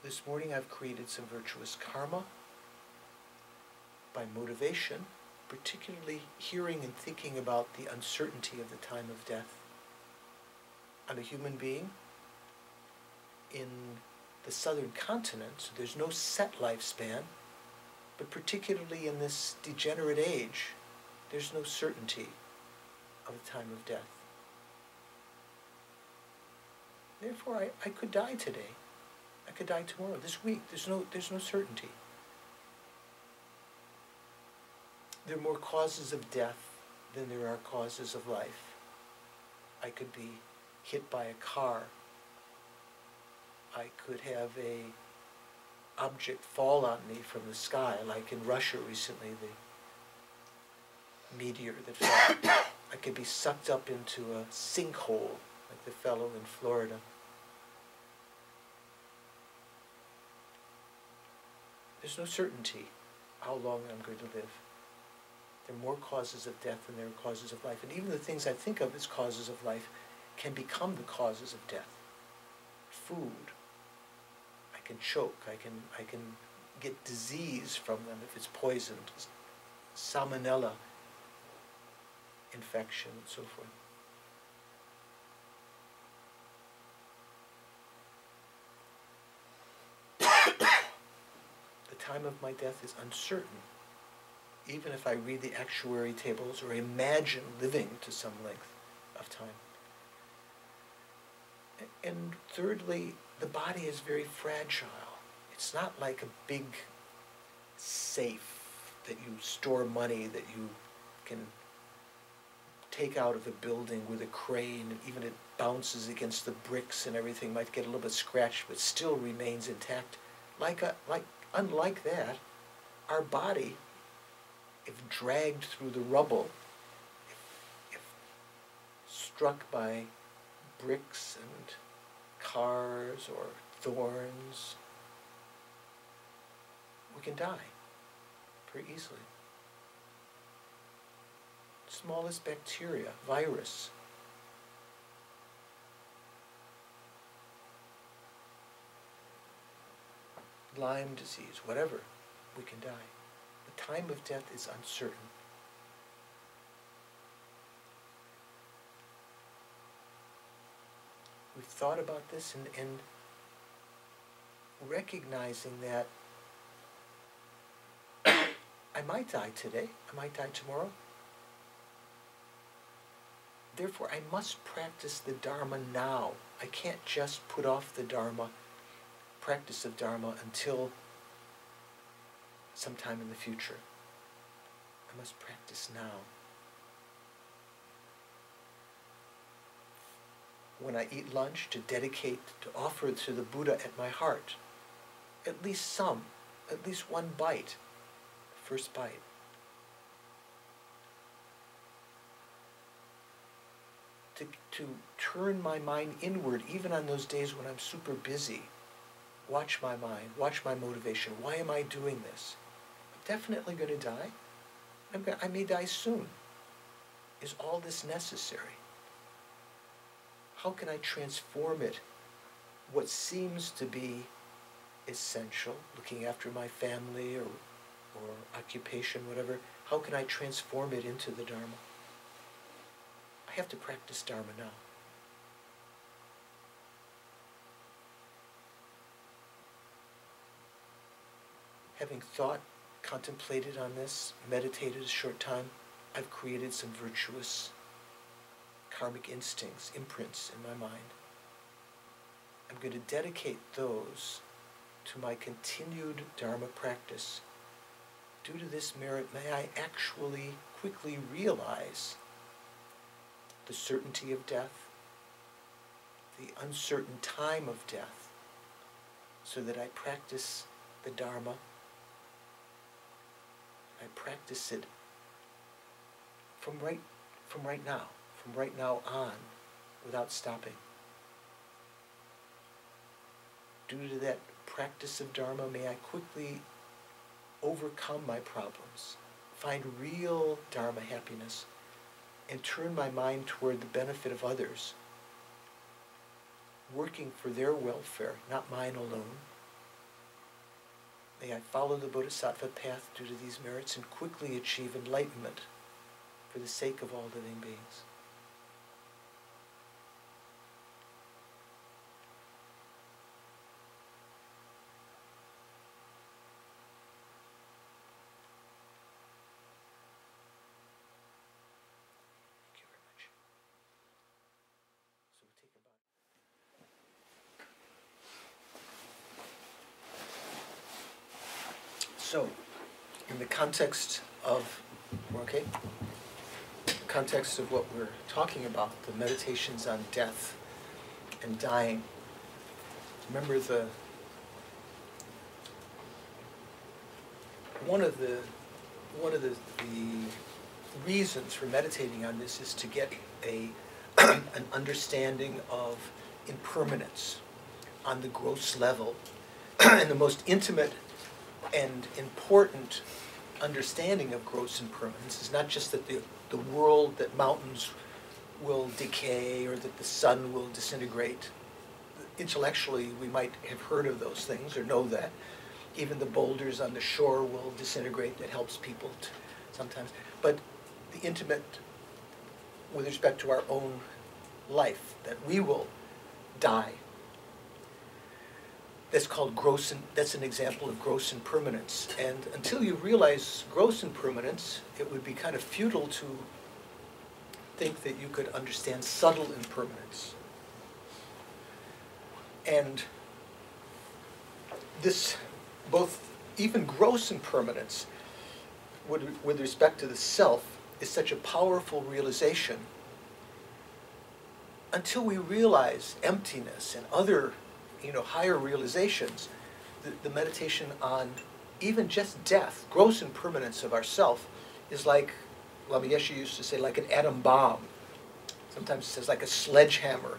this morning I've created some virtuous karma by motivation, particularly hearing and thinking about the uncertainty of the time of death. I'm a human being in the southern continent, so there's no set lifespan, but particularly in this degenerate age, there's no certainty of a time of death. Therefore, I could die today. I could die tomorrow, this week. There's no certainty. There are more causes of death than there are causes of life. I could be hit by a car. I could have a object fall on me from the sky, like in Russia recently, the meteor that fell. I could be sucked up into a sinkhole, like the fellow in Florida. There's no certainty how long I'm going to live. There are more causes of death than there are causes of life. And even the things I think of as causes of life can become the causes of death. Food. I can choke. I can get disease from them if it's poisoned. Salmonella infection and so forth. The time of my death is uncertain, even if I read the actuary tables or imagine living to some length of time. And thirdly, the body is very fragile. It's not like a big safe that you store money that you can take out of a building with a crane, and even it bounces against the bricks and everything, might get a little bit scratched, but still remains intact. Unlike that, our body, if dragged through the rubble, if struck by bricks and cars or thorns, we can die very easily. Smallest bacteria, virus. Lyme disease, whatever, we can die. The time of death is uncertain. We've thought about this and recognizing that I might die today, I might die tomorrow. Therefore, I must practice the Dharma now. I can't just put off the Dharma, practice of Dharma, until sometime in the future. I must practice now. When I eat lunch, to dedicate, to offer to the Buddha at my heart, at least one bite, the first bite. To turn my mind inward, even on those days when I'm super busy. Watch my mind, watch my motivation. Why am I doing this? I'm definitely going to die. I may die soon. Is all this necessary? How can I transform it? What seems to be essential, looking after my family or occupation, whatever, how can I transform it into the Dharma? I have to practice Dharma now. Having thought, contemplated on this, meditated a short time, I've created some virtuous karmic instincts, imprints in my mind. I'm going to dedicate those to my continued Dharma practice. Due to this merit, may I actually quickly realize the certainty of death, the uncertain time of death, so that I practice the Dharma. I practice it from right now on, without stopping. Due to that practice of Dharma, may I quickly overcome my problems, find real Dharma happiness, and turn my mind toward the benefit of others, working for their welfare, not mine alone. May I follow the Bodhisattva path due to these merits and quickly achieve enlightenment for the sake of all living beings. So, in the context of, okay, context of what we're talking about, the meditations on death and dying, remember one of the reasons for meditating on this is to get an understanding of impermanence on the gross level. And the most intimate and important understanding of gross impermanence is not just that the world, that mountains will decay or that the sun will disintegrate. Intellectually, we might have heard of those things or know that. Even the boulders on the shore will disintegrate. That helps people sometimes. But the intimate, with respect to our own life, that we will die. That's called gross, that's an example of gross impermanence. And until you realize gross impermanence, it would be kind of futile to think that you could understand subtle impermanence. And this, both, even gross impermanence, with respect to the self, is such a powerful realization. Until we realize emptiness and other, higher realizations, the meditation on even just death, gross impermanence of ourself, is like, Lama Yeshe used to say, like an atom bomb. Sometimes it says like a sledgehammer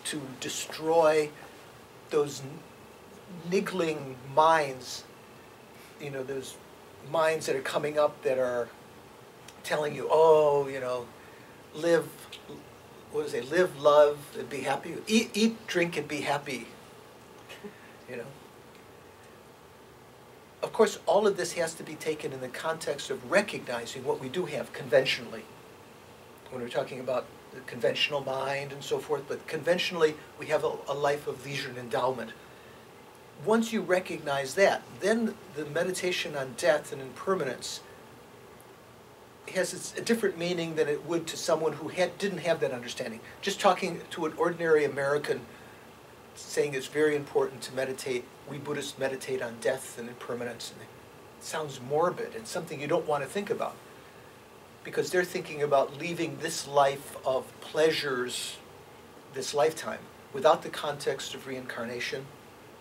to destroy those niggling minds, those minds that are coming up that are telling you, live, live, love, and be happy. Eat, drink, and be happy. Of course, all of this has to be taken in the context of recognizing what we do have conventionally. When we're talking about the conventional mind and so forth, but conventionally we have a life of leisure and endowment. Once you recognize that, then the meditation on death and impermanence has a different meaning than it would to someone who didn't have that understanding. Just talking to an ordinary American, saying it's very important to meditate, we Buddhists meditate on death and impermanence, and it sounds morbid and something you don't want to think about, because they're thinking about leaving this life of pleasures, this lifetime, without the context of reincarnation,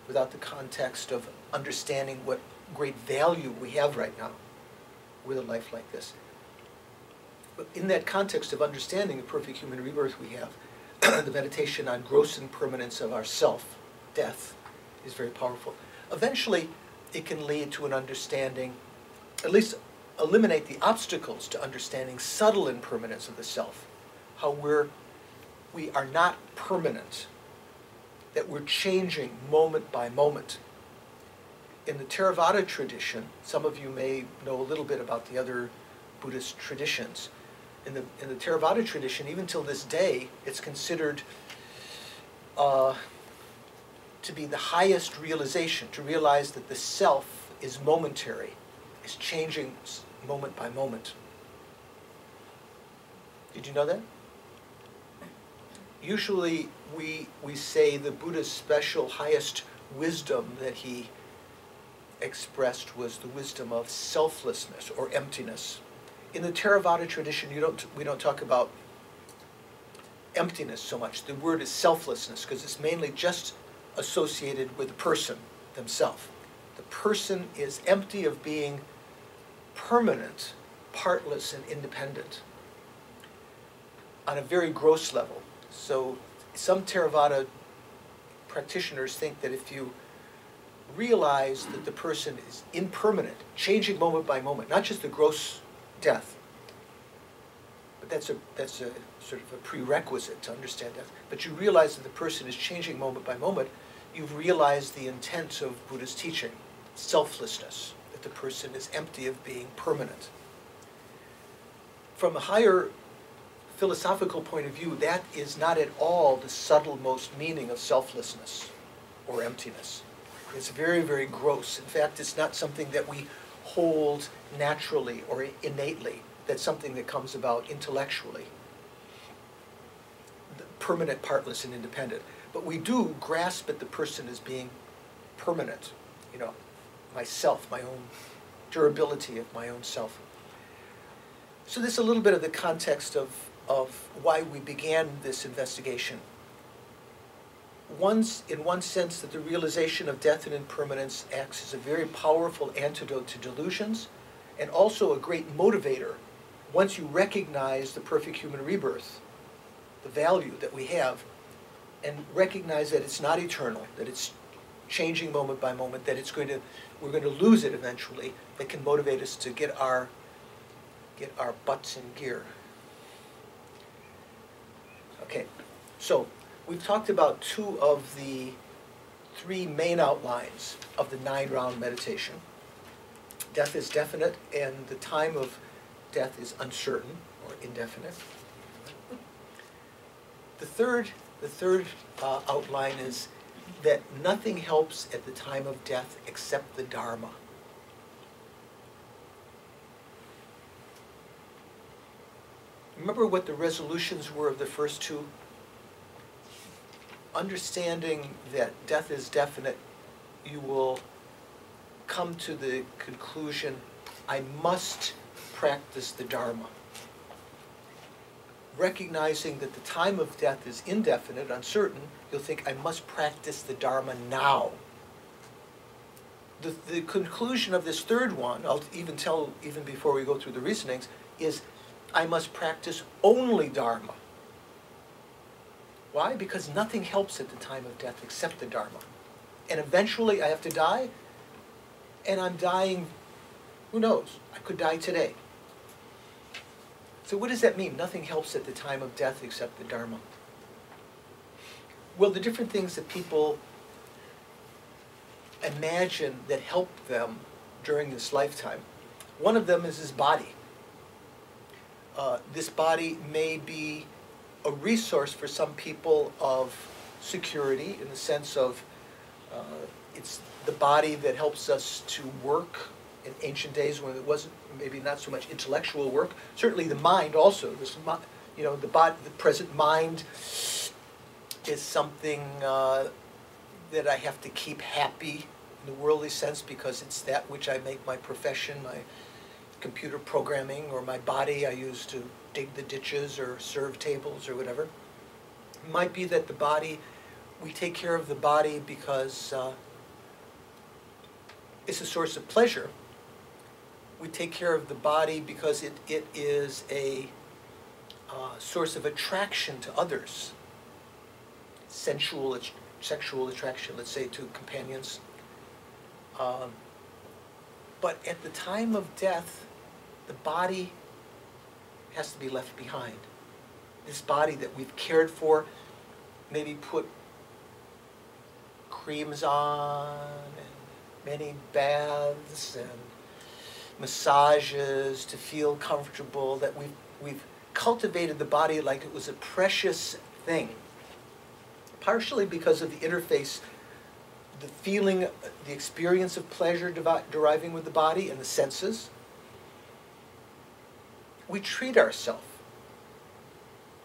without the context of understanding what great value we have right now with a life like this. But in that context of understanding the perfect human rebirth we have, the meditation on gross impermanence of our self, death, is very powerful. Eventually, it can lead to an understanding, at least eliminate the obstacles to understanding subtle impermanence of the self, how we are not permanent, that we're changing moment by moment. In the Theravada tradition, some of you may know a little bit about the other Buddhist traditions. In the Theravada tradition, even till this day, it's considered to be the highest realization, to realize that the self is momentary, is changing moment by moment. Did you know that? Usually we say the Buddha's special highest wisdom that he expressed was the wisdom of selflessness or emptiness. In the Theravada tradition, we don't talk about emptiness so much. The word is selflessness because it's mainly just associated with the person themselves. The person is empty of being permanent, partless, and independent on a very gross level. So some Theravada practitioners think that if you realize that the person is impermanent, changing moment by moment, not just the gross death, but that's a sort of a prerequisite to understand death, but you realize that the person is changing moment by moment, you've realized the intent of Buddha's teaching, selflessness, that the person is empty of being permanent. From a higher philosophical point of view, that is not at all the subtlemost meaning of selflessness or emptiness. It's very, very gross. In fact, it's not something that we hold naturally or innately. That's something that comes about intellectually. The permanent, partless, and independent. But we do grasp at the person as being permanent. Myself, my own durability of my own self. So this is a little bit of the context of why we began this investigation. In one sense, that the realization of death and impermanence acts as a very powerful antidote to delusions, and also a great motivator once you recognize the perfect human rebirth, the value that we have, and recognize that it's not eternal, that it's changing moment by moment, that we're going to lose it eventually, that can motivate us to get our butts in gear. Okay, so we've talked about 2 of the 3 main outlines of the 9-round meditation. Death is definite, and the time of death is uncertain or indefinite. The third outline is that nothing helps at the time of death except the Dharma. Remember what the resolutions were of the first 2? Understanding that death is definite, you will come to the conclusion, I must practice the Dharma. Recognizing that the time of death is indefinite, uncertain, you'll think, I must practice the Dharma now. The conclusion of this third one, I'll even tell even before we go through the reasonings, is I must practice only Dharma. Why? Because nothing helps at the time of death except the Dharma. And eventually I have to die, and I'm dying, who knows? I could die today. So what does that mean? Nothing helps at the time of death except the Dharma. Well, the different things that people imagine that help them during this lifetime, one of them is this body. This body may be a resource for some people of security, in the sense of it's the body that helps us to work in ancient days when it wasn't maybe not so much intellectual work. Certainly the mind also. The present mind is something that I have to keep happy in the worldly sense, because it's that which I make my profession, my computer programming, or my body I use to dig the ditches or serve tables or whatever. It might be that the body, we take care of the body because it's a source of pleasure. We take care of the body because it is a source of attraction to others. Sexual attraction, let's say, to companions. But at the time of death, the body has to be left behind. This body that we've cared for, maybe put creams on, and many baths and massages to feel comfortable, that we've cultivated the body like it was a precious thing. Partially because of the interface, the feeling, the experience of pleasure deriving with the body and the senses. We treat ourselves,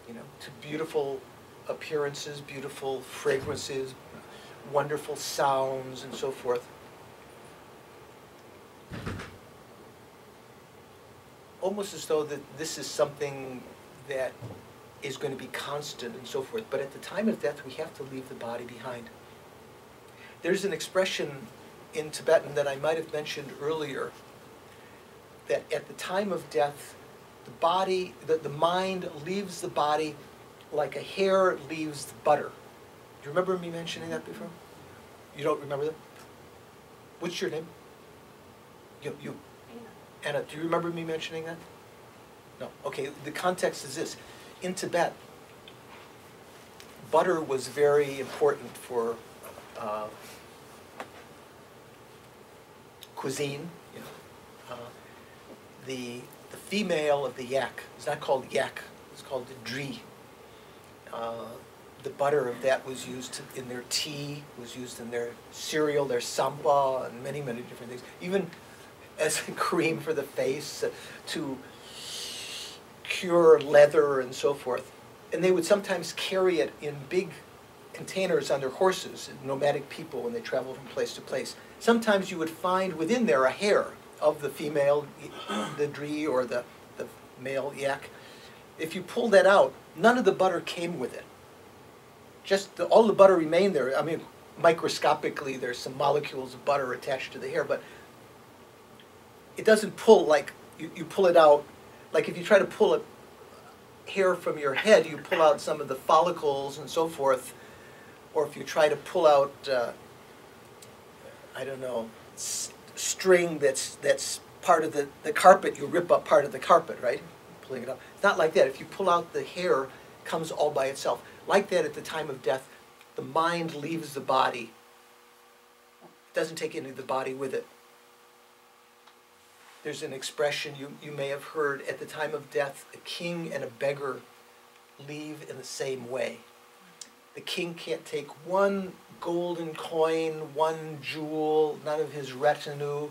to beautiful appearances, beautiful fragrances, wonderful sounds, and so forth. Almost as though that this is something that is going to be constant and so forth. But at the time of death, we have to leave the body behind. There's an expression in Tibetan that I might have mentioned earlier, that at the time of death, the body, the mind leaves the body like a hare leaves the butter. Do you remember me mentioning that before? You don't remember that? What's your name? You. Anna, do you remember me mentioning that? No. Okay, the context is this. In Tibet, butter was very important for cuisine. The female of the yak, it's not called yak, it's called the dri. The butter of that was used in their tea, was used in their cereal, their sampa, and many, many different things. Even as a cream for the face, to cure leather and so forth. And they would sometimes carry it in big containers on their horses, nomadic people, when they travel from place to place. Sometimes you would find within there a hare, of the female, the dree or the male yak, if you pull that out, none of the butter came with it. Just all the butter remained there. I mean, microscopically, there's some molecules of butter attached to the hair, but it doesn't pull like you pull it out. Like if you try to pull a hair from your head, you pull out some of the follicles and so forth. Or if you try to pull out, I don't know, string that's part of the carpet, you rip up part of the carpet, right? Pulling it up. It's not like that. If you pull out the hair, it comes all by itself. Like that at the time of death, the mind leaves the body. It doesn't take any of the body with it. There's an expression you may have heard, at the time of death, a king and a beggar leave in the same way. The king can't take one golden coin, one jewel, none of his retinue,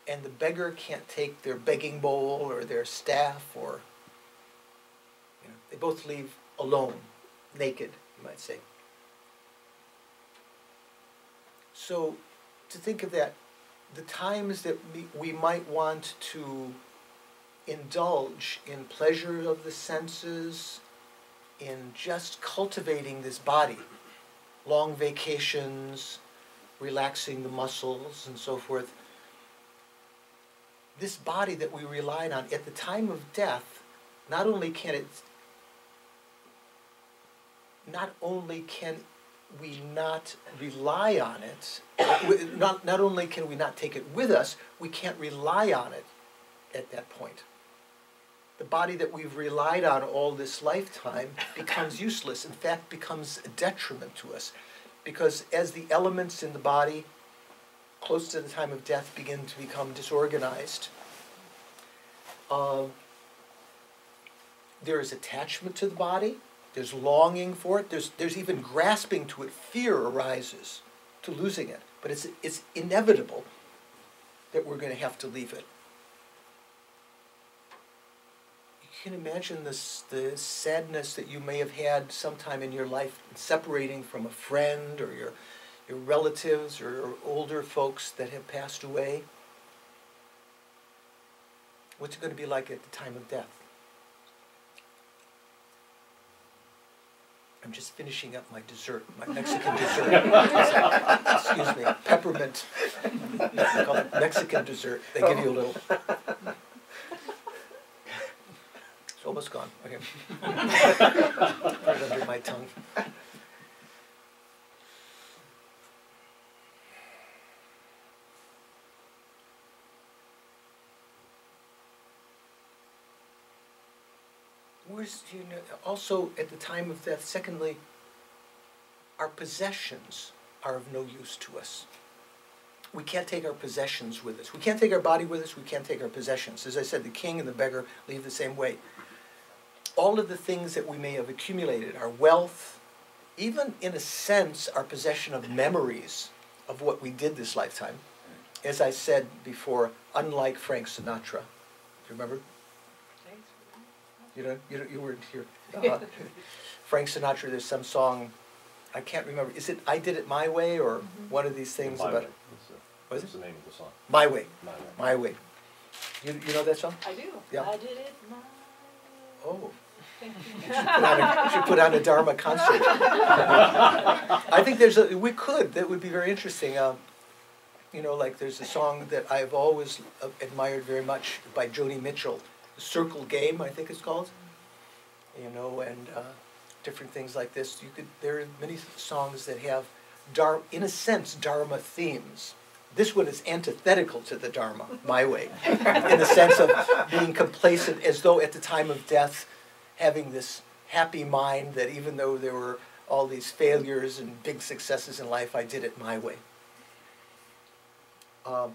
and the beggar can't take their begging bowl or their staff, or they both leave alone, naked, you might say. So to think of that, the times that we might want to indulge in pleasure of the senses, in just cultivating this body, long vacations, relaxing the muscles and so forth. This body that we relied on at the time of death, not only can we not rely on it, not only can we not take it with us, we can't rely on it at that point. The body that we've relied on all this lifetime becomes useless, in fact becomes a detriment to us. Because as the elements in the body, close to the time of death, begin to become disorganized, there is attachment to the body, there's longing for it, there's even grasping to it. Fear arises to losing it. But it's inevitable that we're going to have to leave it. You can imagine the sadness that you may have had sometime in your life separating from a friend or your relatives or your older folks that have passed away. What's it going to be like at the time of death? I'm just finishing up my dessert, my Mexican dessert. Excuse me, peppermint. They call it Mexican dessert. They give you a little. It's almost gone. Okay. Put it under my tongue. Also, at the time of death, secondly, our possessions are of no use to us. We can't take our possessions with us. We can't take our body with us. We can't take our possessions. As I said, the king and the beggar leave the same way. All of the things that we may have accumulated, our wealth, even in a sense, our possession of memories of what we did this lifetime. As I said before, unlike Frank Sinatra. Do you remember? You weren't here. Frank Sinatra, there's some song, I can't remember. Is it I Did It My Way, or one of these things My about Way. What is That's the name of the song. My Way. My Way. My Way. You know that song? I do. Yeah. I did it my Oh. Should put on a Dharma concert. I think we could. That would be very interesting. Like there's a song that I've always admired very much by Joni Mitchell, Circle Game, I think it's called. And different things like this. There are many songs that have, in a sense, Dharma themes. This one is antithetical to the Dharma, My Way, in the sense of being complacent, as though at the time of death, having this happy mind that even though there were all these failures and big successes in life, I did it my way. At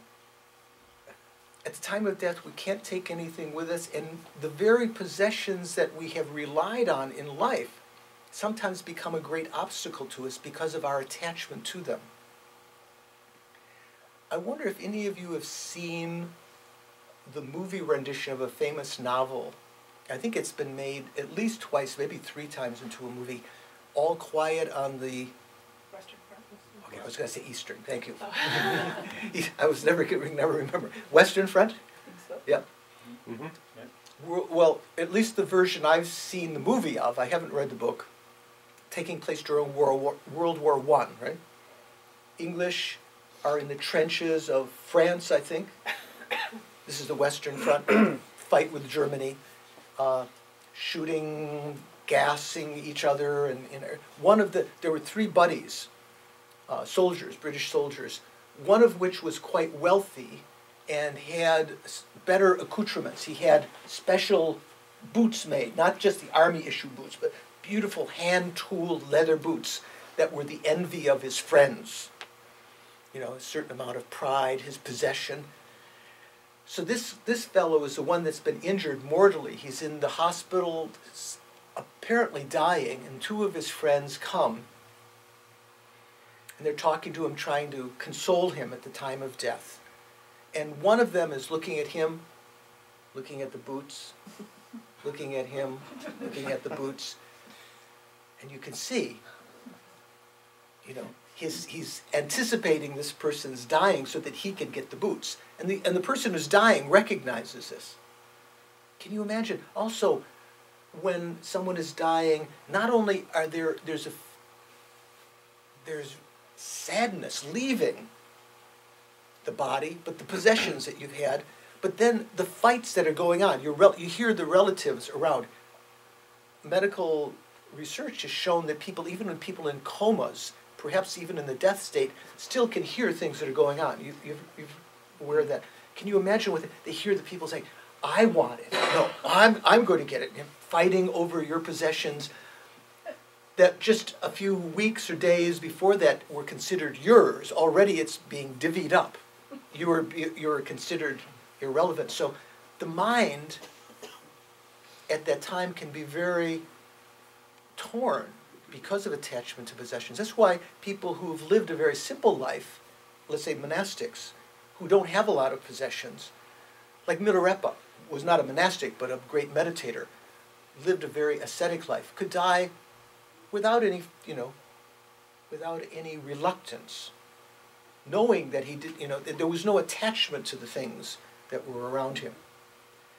the time of death, we can't take anything with us, and the very possessions that we have relied on in life sometimes become a great obstacle to us because of our attachment to them. I wonder if any of you have seen the movie rendition of a famous novel. I think it's been made at least twice, maybe 3 times into a movie, All Quiet on the... Western Front. Okay, was going to say Eastern. Thank you. I was never remember. Western Front. Yep. Mm-hmm. Well, at least the version I've seen the movie of. I haven't read the book. Taking place during World War I, right? English are in the trenches of France, I think. This is the Western Front. Fight with Germany, shooting, gassing each other, and there were three buddies, soldiers, British soldiers, one of which was quite wealthy and had better accoutrements. He had special boots made, not just the army issue boots, but beautiful hand-tooled leather boots that were the envy of his friends. You know, a certain amount of pride, his possession. So this fellow is the one that's been injured mortally. He's in the hospital, apparently dying, and two of his friends come. And they're talking to him, trying to console him at the time of death. And one of them is looking at him, looking at the boots, looking at him, looking at the boots. And you can see, you know, he's anticipating this person's dying so that he can get the boots. And the person who's dying recognizes this. Can you imagine? Also, when someone is dying, not only are there's sadness leaving the body, but the possessions that you've had, but then the fights that are going on. You hear the relatives around. Medical research has shown that people, even when people in comas, perhaps even in the death state, still can hear things that are going on. You're aware of that. Can you imagine what they hear the people saying, I want it. No, I'm going to get it. You're fighting over your possessions that just a few weeks or days before that were considered yours. Already it's being divvied up. You're considered irrelevant. So the mind at that time can be very torn because of attachment to possessions. That's why people who've lived a very simple life, let's say monastics, who don't have a lot of possessions, like Milarepa, was not a monastic but a great meditator, lived a very ascetic life, could die without any, without any reluctance, knowing that he did, that there was no attachment to the things that were around him.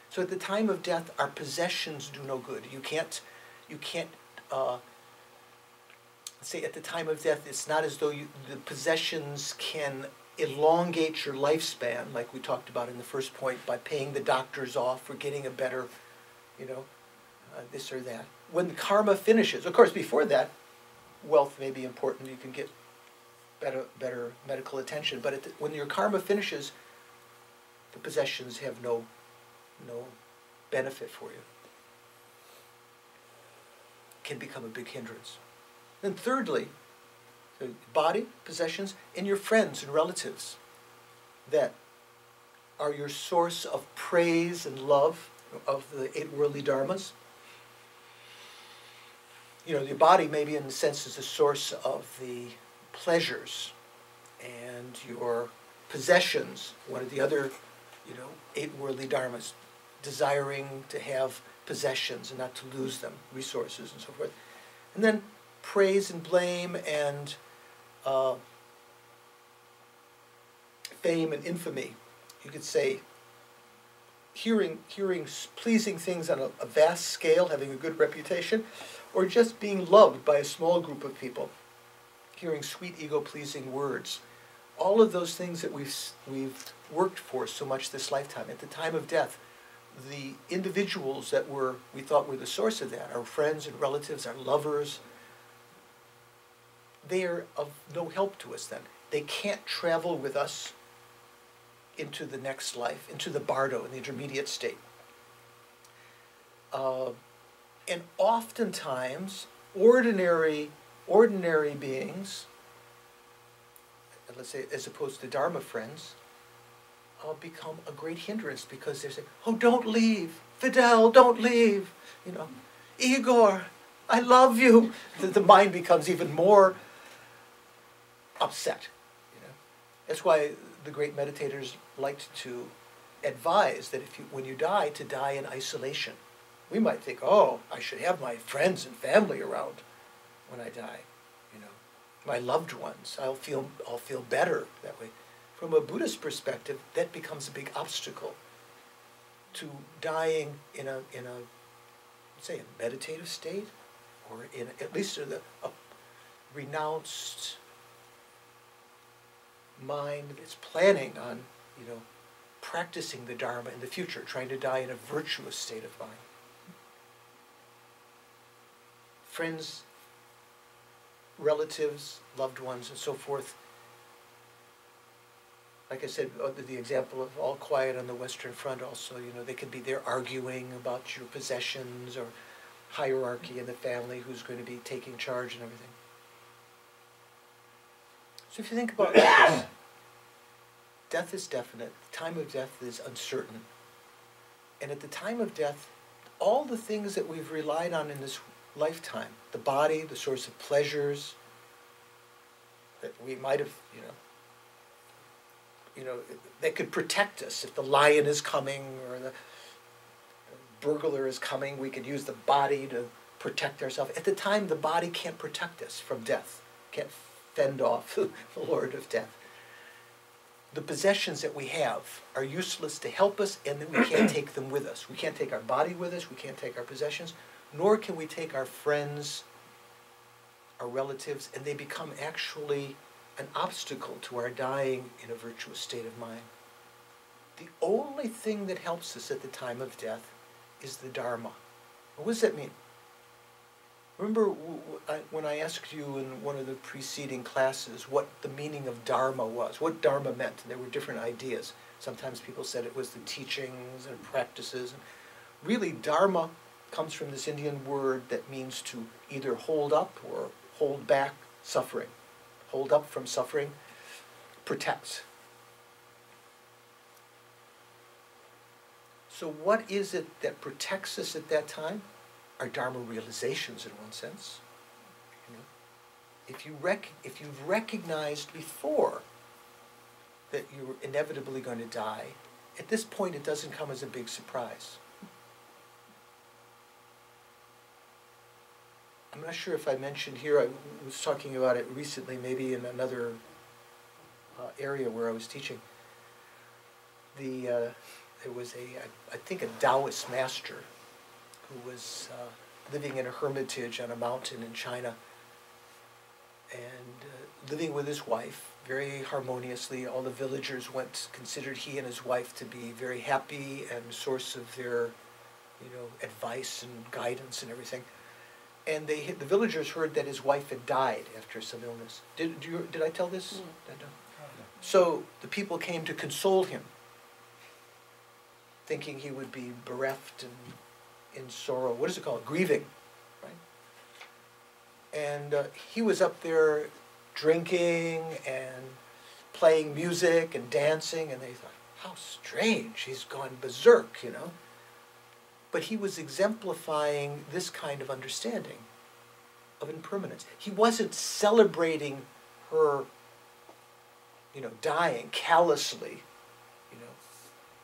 So at the time of death, our possessions do no good. You can't say at the time of death, it's not as though the possessions can elongate your lifespan, like we talked about in the first point, by paying the doctors off or getting a better, this or that. When the karma finishes, of course, before that, wealth may be important. You can get better medical attention. But when your karma finishes, the possessions have no benefit for you. Can become a big hindrance. Then thirdly, the body, possessions, and your friends and relatives that are your source of praise and love of the 8 worldly dharmas. Your body maybe in the sense is a source of the pleasures, and your possessions, one of the other, 8 worldly dharmas, desiring to have possessions and not to lose them, resources and so forth. And then praise and blame and fame and infamy. You could say hearing pleasing things on a vast scale, having a good reputation, or just being loved by a small group of people, hearing sweet ego-pleasing words. All of those things that we've worked for so much this lifetime. At the time of death, the individuals that we thought were the source of that, our friends and relatives, our lovers, they are of no help to us then. They can't travel with us into the next life, into the bardo, in the intermediate state. And oftentimes, ordinary beings, let's say as opposed to Dharma friends, become a great hindrance because they're saying, oh, don't leave. Fidel, don't leave. Igor, I love you. The mind becomes even more upset. That's why the great meditators liked to advise that when you die, to die in isolation. We might think, oh, I should have my friends and family around when I die. my loved ones. I'll feel better that way. From a Buddhist perspective, that becomes a big obstacle to dying in a say a meditative state, or in at least a renounced mind that's planning on, practicing the Dharma in the future, trying to die in a virtuous state of mind. Friends, relatives, loved ones, and so forth. Like I said, the example of All Quiet on the Western Front also, they could be there arguing about your possessions or hierarchy in the family, who's going to be taking charge and everything. So if you think about this, death is definite, the time of death is uncertain. And at the time of death, all the things that we've relied on in this lifetime, the body, the source of pleasures, that we might have, that could protect us. If the lion is coming or the burglar is coming, we could use the body to protect ourselves. At the time, the body can't protect us from death, can't fend off the Lord of Death. The possessions that we have are useless to help us, and then we can't take them with us. We can't take our body with us, we can't take our possessions, nor can we take our friends, our relatives, and they become actually an obstacle to our dying in a virtuous state of mind. The only thing that helps us at the time of death is the Dharma. What does that mean? Remember when I asked you in one of the preceding classes what the meaning of Dharma was, what Dharma meant, and there were different ideas. Sometimes people said it was the teachings and practices. Really, Dharma comes from this Indian word that means to either hold up or hold back suffering. Hold up from suffering, protects. So what is it that protects us at that time? Our Dharma realizations, in one sense. If you've recognized before that you're inevitably going to die, at this point it doesn't come as a big surprise. I'm not sure if I mentioned here, I was talking about it recently, maybe in another area where I was teaching. There was I think a Taoist master who was living in a hermitage on a mountain in China, and living with his wife very harmoniously. All the villagers considered he and his wife to be very happy and source of their, advice and guidance and everything. And the villagers heard that his wife had died after some illness. Did I tell this? No. So the people came to console him, thinking he would be bereft and in sorrow. What is it called? Grieving, right? And he was up there drinking and playing music and dancing, and they thought, how strange, he's gone berserk, But he was exemplifying this kind of understanding of impermanence. He wasn't celebrating her, dying callously,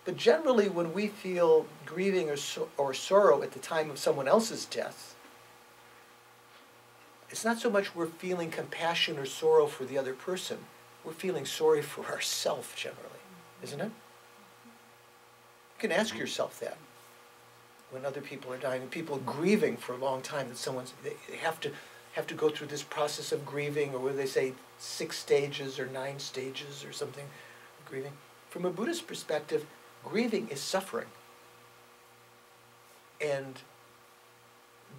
But generally, when we feel grieving or sorrow at the time of someone else's death, it's not so much we're feeling compassion or sorrow for the other person. We're feeling sorry for ourselves generally, isn't it? You can ask yourself that. When other people are dying, and people grieving for a long time, that they have to go through this process of grieving, or whether they say 6 stages or 9 stages or something of grieving. From a Buddhist perspective, grieving is suffering. And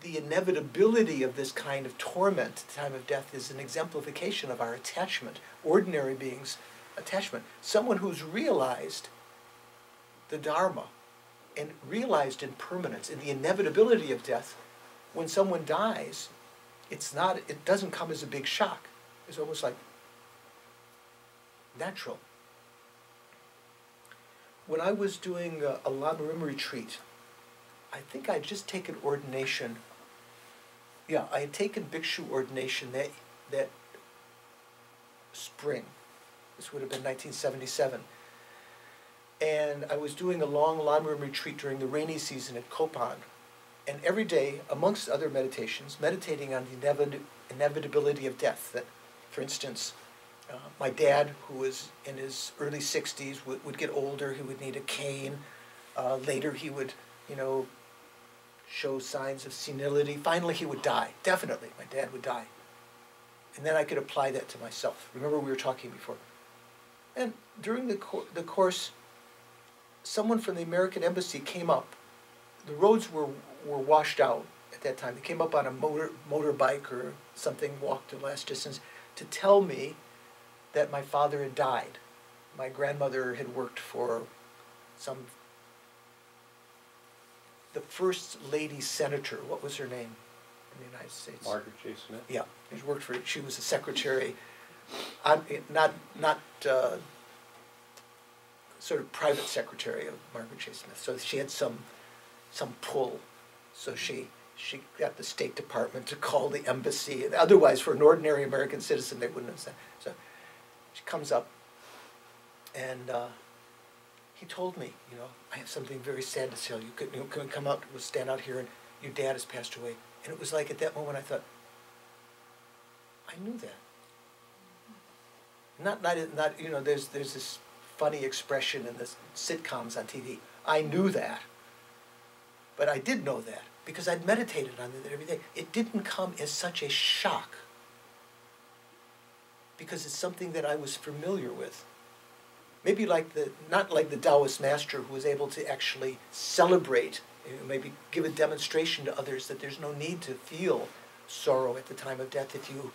the inevitability of this kind of torment at the time of death is an exemplification of our attachment, ordinary beings' attachment. Someone who's realized the Dharma and realized impermanence and the inevitability of death, when someone dies, it doesn't come as a big shock. It's almost like natural. When I was doing a Lama Rim retreat, I think I'd just taken ordination. Yeah, I had taken Bhikshu ordination that spring. This would have been 1977. And I was doing a long Lama Rim retreat during the rainy season at Kopan. And every day, amongst other meditations, meditating on the inevitability of death, that For instance, my dad, who was in his early 60s, would get older. He would need a cane. Later, he would, show signs of senility. Finally, he would die. Definitely, my dad would die. And then I could apply that to myself. Remember, we were talking before. And during the course, someone from the American Embassy came up. The roads were washed out at that time. They came up on a motorbike or something, walked the last distance, to tell me that my father had died. My grandmother had worked for the first lady senator. What was her name in the United States? Margaret J. Smith. Yeah, she was a secretary, not sort of private secretary of Margaret J. Smith. So she had some pull. So she got the State Department to call the embassy. Otherwise, for an ordinary American citizen, they wouldn't have said. So she comes up, and he told me, I have something very sad to tell you. Can we come out, we'll stand out here, and your dad has passed away. And it was like at that moment I thought, I knew that. Not there's this funny expression in the sitcoms on TV. I knew that. But I did know that because I'd meditated on it every day. It didn't come as such a shock because it's something that I was familiar with. Maybe not like the Taoist master who was able to actually celebrate, maybe give a demonstration to others that there's no need to feel sorrow at the time of death if you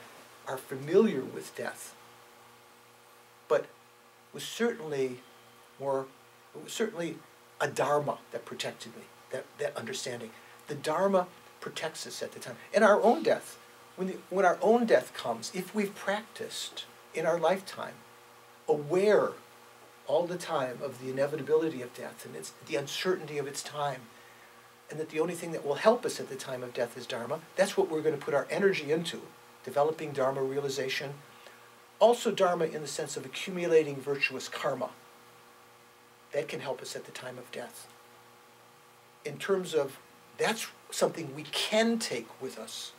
are familiar with death. But it was certainly a dharma that protected me, that understanding. The dharma protects us at the time. And our own death, when our own death comes, if we've practiced in our lifetime, aware all the time of the inevitability of death and the uncertainty of its time, and that the only thing that will help us at the time of death is dharma, that's what we're going to put our energy into, developing dharma realization. Also dharma in the sense of accumulating virtuous karma. That can help us at the time of death. In terms of, that's something we can take with us,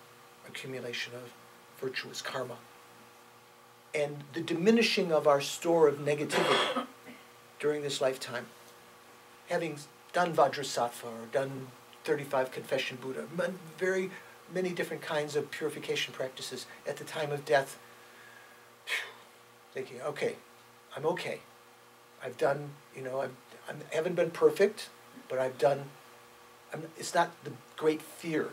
accumulation of virtuous karma. And the diminishing of our store of negativity during this lifetime. Having done Vajrasattva or done 35 Confession Buddha, very many different kinds of purification practices at the time of death, thinking, okay, I'm okay. I've done, I haven't been perfect, but I've done, it's not the great fear.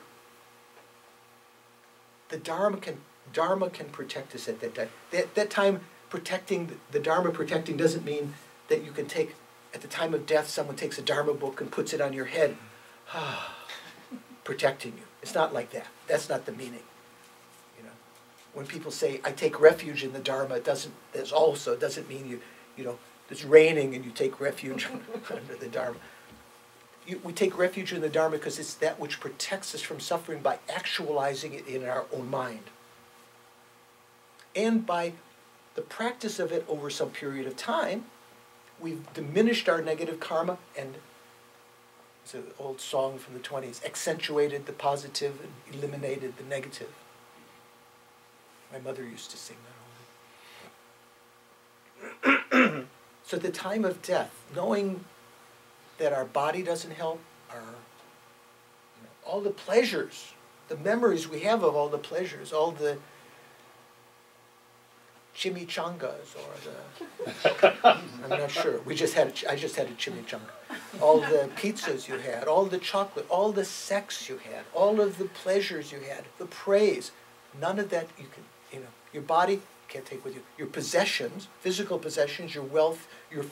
The Dharma can protect us at that time. That time protecting, the Dharma protecting doesn't mean that you can take, at the time of death, someone takes a Dharma book and puts it on your head, protecting you. It's not like that. That's not the meaning. When people say, I take refuge in the Dharma, it doesn't mean it's raining and you take refuge under the Dharma. We take refuge in the Dharma because it's that which protects us from suffering by actualizing it in our own mind. And by the practice of it over some period of time, we've diminished our negative karma, and it's an old song from the 20s, accentuated the positive and eliminated the negative. My mother used to sing that all the time. So at the time of death, knowing that our body doesn't help, all the pleasures, the memories we have of all the pleasures, all the chimichangas I'm not sure. I just had a chimichanga. All the pizzas you had, all the chocolate, all the sex you had, all of the pleasures you had, the praise, none of that you can, your body can't take with you. Your possessions, physical possessions, your wealth, your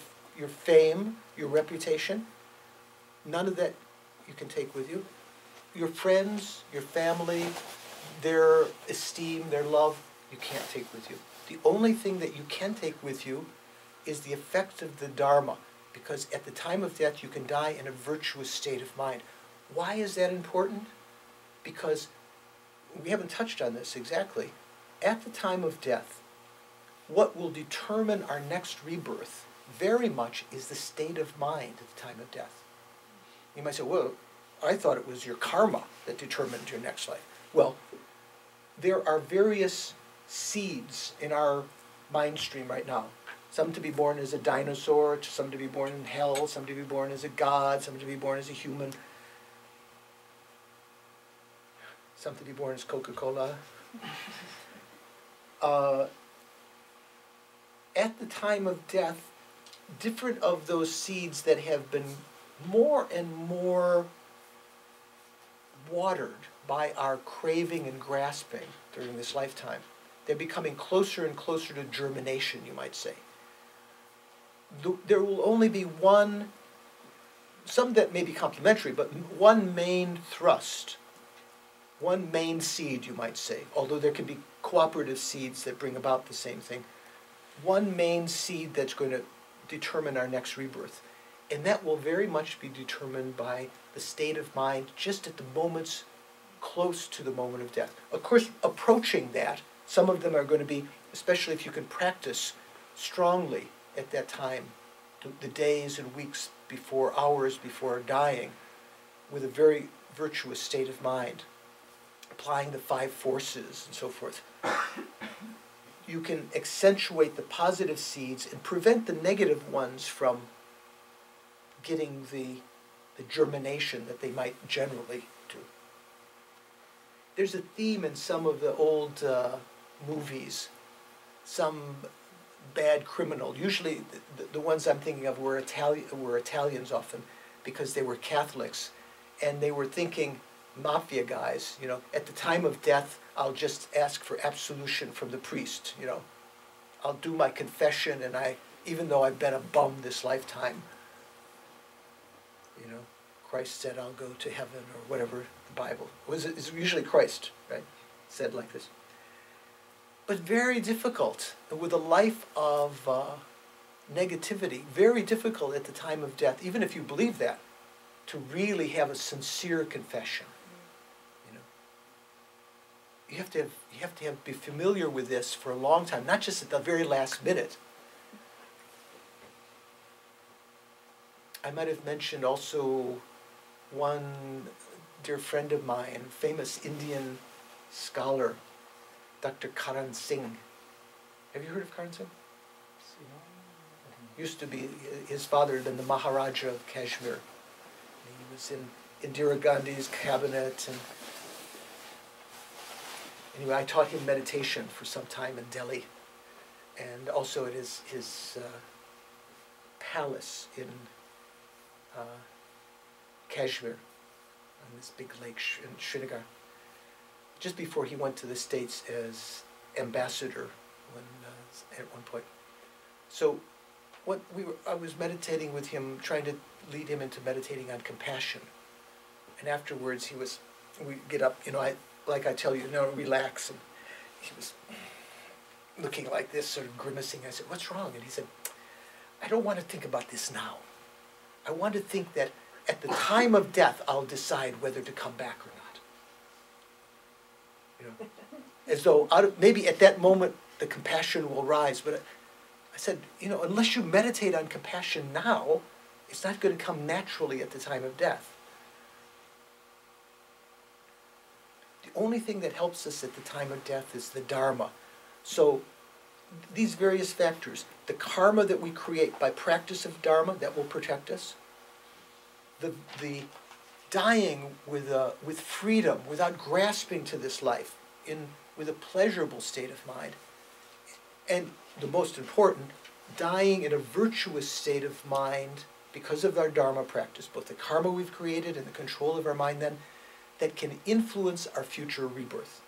fame, your reputation, none of that you can take with you. Your friends, your family, their esteem, their love, you can't take with you. The only thing that you can take with you is the effect of the Dharma, because at the time of death you can die in a virtuous state of mind. Why is that important? Because we haven't touched on this exactly. At the time of death, what will determine our next rebirth very much is the state of mind at the time of death. You might say, well, I thought it was your karma that determined your next life. Well, there are various seeds in our mind stream right now. Some to be born as a dinosaur, some to be born in hell, some to be born as a god, some to be born as a human, some to be born as Coca-Cola. At the time of death, different of those seeds that have been more and more watered by our craving and grasping during this lifetime, they're becoming closer and closer to germination, you might say. There will only be one, some that may be complementary, but one main thrust, one main seed, you might say, although there can be cooperative seeds that bring about the same thing. One main seed that's going to determine our next rebirth. And that will very much be determined by the state of mind just at the moments close to the moment of death. Of course, approaching that, some of them are going to be, especially if you can practice strongly at that time, the days and weeks before, hours before dying, with a very virtuous state of mind, applying the 5 forces and so forth. You can accentuate the positive seeds and prevent the negative ones from getting the germination that they might generally do. There's a theme in some of the old movies. Some bad criminal, usually the ones I'm thinking of were Italians often, because they were Catholics, and they were thinking, mafia guys, you know, at the time of death, I'll just ask for absolution from the priest, you know. I'll do my confession, and even though I've been a bum this lifetime, you know, Christ said I'll go to heaven, or whatever the Bible was. It's usually Christ, right, said like this. But very difficult, with a life of negativity, very difficult at the time of death, even if you believe that, to really have a sincere confession. You know, you have to be familiar with this for a long time, not just at the very last minute. I might have mentioned also one dear friend of mine, famous Indian scholar, Dr. Karan Singh. Have you heard of Karan Singh? Used to be, his father had been the Maharaja of Kashmir. He was in Indira Gandhi's cabinet. And anyway, I taught him meditation for some time in Delhi, and also at his palace in Kashmir, on this big lake in Srinagar, just before he went to the States as ambassador at one point. So I was meditating with him, trying to lead him into meditating on compassion. And afterwards we get up, you know, I tell you, relax. And he was looking like this, sort of grimacing. I said, what's wrong? And he said, I don't want to think about this now. I want to think that at the time of death, I'll decide whether to come back or not. You know, as though maybe at that moment the compassion will rise. But I said, you know, unless you meditate on compassion now, it's not going to come naturally at the time of death. The only thing that helps us at the time of death is the Dharma. So these various factors, the karma that we create by practice of Dharma, that will protect us. The dying with freedom, without grasping to this life, with a pleasurable state of mind. And the most important, dying in a virtuous state of mind because of our Dharma practice, both the karma we've created and the control of our mind then, that can influence our future rebirth.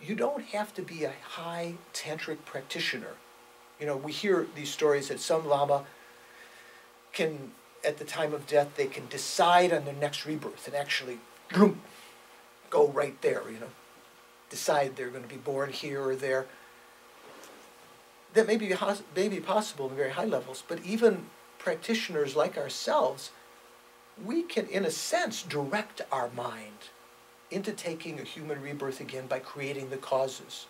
You don't have to be a high tantric practitioner. You know, we hear these stories that some Lama can, at the time of death, they can decide on their next rebirth and actually go right there, you know. Decide they're going to be born here or there. That may be possible in very high levels, but even practitioners like ourselves, we can, in a sense, direct our mind into taking a human rebirth again by creating the causes.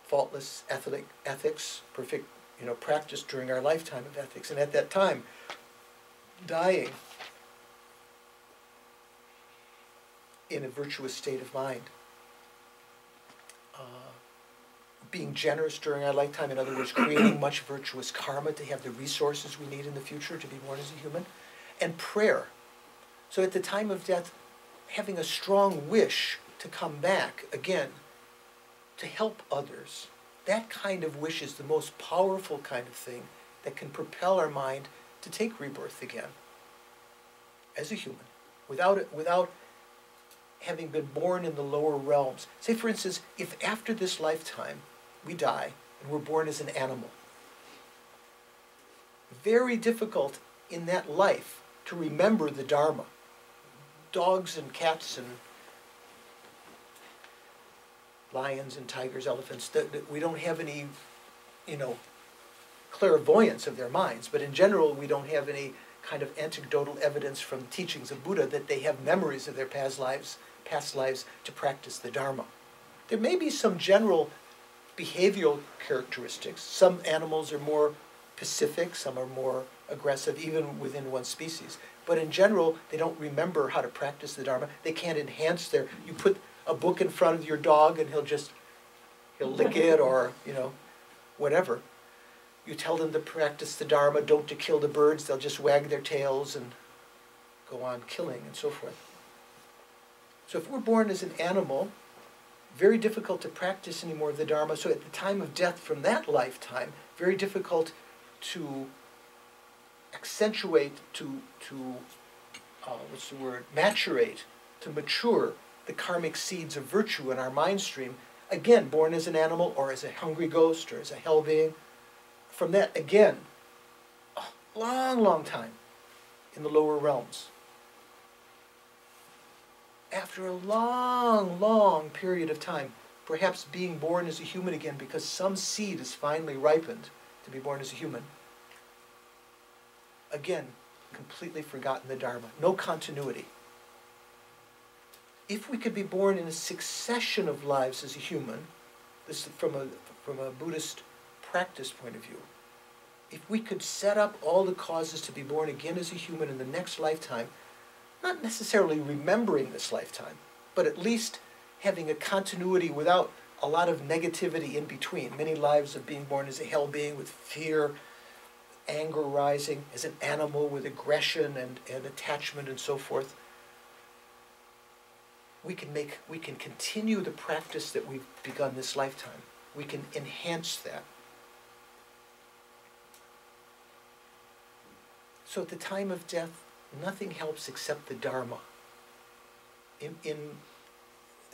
Faultless ethics, perfect, you know, practice during our lifetime of ethics, and at that time, dying in a virtuous state of mind. being generous during our lifetime, in other words, creating much virtuous karma to have the resources we need in the future to be born as a human, and prayer. So at the time of death, having a strong wish to come back again, to help others, that kind of wish is the most powerful kind of thing that can propel our mind to take rebirth again as a human, without having been born in the lower realms. Say, for instance, if after this lifetime we die and we're born as an animal, very difficult in that life to remember the Dharma. Dogs and cats and lions and tigers, elephants, we don't have any, clairvoyance of their minds, but in general we don't have any kind of anecdotal evidence from the teachings of Buddha that they have memories of their past lives to practice the Dharma. There may be some general behavioral characteristics. Some animals are more pacific, some are more aggressive, even within one species. But in general, they don't remember how to practice the Dharma. They can't enhance you put a book in front of your dog and he'll lick it or, whatever. You tell them to practice the Dharma, don't to kill the birds, they'll just wag their tails and go on killing and so forth. So if we're born as an animal, very difficult to practice any more of the Dharma. So at the time of death from that lifetime, very difficult to accentuate, maturate, to mature the karmic seeds of virtue in our mind stream. Again, born as an animal or as a hungry ghost or as a hell being. From that, again, a long, long time in the lower realms. After a long, long period of time, perhaps being born as a human again because some seed is finally ripened to be born as a human. Again, completely forgotten the Dharma. No continuity. If we could be born in a succession of lives as a human, this is from a Buddhist practice point of view, if we could set up all the causes to be born again as a human in the next lifetime, not necessarily remembering this lifetime, but at least having a continuity without a lot of negativity in between. Many lives of being born as a hell being with fear, anger rising, as an animal with aggression and attachment and so forth. We can continue the practice that we've begun this lifetime. We can enhance that. So at the time of death, nothing helps except the Dharma. There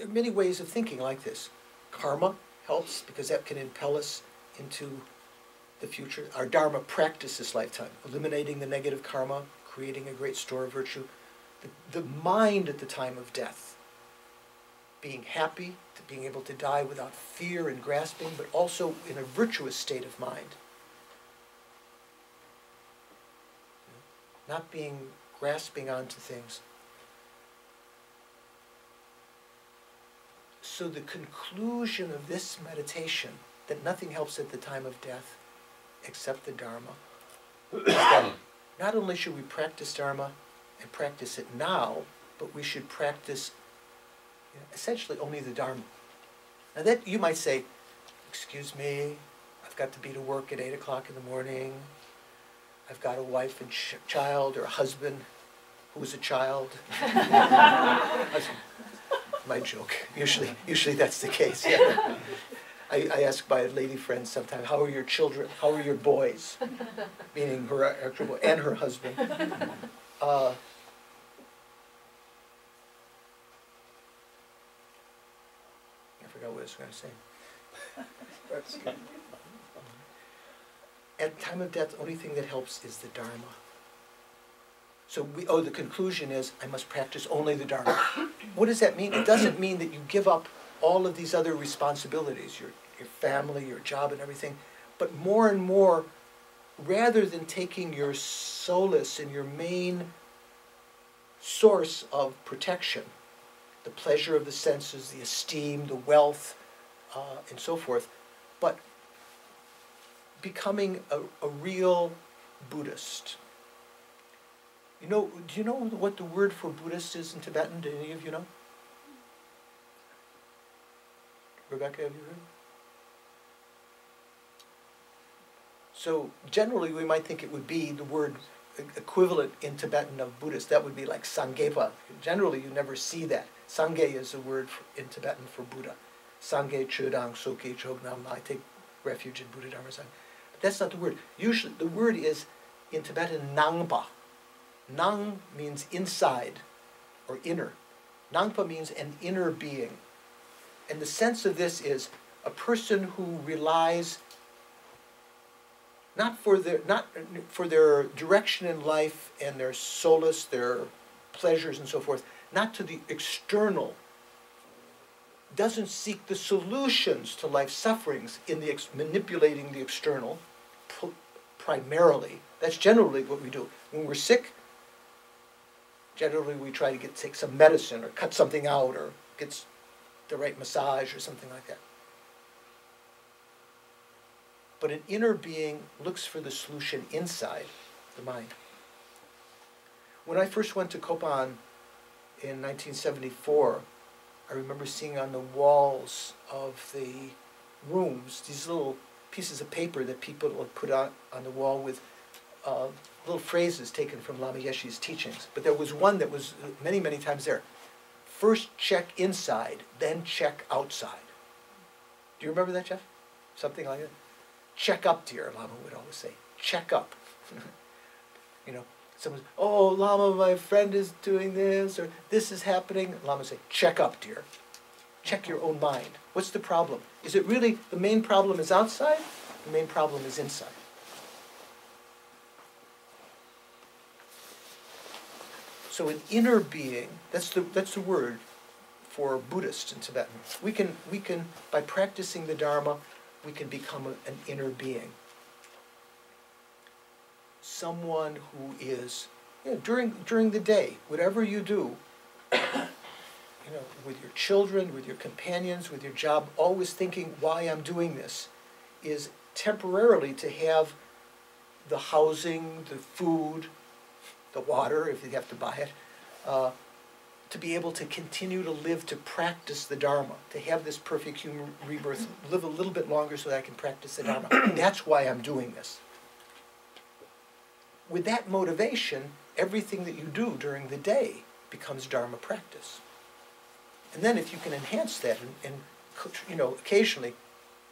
are many ways of thinking like this. Karma helps because that can impel us into the future. Our Dharma practice this lifetime, eliminating the negative karma, creating a great store of virtue. The mind at the time of death, being happy, to being able to die without fear and grasping, but also in a virtuous state of mind. Not being grasping onto things. So the conclusion of this meditation, that nothing helps at the time of death except the Dharma, is that not only should we practice Dharma and practice it now, but we should practice essentially only the Dharma. Now that you might say, excuse me, I've got to be to work at 8 o'clock in the morning. I've got a wife and child, or a husband who is a child. My joke. Usually that's the case. Yeah. I ask my lady friends sometimes, how are your children? How are your boys? Meaning her actual boy and her husband. I forgot what I was going to say. That's good. At time of death, the only thing that helps is the Dharma. So the conclusion is, I must practice only the Dharma. What does that mean? It doesn't mean that you give up all of these other responsibilities, your family, your job and everything, but more and more, rather than taking your solace and your main source of protection, the pleasure of the senses, the esteem, the wealth, and so forth, but becoming a real Buddhist. Do you know what the word for Buddhist is in Tibetan? Do any of you know? Rebecca, have you heard? So generally we might think it would be the word equivalent in Tibetan of Buddhist. That would be like Sanghepa. Generally you never see that. Sanghe is a word in Tibetan for Buddha. Sanghe Chodang Soke Chognam. I take refuge in Buddha Dharma Sangha. But that's not the word. Usually the word is in Tibetan Nangpa. Nang means inside or inner. Nangpa means an inner being. And the sense of this is a person who relies not for their direction in life and their solace, their pleasures and so forth, not to the external, doesn't seek the solutions to life's sufferings in the manipulating the external primarily. That's generally what we do. When we're sick, generally we try to take some medicine or cut something out or get the right massage or something like that. But an inner being looks for the solution inside the mind. When I first went to Kopan in 1974, I remember seeing on the walls of the rooms these little pieces of paper that people would put on the wall with little phrases taken from Lama Yeshe's teachings. But there was one that was many, many times there. First check inside, then check outside. Do you remember that, Jeff? Something like that? Check up, dear, Lama would always say. Check up. You know, someone's, oh, Lama, my friend is doing this, or this is happening. Lama would say, check up, dear. Check your own mind. What's the problem? Is it really the main problem is outside? The main problem is inside. So an inner being, that's the word for Buddhist in Tibetan. We can by practicing the Dharma, we can become an inner being. Someone who is, during the day, whatever you do, with your children, with your companions, with your job, always thinking why I'm doing this is temporarily to have the housing, the food, the water, if you have to buy it, to be able to continue to live, to practice the Dharma, to have this perfect human rebirth, live a little bit longer so that I can practice the Dharma. That's why I'm doing this. With that motivation, everything that you do during the day becomes Dharma practice. And then if you can enhance that and occasionally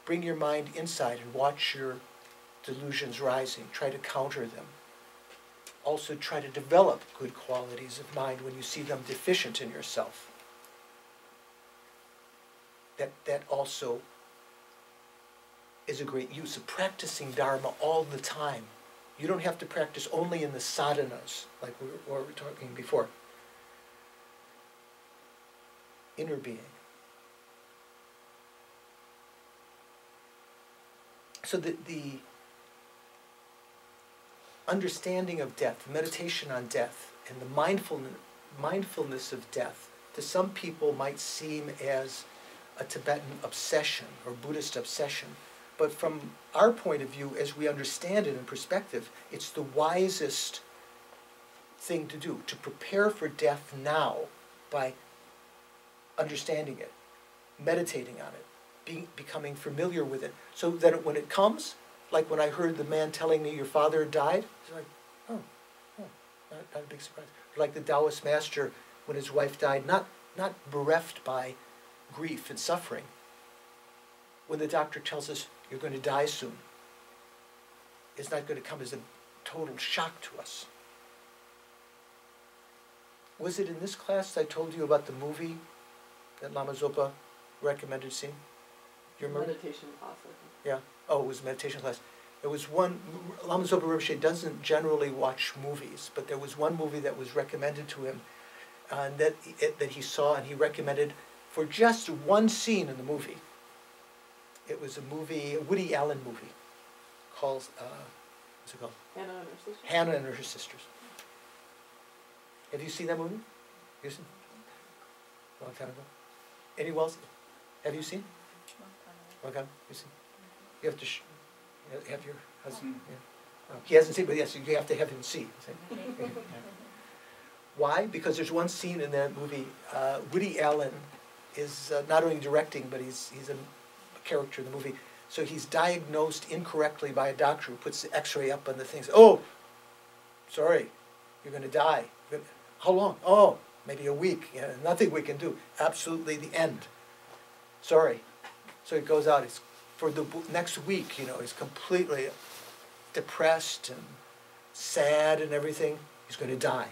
bring your mind inside and watch your delusions rising, try to counter them. Also try to develop good qualities of mind when you see them deficient in yourself. That also is a great use of practicing Dharma all the time. You don't have to practice only in the sadhanas, like we were talking before. Inner being. So the understanding of death, meditation on death, and the mindfulness of death, to some people might seem as a Tibetan obsession or Buddhist obsession. But from our point of view, as we understand it in perspective, it's the wisest thing to do, to prepare for death now by understanding it, meditating on it, becoming familiar with it, so that when it comes, like when I heard the man telling me your father died, it's like, not a big surprise. Like the Taoist master when his wife died, not bereft by grief and suffering. When the doctor tells us you're going to die soon, it's not going to come as a total shock to us. Was it in this class I told you about the movie that Lama Zopa recommended seeing? Do you remember? Meditation class, I think. Yeah. Oh, it was a meditation class. There was one, Lama Zopa Rinpoche doesn't generally watch movies, but there was one movie that was recommended to him that he saw, and he recommended for just one scene in the movie. It was a Woody Allen movie called, what's it called? Hannah and her sisters. Hannah and Her Sisters. Have you seen that movie? You seen? A long time ago. Anyone else? Have you seen? Long time. You seen? You have to have your husband. Yeah. He hasn't seen, but yes, you have to have him see. Why? Because there's one scene in that movie. Woody Allen is not only directing, but he's a character in the movie. So he's diagnosed incorrectly by a doctor who puts the X-ray up on the things. Oh, sorry, you're going to die. How long? Oh, maybe a week. Yeah, nothing we can do. Absolutely the end. Sorry. So he goes out. It's for the next week. He's completely depressed and sad and everything. He's going to die.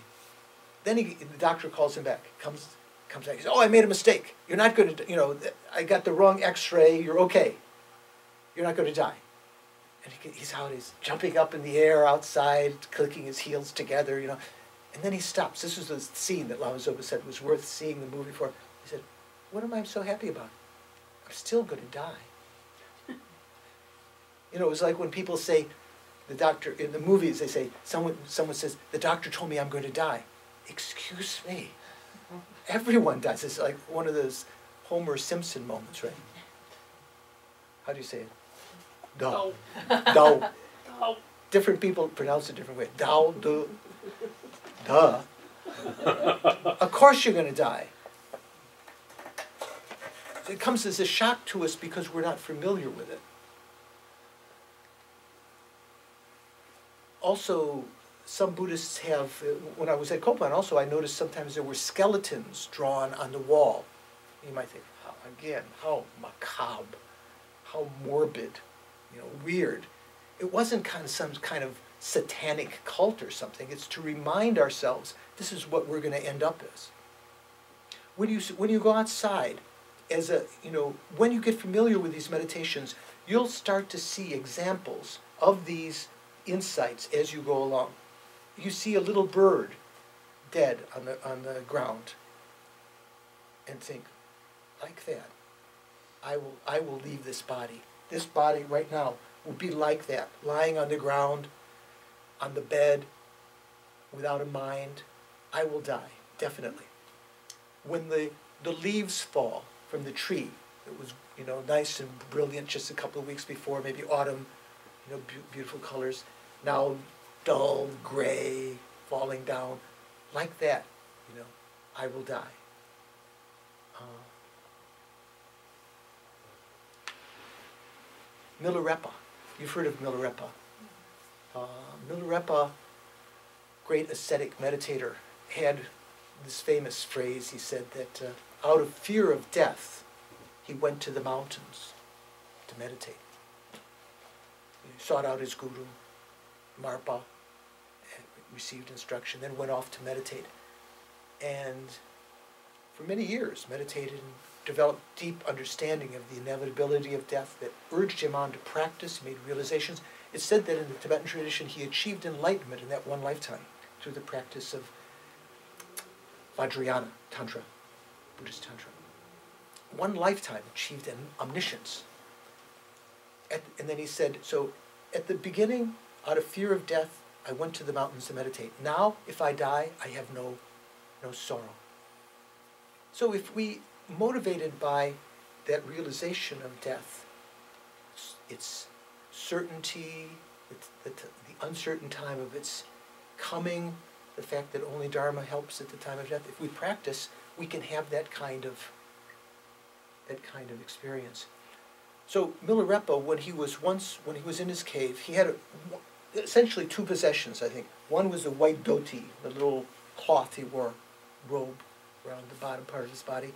Then the doctor calls him back. Comes back. He says, "Oh, I made a mistake. You're not going to. I got the wrong X-ray. You're okay. You're not going to die." And he's out. He's jumping up in the air outside, clicking his heels together. And then he stops. This was the scene that Lama Zopa said was worth seeing the movie for. He said, "What am I so happy about? I'm still going to die." It was like when people say, the doctor, in the movies, they say, someone says, "The doctor told me I'm going to die." Excuse me. Everyone does. It's like one of those Homer Simpson moments, right? How do you say it? Dao. Dao. Different people pronounce it a different way. Dao, do, duh. Of course you're going to die. It comes as a shock to us because we're not familiar with it. Also, some Buddhists have, when I was at Kopan also, I noticed sometimes there were skeletons drawn on the wall. You might think, how macabre, how morbid, weird. It wasn't some kind of satanic cult or something. It's to remind ourselves this is what we're going to end up as. When you go outside, when you get familiar with these meditations, you'll start to see examples of these insights as you go along. You see a little bird dead on the ground and think, like that, I will leave this body. This body right now will be like that, lying on the ground, on the bed, without a mind. I will die, definitely. When the leaves fall from the tree, it was nice and brilliant just a couple of weeks before, maybe autumn, beautiful colors. Now dull, gray, falling down, like that, I will die. Milarepa, you've heard of Milarepa. Milarepa, great ascetic meditator, had this famous phrase. He said that out of fear of death, he went to the mountains to meditate. He sought out his guru, Marpa, and received instruction, then went off to meditate. And for many years meditated and developed deep understanding of the inevitability of death that urged him on to practice, made realizations. It's said that in the Tibetan tradition he achieved enlightenment in that one lifetime through the practice of Vajrayana Tantra, Buddhist Tantra. One lifetime achieved an omniscience. And then he said, so at the beginning, out of fear of death, I went to the mountains to meditate. Now, if I die, I have no sorrow. So if we, motivated by that realization of death, its certainty, the uncertain time of its coming, the fact that only Dharma helps at the time of death, if we practice, we can have that kind of experience. So Milarepa, when he was in his cave, he had essentially two possessions, I think. One was a white dhoti, the little cloth he wore, robe around the bottom part of his body.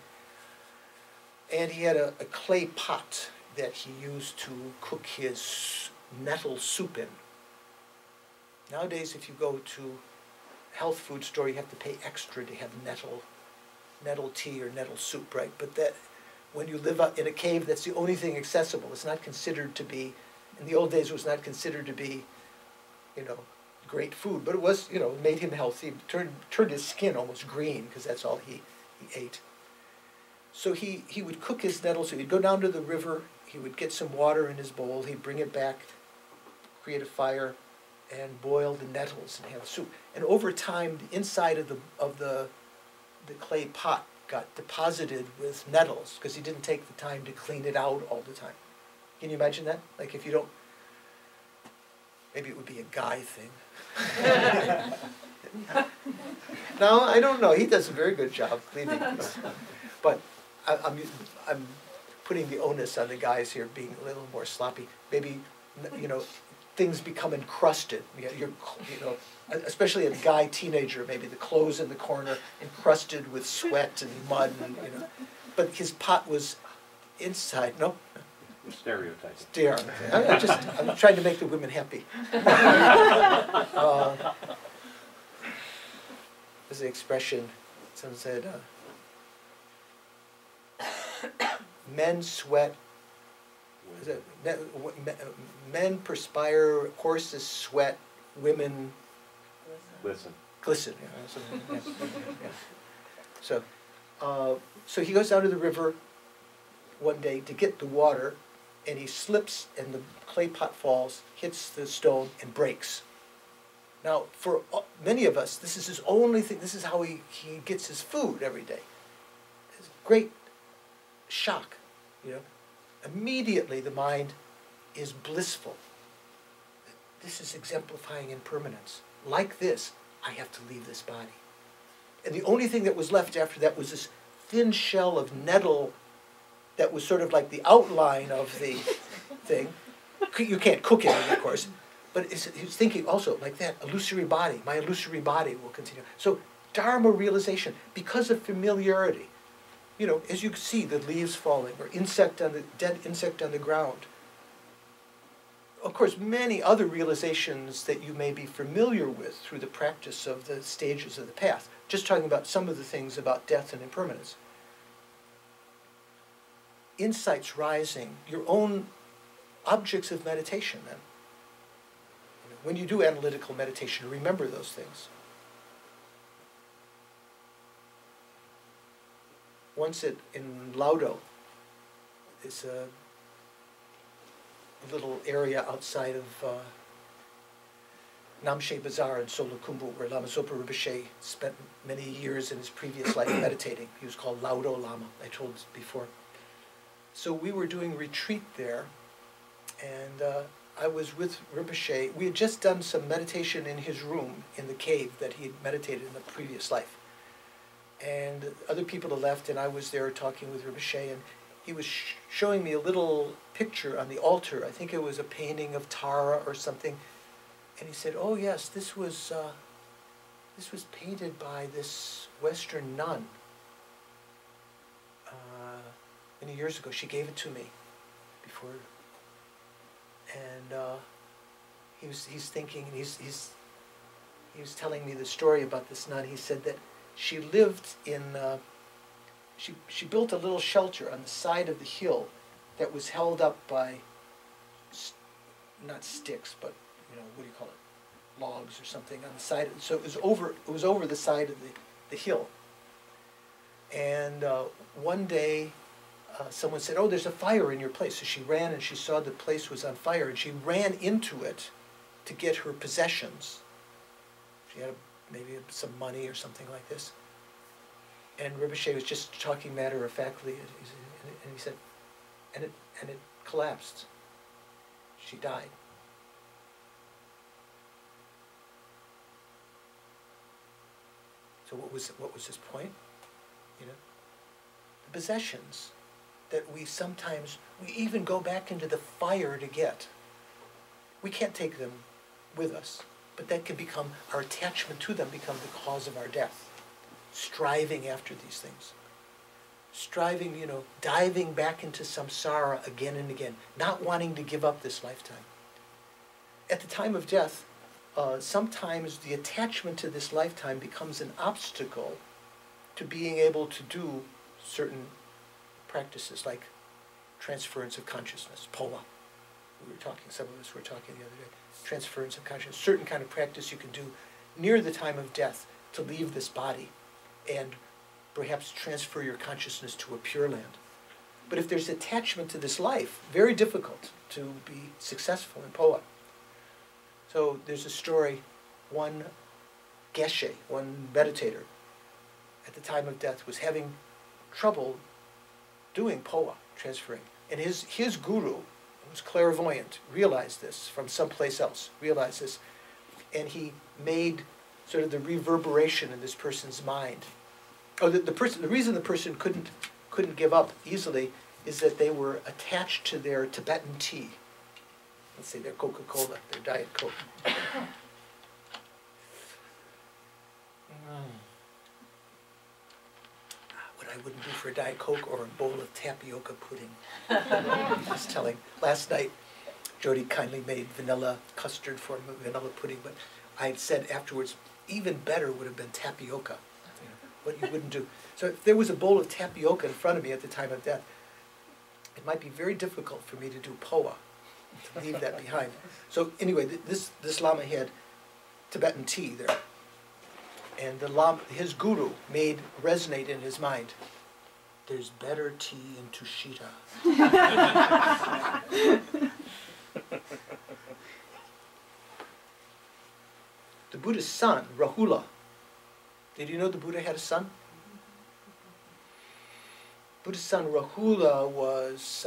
And he had a clay pot that he used to cook his nettle soup in. Nowadays, if you go to a health food store, you have to pay extra to have nettle tea or nettle soup, right? But that, when you live out in a cave, that's the only thing accessible. It's not considered to be, in the old days, it was not considered to be, great food. But it was, made him healthy. Turned his skin almost green, because that's all he ate. So he would cook his nettle, so he'd go down to the river, he would get some water in his bowl, he'd bring it back, create a fire, and boil the nettles and have soup. And over time, the inside of the clay pot got deposited with nettles, because he didn't take the time to clean it out all the time. Can you imagine that? Like if you don't, maybe it would be a guy thing. No, I don't know. He does a very good job cleaning this. But I'm putting the onus on the guys here being a little more sloppy. Maybe, you know, things become encrusted. Especially a guy teenager, maybe the clothes in the corner encrusted with sweat and mud, and you know. But his pot was inside. No. Stereotyping. I'm trying to make the women happy. There's the expression. Someone said, "Men sweat." Is it, men perspire, horses sweat, women Listen. glisten. So, so he goes down to the river one day to get the water, and he slips, and the clay pot falls, hits the stone, and breaks. Now, for many of us, this is his only thing. This is how he gets his food every day. It's a great shock, you know. Immediately the mind is blissful. This is exemplifying impermanence. Like this, I have to leave this body. And the only thing that was left after that was this thin shell of nettle that was sort of like the outline of the thing. You can't cook it, of course. But he was thinking also, like that, illusory body, my illusory body will continue. So Dharma realization, because of familiarity. You know, as you can see, the leaves falling, or dead insect on the ground. Of course, many other realizations that you may be familiar with through the practice of the stages of the path. Just talking about some of the things about death and impermanence. Insights rising, your own objects of meditation then. When you do analytical meditation, remember those things. Once in Laudo, it's a little area outside of Namche Bazaar in Solukhumbu, where Lama Zopa Rinpoche spent many years in his previous life meditating. He was called Laudo Lama, I told before. So we were doing retreat there, and I was with Rinpoche. We had just done some meditation in his room in the cave that he had meditated in the previous life. And other people had left, and I was there talking with Rinpoche, and he was showing me a little picture on the altar. I think it was a painting of Tara or something. And he said, "Oh yes, this was painted by this Western nun many years ago. She gave it to me before." And he's thinking, and he was telling me the story about this nun. He said that she lived in, she built a little shelter on the side of the hill that was held up by, not sticks, but, you know, what do you call it, logs or something on the side. So it was over the side of the hill. And one day, someone said, "Oh, there's a fire in your place." So she ran and she saw the place was on fire, and she ran into it to get her possessions. She had maybe some money or something like this. And Rinpoche was just talking matter-of-factly, and he said, and it collapsed. She died. So what was his point? You know, the possessions that we even go back into the fire to get. We can't take them with us, but that can become, our attachment to them become the cause of our death. Striving after these things. Striving, you know, diving back into samsara again and again, not wanting to give up this lifetime. At the time of death, sometimes the attachment to this lifetime becomes an obstacle to being able to do certain practices like transference of consciousness, poa. Some of us were talking the other day. Transference of consciousness, certain kind of practice you can do near the time of death to leave this body and perhaps transfer your consciousness to a pure land. But if there's attachment to this life, very difficult to be successful in poa. So there's a story, one geshe, one meditator, at the time of death was having trouble doing poa, transferring. And his guru, who was clairvoyant, realized this from someplace else, realized this. And he made sort of the reverberation in this person's mind. Oh, the reason the person couldn't couldn't give up easily is that they were attached to their Tibetan tea. Let's say their Coca-Cola, their Diet Coke. What I wouldn't do for a Diet Coke or a bowl of tapioca pudding. Just telling. Last night, Jody kindly made vanilla custard for me, vanilla pudding, but I had said afterwards, even better would have been tapioca. You know, what you wouldn't do. So if there was a bowl of tapioca in front of me at the time of death, it might be very difficult for me to do poa, to leave that behind. So anyway, this Lama had Tibetan tea there. And the Lama, his guru made resonate in his mind, there's better tea in Tushita. The Buddha's son, Rahula. Did you know the Buddha had a son? Buddha's son Rahula was,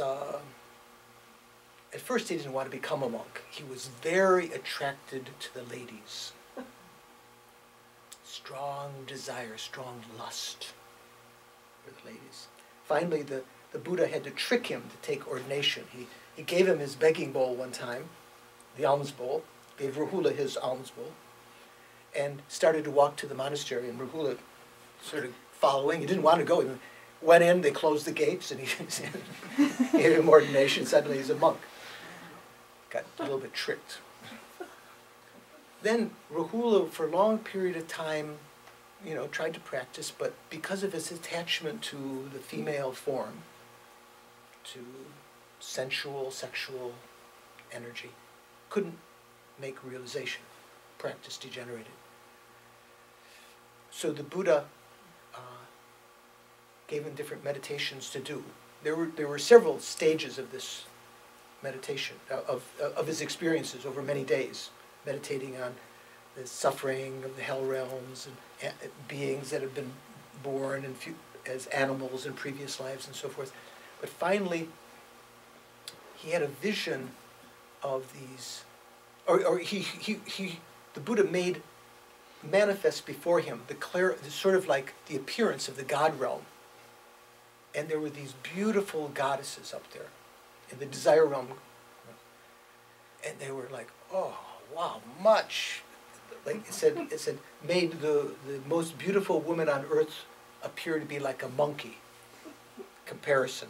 at first he didn't want to become a monk. He was very attracted to the ladies. Strong desire, strong lust for the ladies. Finally, the Buddha had to trick him to take ordination. He gave him his begging bowl one time, the alms bowl, gave Rahula his alms bowl, and started to walk to the monastery, and Rahula sort of following. He didn't want to go. He went in, they closed the gates, and he gave him ordination. Suddenly he's a monk. Got a little bit tricked. Then Rahula, for a long period of time, you know, tried to practice, but because of his attachment to the female form, to sensual, sexual energy, couldn't make realization. Practice degenerated. So the Buddha gave him different meditations to do. There were several stages of this meditation, of his experiences over many days, meditating on the suffering of the hell realms and beings that have been born as animals in previous lives and so forth. But finally, he had a vision of these, the Buddha made manifest before him the sort of like the appearance of the God realm. And there were these beautiful goddesses up there in the desire realm. And they were like, oh, wow, much. Like it said, made the most beautiful woman on earth appear to be like a monkey. Comparison.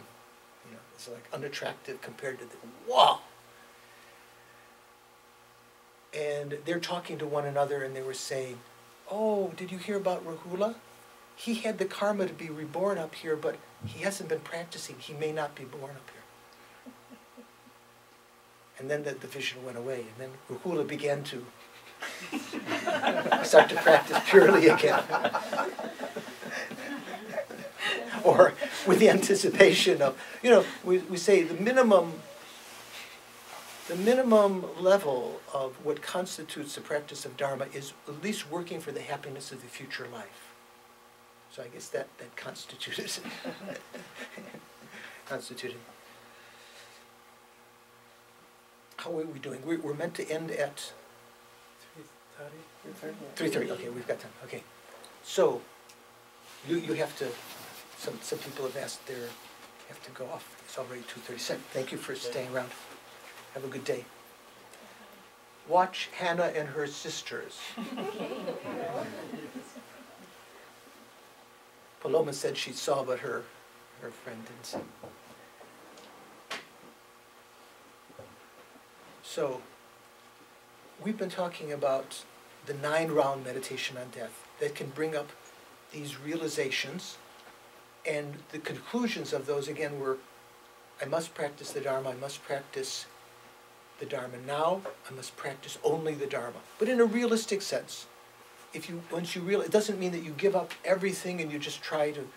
You know, it's like unattractive compared to the, wow. And they're talking to one another and they were saying, oh, did you hear about Rahula? He had the karma to be reborn up here, but he hasn't been practicing. He may not be born up here. And then the vision went away, and then Rahula began to start to practice purely again. Or with the anticipation of, you know, we say the minimum level of what constitutes the practice of Dharma is at least working for the happiness of the future life. So I guess that constituted. How are we doing? We're meant to end at 3:30. Okay, we've got time. Okay, so you have to. Some people have asked have to go off. It's already 2:37. Thank you for staying around. Have a good day. Watch Hannah and her sisters. Paloma said she saw, but her friend didn't see. So, we've been talking about the 9-round meditation on death that can bring up these realizations, and the conclusions of those, again, were, I must practice the Dharma, I must practice the Dharma now, I must practice only the Dharma. But in a realistic sense, once you realize, it doesn't mean that you give up everything and you just try to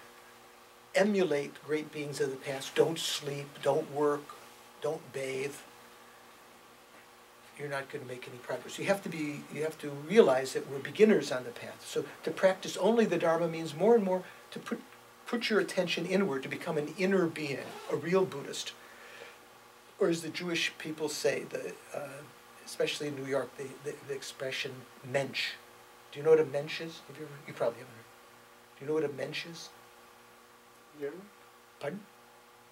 emulate great beings of the past. Don't sleep, don't work, don't bathe. You're not going to make any progress. You have to realize that we're beginners on the path. So to practice only the Dharma means more and more to put your attention inward, to become an inner being, a real Buddhist. Or as the Jewish people say, especially in New York, the expression mensch. Do you know what a mensch is? You probably haven't heard. Do you know what a mensch is? German? Pardon?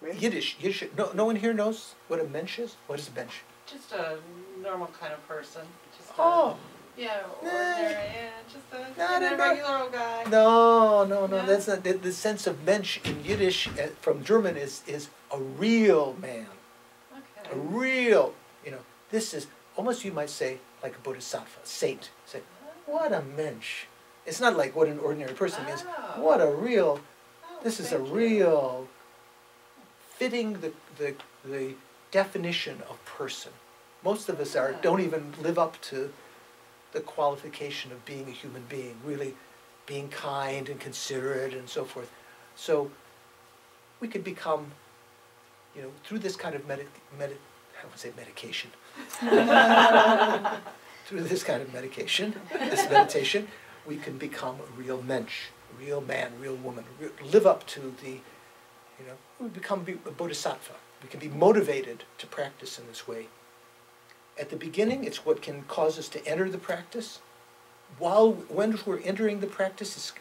Mensch? Yiddish. No one here knows what a mensch is? What is a mensch? Just a normal kind of person. Just a, Oh, yeah, ordinary, yeah, just a, No. regular old guy. no, No? that's not, the sense of mensch in Yiddish from German is a real man. Okay. A real, this is, almost you might say, like a bodhisattva, saint. Say, what a mensch. It's not like what an ordinary person means. Oh. What a real, Oh, this is a thank you. real, fitting the definition of person. Most of us don't even live up to the qualification of being a human being, really being kind and considerate and so forth. So we could become, through this kind of I would say medication. Through this kind of this meditation, we can become a real mensch, a real man, real woman, live up to we become a bodhisattva. We can be motivated to practice in this way. At the beginning, it's what can cause us to enter the practice. When we're entering the practice,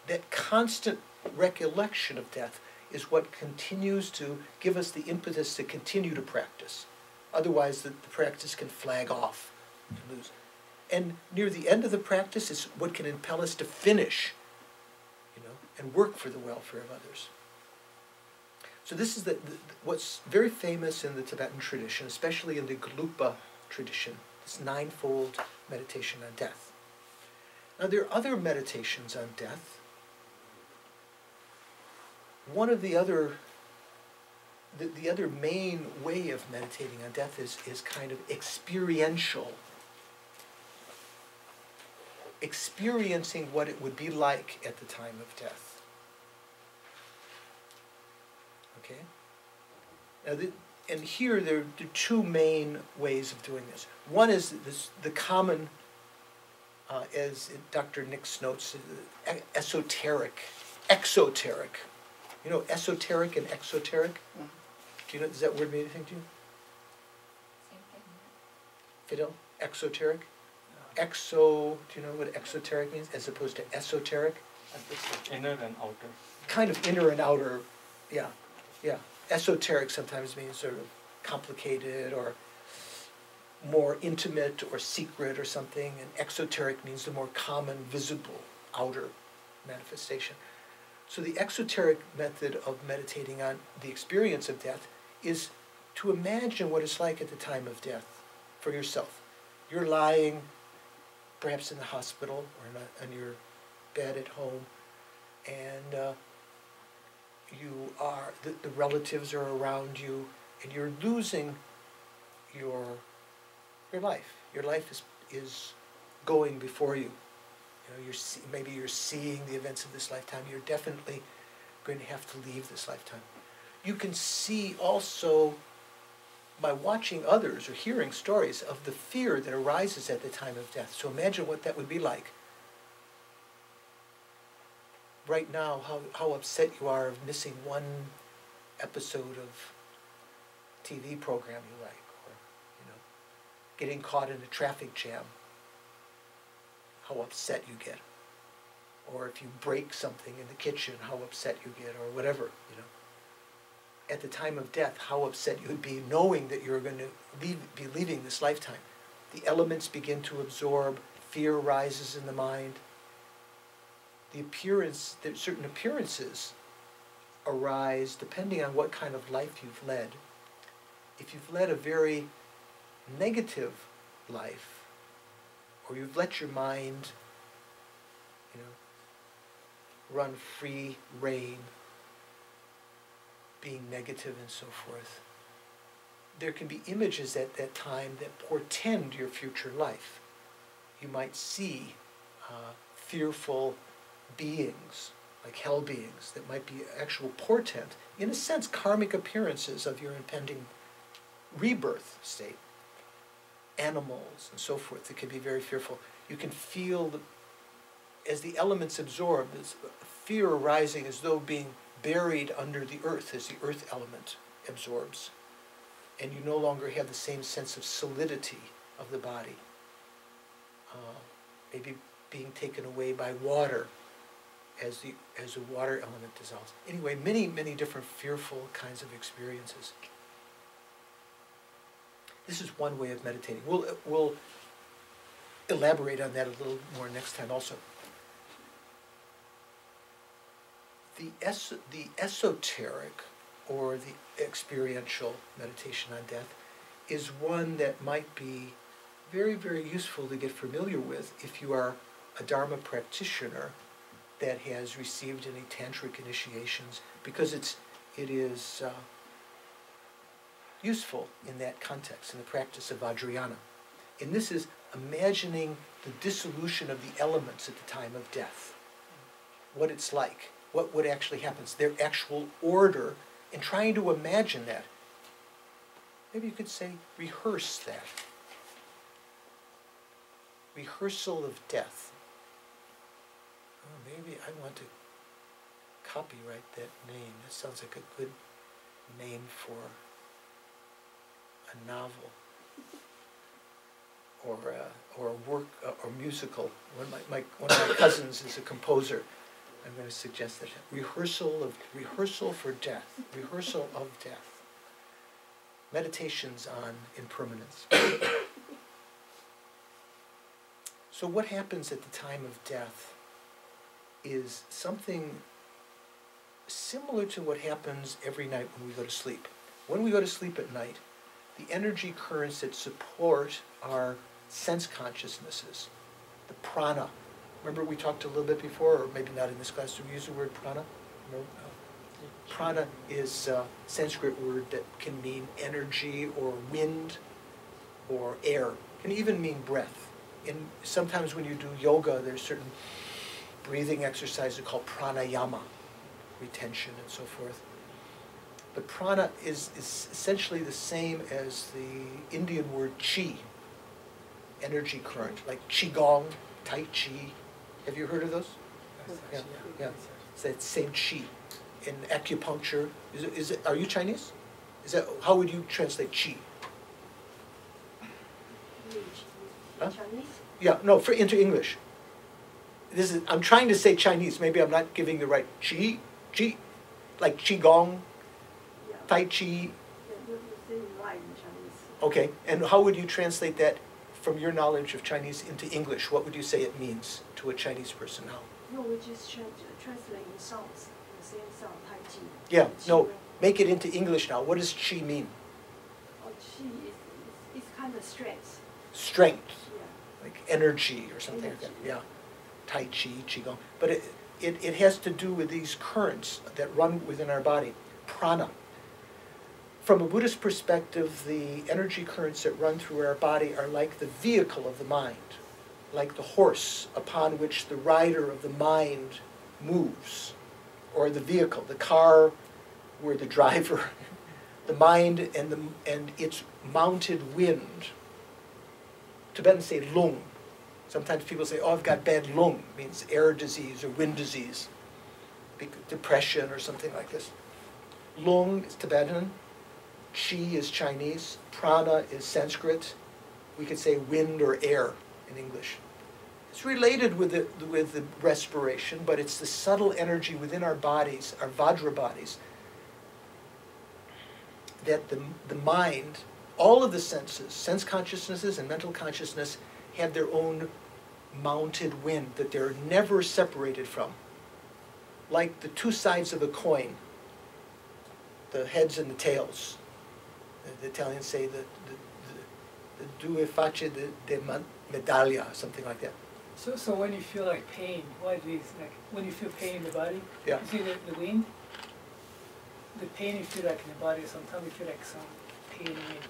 that constant recollection of death is what continues to give us the impetus to continue to practice. Otherwise, the practice can flag off and lose. And near the end of the practice is what can impel us to finish, and work for the welfare of others. So this is what's very famous in the Tibetan tradition, especially in the Gelugpa tradition, this ninefold meditation on death. Now there are other meditations on death. One of the other main way of meditating on death is kind of experiential. Experiencing what it would be like at the time of death. Okay? Now, and here there are two main ways of doing this. One is the common, as Dr. Nix notes, esoteric, exoteric. You know, esoteric and exoteric? Mm-hmm. Do you know, does that word mean anything to you? Same thing. Fidel? Exoteric? Do you know what exoteric means as opposed to esoteric? Inner and outer. Kind of inner and outer, yeah. Esoteric sometimes means sort of complicated or more intimate or secret or something, and exoteric means the more common, visible, outer manifestation. So the exoteric method of meditating on the experience of death is to imagine what it's like at the time of death for yourself. You're lying perhaps in the hospital or on your bed at home, and you are, the relatives are around you, and you're losing your life. Your life is going before you. You know, maybe you're seeing the events of this lifetime. You're definitely going to have to leave this lifetime. You can see also, by watching others or hearing stories, of the fear that arises at the time of death. So imagine what that would be like. Right now, how upset you are of missing one episode of TV program you like, or getting caught in a traffic jam. How upset you get. Or if you break something in the kitchen, how upset you get, or whatever, At the time of death, how upset you would be knowing that you're going to be leaving this lifetime. The elements begin to absorb, fear rises in the mind. Certain appearances arise depending on what kind of life you've led. If you've led a very negative life, or you've let your mind, run free rein, being negative and so forth, there can be images at that time that portend your future life. You might see fearful beings, like hell beings, that might be actual portent, in a sense, karmic appearances of your impending rebirth state. Animals and so forth that can be very fearful. You can feel, as the elements absorb, this fear arising as though being buried under the earth as the earth element absorbs. And you no longer have the same sense of solidity of the body. Maybe being taken away by water as the water element dissolves. Anyway, many, many different fearful kinds of experiences. This is one way of meditating. We'll elaborate on that a little more next time also. The esoteric or the experiential meditation on death is one that might be very, very useful to get familiar with if you are a Dharma practitioner that has received any tantric initiations, because it is useful in that context, in the practice of Vajrayana. And this is imagining the dissolution of the elements at the time of death, what it's like, what actually happens, their actual order, and trying to imagine that. Maybe you could say, rehearse that. Rehearsal of death. Oh, maybe I want to copyright that name. That sounds like a good name for a novel or a work or musical. One of my cousins is a composer. I'm going to suggest that rehearsal for death, rehearsal of death. Meditations on impermanence. So what happens at the time of death is something similar to what happens every night when we go to sleep. When we go to sleep at night, the energy currents that support our sense consciousnesses, the prana. Remember we talked a little bit before, or maybe not in this class, did we use the word prana? No? Prana is a Sanskrit word that can mean energy or wind or air. It can even mean breath. And sometimes when you do yoga, there's certain breathing exercises called pranayama, retention and so forth. But prana is essentially the same as the Indian word chi, energy current, like qigong, tai chi. Have you heard of those? Yeah, yeah. It's that same chi. In acupuncture, are you Chinese? How would you translate chi? Huh? Chinese? Yeah, no, into English. I'm trying to say Chinese. Maybe I'm not giving the right chi, like qigong, Yeah. tai chi. Yeah, you say right in Chinese. Okay, and how would you translate that from your knowledge of Chinese into English? What would you say it means to a Chinese person now? No, we just translate in sounds. The same sound, Tai Chi. Yeah, Chi, no, make it into English now. What does chi mean? Oh, Chi is kind of strength. Strength, Yeah. like energy or something like that. Energy. Yeah, tai chi, qigong. But it has to do with these currents that run within our body, prana. From a Buddhist perspective, the energy currents that run through our body are like the vehicle of the mind, like the horse upon which the rider of the mind moves, or the vehicle, the car where the driver, the mind and its mounted wind. Tibetans say lung. Sometimes people say, oh, I've got bad lung, means air disease or wind disease, depression or something like this. Lung is Tibetan, chi is Chinese, prana is Sanskrit. We could say wind or air in English. It's related with the respiration, but it's the subtle energy within our bodies, our Vajra bodies, that the mind, all of the senses, sense consciousnesses and mental consciousness, have their own mounted wind that they're never separated from. Like the two sides of a coin, the heads and the tails. The Italians say the due facce de medaglia, something like that. So when you feel like pain, what is like when you feel pain in the body? Yeah. You see the wind? The pain you feel like in the body, sometimes you feel like some pain in it.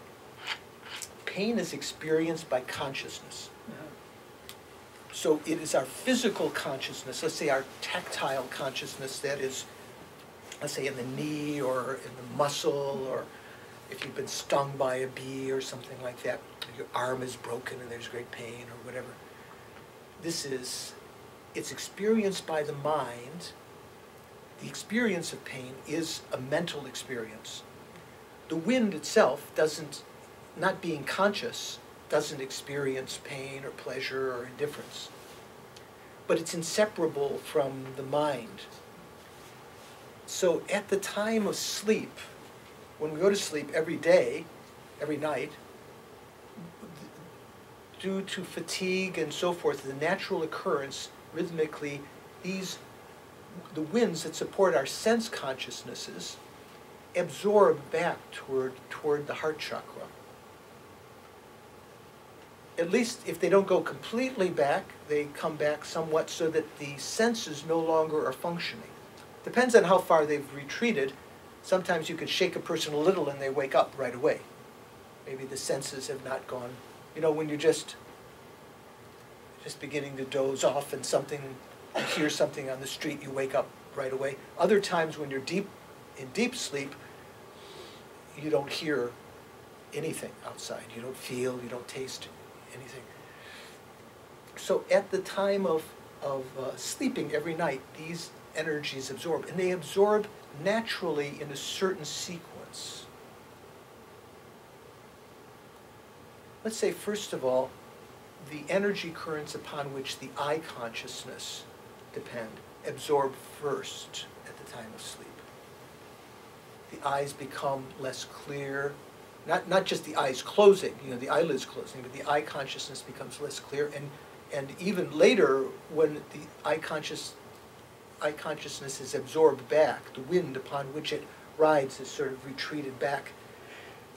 Pain is experienced by consciousness. Uh-huh. So it is our physical consciousness, let's say our tactile consciousness that is, let's say in the knee or in the muscle, or if you've been stung by a bee or something like that, your arm is broken and there's great pain or whatever. It's experienced by the mind. The experience of pain is a mental experience. The wind itself not being conscious, doesn't experience pain or pleasure or indifference. but it's inseparable from the mind. So at the time of sleep, when we go to sleep every day, every night, due to fatigue and so forth, the natural occurrence, rhythmically, the winds that support our sense consciousnesses absorb back toward the heart chakra. At least if they don't go completely back, they come back somewhat so that the senses no longer are functioning. Depends on how far they've retreated. Sometimes you can shake a person a little and they wake up right away. Maybe the senses have not gone. You know, when you're just beginning to doze off and you hear something on the street, you wake up right away. Other times when you're in deep sleep, you don't hear anything outside. You don't feel, you don't taste anything. So at the time of sleeping every night, these energies absorb, and they absorb naturally in a certain sequence. Let's say, first of all, the energy currents upon which the eye consciousness depend absorb first at the time of sleep. The eyes become less clear, not just the eyes closing, you know, the eyelids closing, but the eye consciousness becomes less clear, and even later, when the eye consciousness is absorbed back, the wind upon which it rides is sort of retreated back.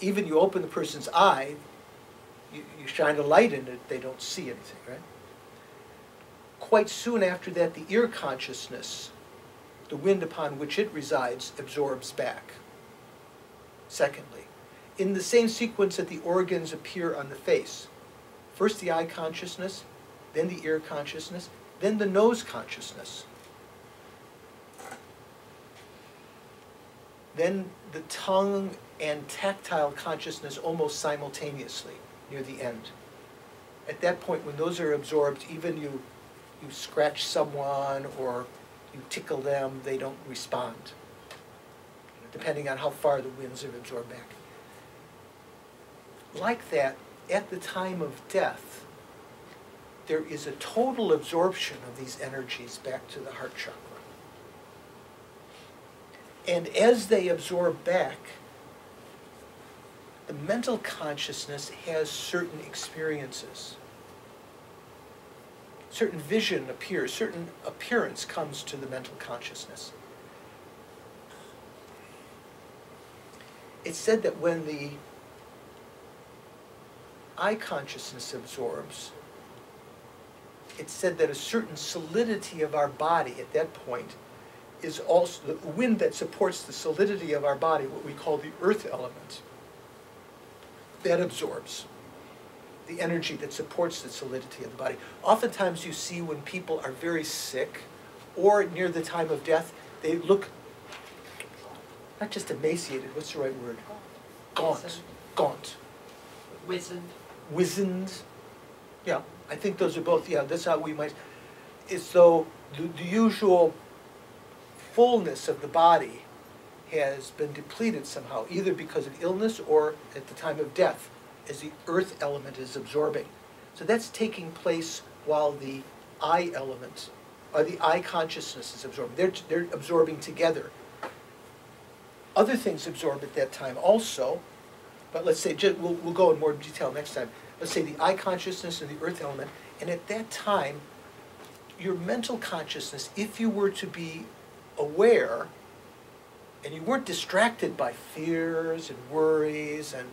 Even you open the person's eye, you shine a light in it, they don't see anything, right? Quite soon after that, the ear consciousness, the wind upon which it resides, absorbs back. Secondly, in the same sequence that the organs appear on the face, first the eye consciousness, then the ear consciousness, then the nose consciousness. Then the tongue and tactile consciousness almost simultaneously near the end. At that point, when those are absorbed, even you scratch someone or you tickle them, they don't respond, depending on how far the winds are absorbed back. Like that, at the time of death, there is a total absorption of these energies back to the heart chakra. And as they absorb back, the mental consciousness has certain experiences. Certain vision appears, certain appearance comes to the mental consciousness. It's said that when the eye consciousness absorbs, it's said that a certain solidity of our body at that point is also the wind that supports the solidity of our body, what we call the earth element, that absorbs the energy that supports the solidity of the body. Oftentimes you see when people are very sick or near the time of death, they look not just emaciated, what's the right word? Gaunt. Gaunt. Wizened. Wizened. Yeah, I think those are both, yeah, that's how we might, it's though the usual fullness of the body has been depleted somehow, either because of illness or at the time of death, as the earth element is absorbing. So that's taking place while the eye element, or the eye consciousness is absorbing. They're absorbing together. Other things absorb at that time also, but let's say, we'll go in more detail next time. Let's say the eye consciousness and the earth element, and at that time, your mental consciousness, if you were to be aware, and you weren't distracted by fears and worries and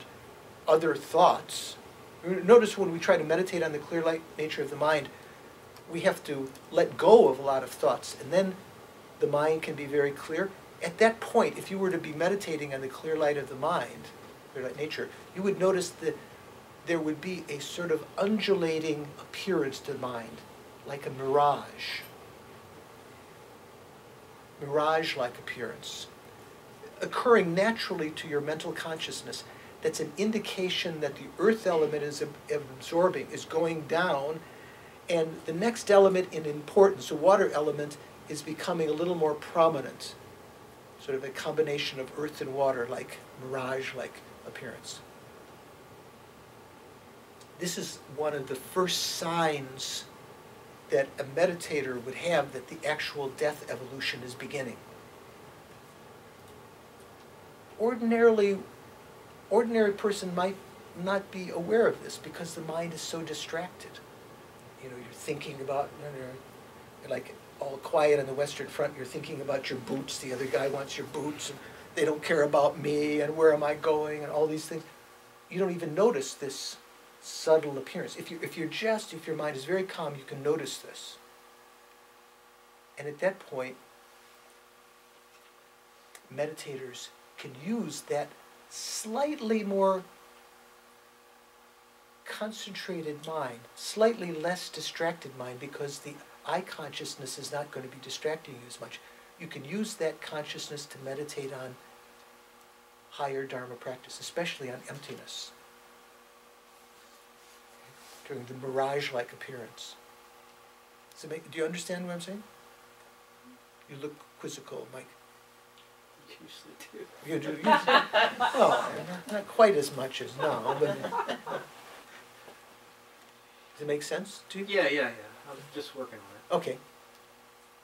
other thoughts. Notice when we try to meditate on the clear light nature of the mind, we have to let go of a lot of thoughts, and then the mind can be very clear. At that point, if you were to be meditating on the clear light of the mind, clear light nature, you would notice that there would be a sort of undulating appearance to the mind, like a mirage. Mirage-like appearance, occurring naturally to your mental consciousness. That's an indication that the earth element is absorbing, is going down, and the next element in importance, the water element, is becoming a little more prominent. Sort of a combination of earth and water, like mirage-like appearance. This is one of the first signs that a meditator would have that the actual death evolution is beginning. Ordinary person might not be aware of this because the mind is so distracted. You know, you're thinking about, you're like all quiet on the Western Front, you're thinking about your boots, the other guy wants your boots, and they don't care about me, and where am I going, and all these things. You don't even notice this subtle appearance. If your mind is very calm, you can notice this. And at that point, meditators can use that slightly more concentrated mind, slightly less distracted mind, because the eye consciousness is not going to be distracting you as much. You can use that consciousness to meditate on higher Dharma practice, especially on emptiness, during the mirage-like appearance. Do you understand what I'm saying? You look quizzical, Mike. Usually do. You do? Well, not quite as much as now, but... Does it make sense to you? Yeah. I'm just working on Okay.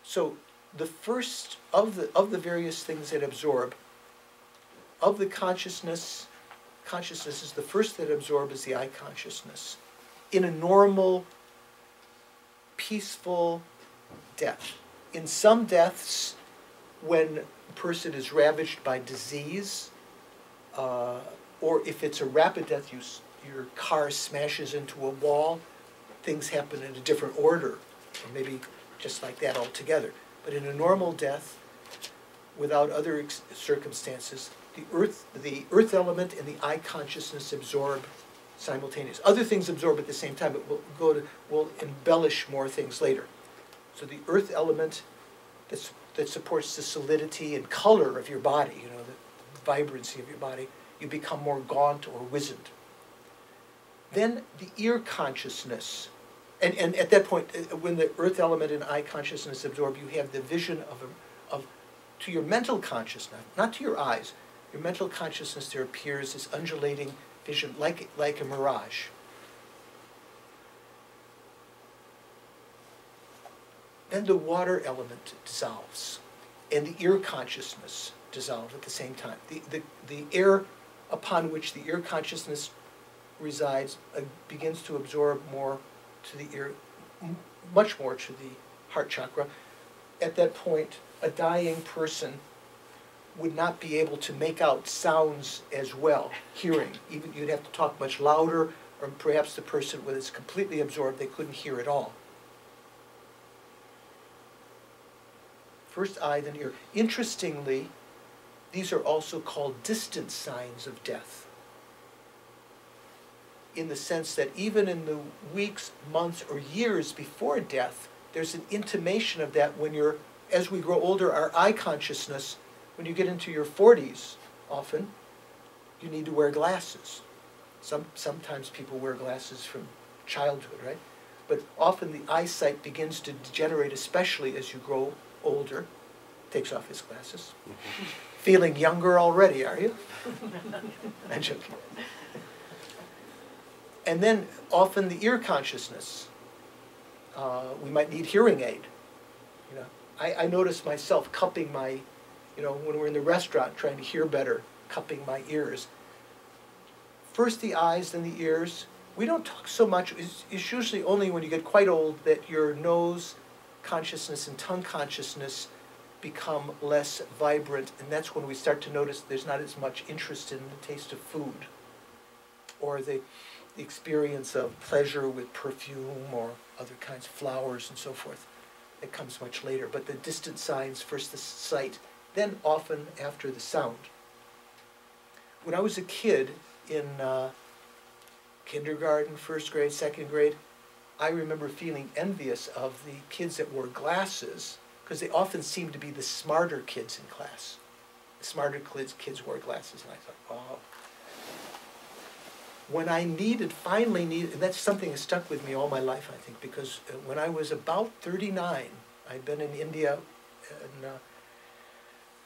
So the first of the various things that absorb, of the consciousness is the first that absorb is the eye consciousness. In a normal, peaceful death. In some deaths, when a person is ravaged by disease, or if it's a rapid death, your car smashes into a wall, things happen in a different order, or maybe just like that altogether. But in a normal death, without other circumstances, the earth element and the eye consciousness absorb simultaneously. Other things absorb at the same time, but we'll embellish more things later. So the earth element that supports the solidity and color of your body, you know, the vibrancy of your body, you become more gaunt or wizened. Then the ear consciousness, and at that point, when the earth element and eye consciousness absorb, you have the vision of to your mental consciousness, not to your eyes. Your mental consciousness, there appears this undulating vision, like a mirage. Then the water element dissolves, and the ear consciousness dissolves at the same time. The air upon which the ear consciousness resides begins to absorb more to the ear, much more to the heart chakra. At that point, a dying person would not be able to make out sounds as well, hearing. Even you'd have to talk much louder, or perhaps the person, when it's completely absorbed, they couldn't hear at all. First eye, then ear. Interestingly, these are also called distant signs of death, in the sense that even in the weeks, months, or years before death, there's an intimation of that when as we grow older, our eye consciousness, when you get into your 40s, often, you need to wear glasses. Sometimes people wear glasses from childhood, right? But often the eyesight begins to degenerate, especially as you grow older. Takes off his glasses. Feeling younger already, are you? I'm joking. And then often the ear consciousness. We might need hearing aid. You know, I notice myself cupping my, when we're in the restaurant trying to hear better, cupping my ears. First the eyes, then the ears. We don't talk so much. It's usually only when you get quite old that your nose consciousness and tongue consciousness become less vibrant, and that's when we start to notice there's not as much interest in the taste of food, or the experience of pleasure with perfume or other kinds of flowers and so forth. It comes much later. But the distant signs, first the sight, then often after the sound. When I was a kid in kindergarten, first grade, second grade, I remember feeling envious of the kids that wore glasses, because they often seemed to be the smarter kids in class. The smarter kids wore glasses, and I thought, wow. When I finally needed, and that's something that stuck with me all my life, I think, because when I was about 39, I'd been in India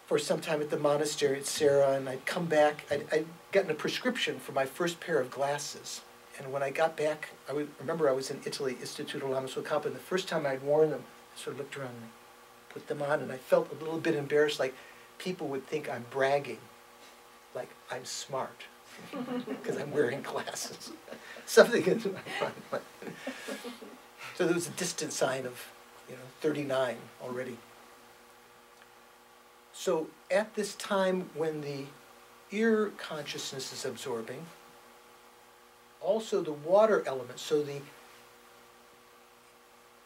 for some time at the monastery at Sarah, and I'd come back. I'd gotten a prescription for my first pair of glasses, And when I got back, remember I was in Italy, Istituto Lamaso Campo, and the first time I'd worn them, I sort of looked around and put them on, and I felt a little bit embarrassed, like people would think I'm bragging, like I'm smart, because I'm wearing glasses. Something in my mind. So there was a distant sign of, 39 already. So at this time when the ear consciousness is absorbing, also the water element, so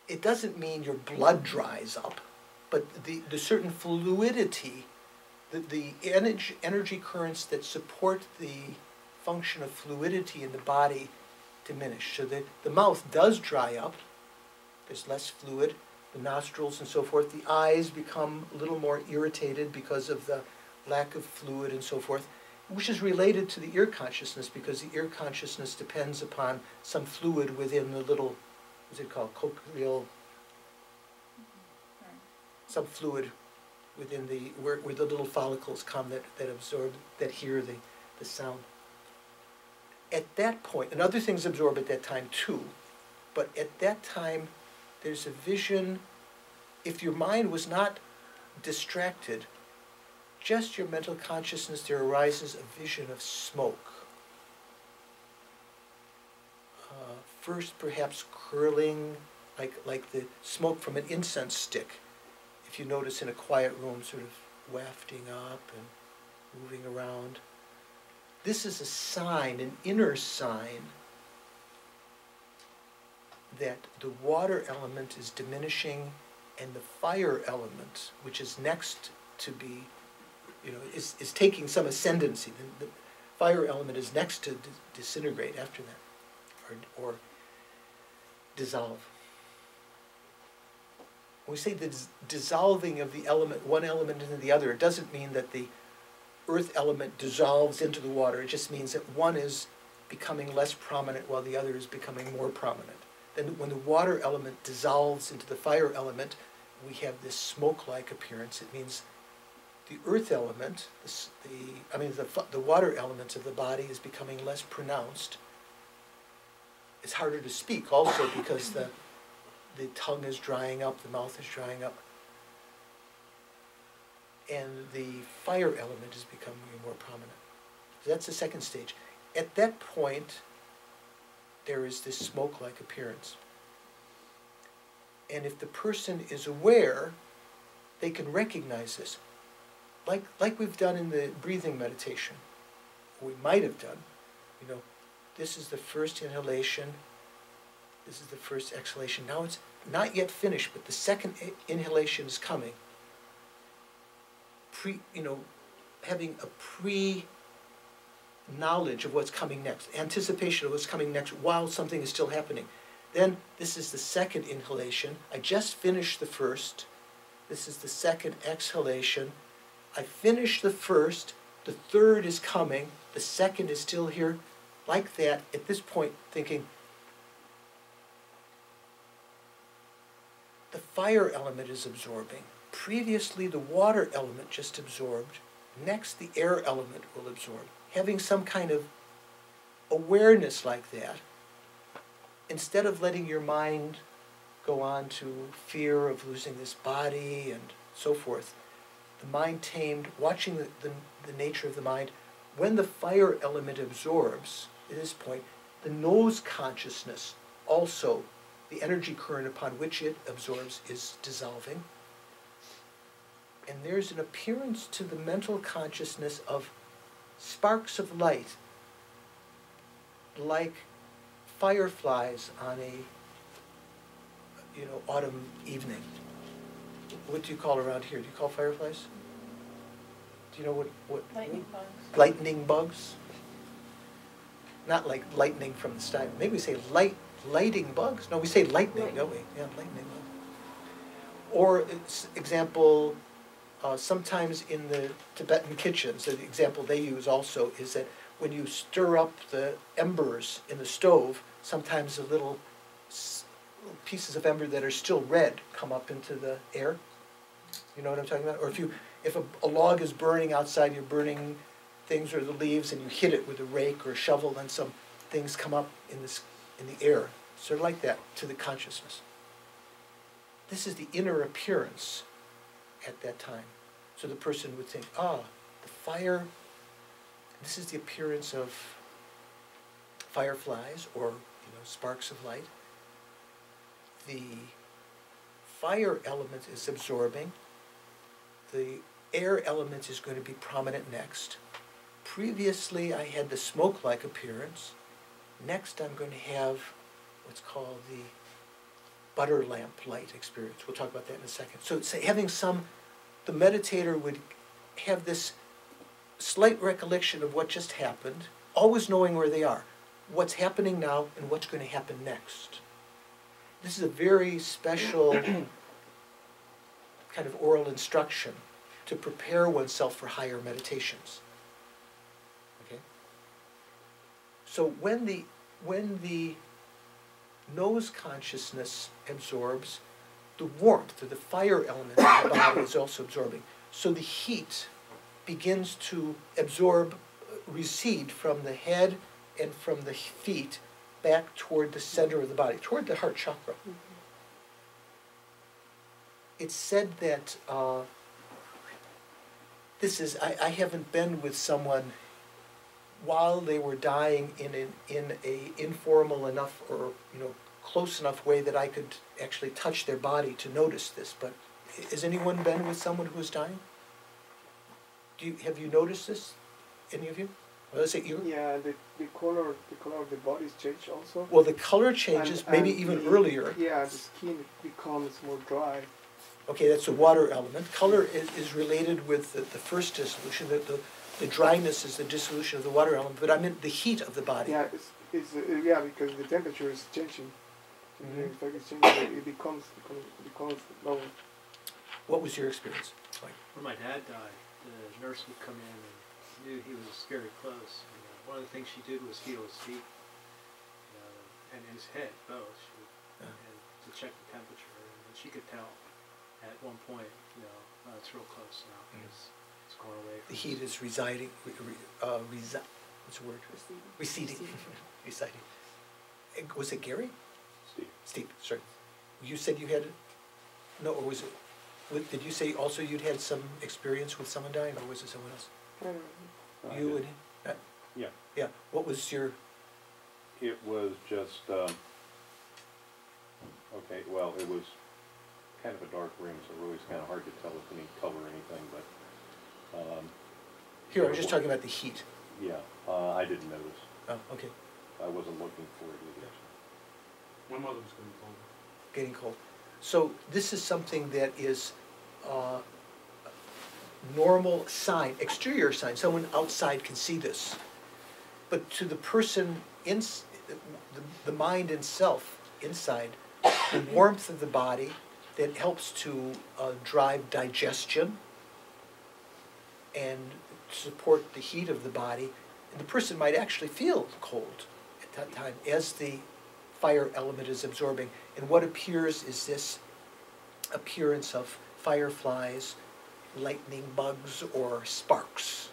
it doesn't mean your blood dries up, but the certain fluidity, the energy currents that support the function of fluidity in the body diminish. So that the mouth does dry up, there's less fluid, the nostrils and so forth, the eyes become a little more irritated because of the lack of fluid and so forth, which is related to the ear consciousness, because the ear consciousness depends upon some fluid within the little, what's it called, cochleal, some fluid within where the little follicles come that absorb, that hear the sound. At that point, and other things absorb at that time too, but at that time there's a vision. If your mind was not distracted, just your mental consciousness, there arises a vision of smoke. First perhaps curling, like the smoke from an incense stick. If you notice in a quiet room, sort of wafting up and moving around. This is a sign, an inner sign, that the water element is diminishing and the fire element, which is next to be, is taking some ascendancy. The fire element is next to disintegrate after that, or dissolve. When we say the dissolving of the element, one element into the other, it doesn't mean that the earth element dissolves into the water. It just means that one is becoming less prominent while the other is becoming more prominent. Then when the water element dissolves into the fire element, we have this smoke-like appearance. It means the earth element, the water element of the body is becoming less pronounced. It's harder to speak also because the tongue is drying up, the mouth is drying up. And the fire element is becoming more prominent. So that's the second stage. At that point, there is this smoke-like appearance. And if the person is aware, they can recognize this. Like we've done in the breathing meditation, or we might have done, this is the first inhalation, this is the first exhalation. Now it's not yet finished, but the second inhalation is coming. Having a pre-knowledge of what's coming next, anticipation of what's coming next while something is still happening. Then this is the second inhalation. I just finished the first. This is the second exhalation. I finished the first. The third is coming. The second is still here. Like that, at this point, thinking, the fire element is absorbing. Previously, the water element just absorbed. Next, the air element will absorb. Having some kind of awareness like that, instead of letting your mind go on to fear of losing this body and so forth, the mind tamed, watching the nature of the mind, when the fire element absorbs, at this point, the nose consciousness also, the energy current upon which it absorbs is dissolving. And there's an appearance to the mental consciousness of sparks of light, like fireflies on a autumn evening. What do you call around here? Do you call fireflies? Do you know what? Lightning bugs. Lightning bugs? Not like lightning from the sky. Maybe we say lighting bugs? No, we say lightning, don't we? Yeah, lightning bugs. Or, example, sometimes in the Tibetan kitchens, the example they use also is that when you stir up the embers in the stove, sometimes the little pieces of ember that are still red come up into the air. You know what I'm talking about? Or if a log is burning outside, you're burning things or the leaves, and you hit it with a rake or a shovel, then some things come up in the air, sort of like that, to the consciousness. This is the inner appearance at that time. So the person would think, the fire, this is the appearance of fireflies or sparks of light. The fire element is absorbing. The air element is going to be prominent next. Previously I had the smoke-like appearance. Next I'm going to have what's called the butter lamp light experience. We'll talk about that in a second. So it's having the meditator would have this slight recollection of what just happened, always knowing where they are, what's happening now and what's going to happen next. This is a very special kind of oral instruction to prepare oneself for higher meditations. Okay? So when the nose consciousness absorbs, the warmth or the fire element of the body is also absorbing. So the heat begins to absorb, recede from the head and from the feet back toward the center of the body, toward the heart chakra. Mm-hmm. It's said that I haven't been with someone while they were dying in a informal enough or close enough way that I could actually touch their body to notice this. But has anyone been with someone who is dying? Have you noticed this? Any of you? Well, let's say you. Yeah, the color of the body is changed also. Well, the color changes and maybe even earlier. Yeah, the skin becomes more dry. Okay, that's the water element. Color is related with the first dissolution. The dryness is the dissolution of the water element, but I meant the heat of the body. Yeah, yeah, because the temperature is changing. Mm-hmm. In fact, it's changing. It becomes lower. What was your experience like? When my dad died, the nurse would come in and knew he was scary close. And, one of the things she did was feel his feet and his head both, and to check the temperature. And she could tell at one point, it's real close now because it's going away. The heat is residing. What's the word? Receding. Receding. Was it Gary? Steve. Sorry. You said you had. No, or was it? Did you say also you'd had some experience with someone dying, or was it someone else? You and him? Yeah. Yeah. What was your? It was just okay. Well, it was kind of a dark room, so really it's kind of hard to tell with any color or anything. But here, I was just talking about the heat. Yeah, I didn't notice. Oh, okay. I wasn't looking for it either. My mother was getting cold. Getting cold. So this is something that is normal sign, exterior sign. Someone outside can see this. But to the person, the mind itself, inside, the warmth of the body that helps to drive digestion and support the heat of the body. And the person might actually feel cold at that time as the fire element is absorbing. And what appears is this appearance of fireflies, lightning bugs, or sparks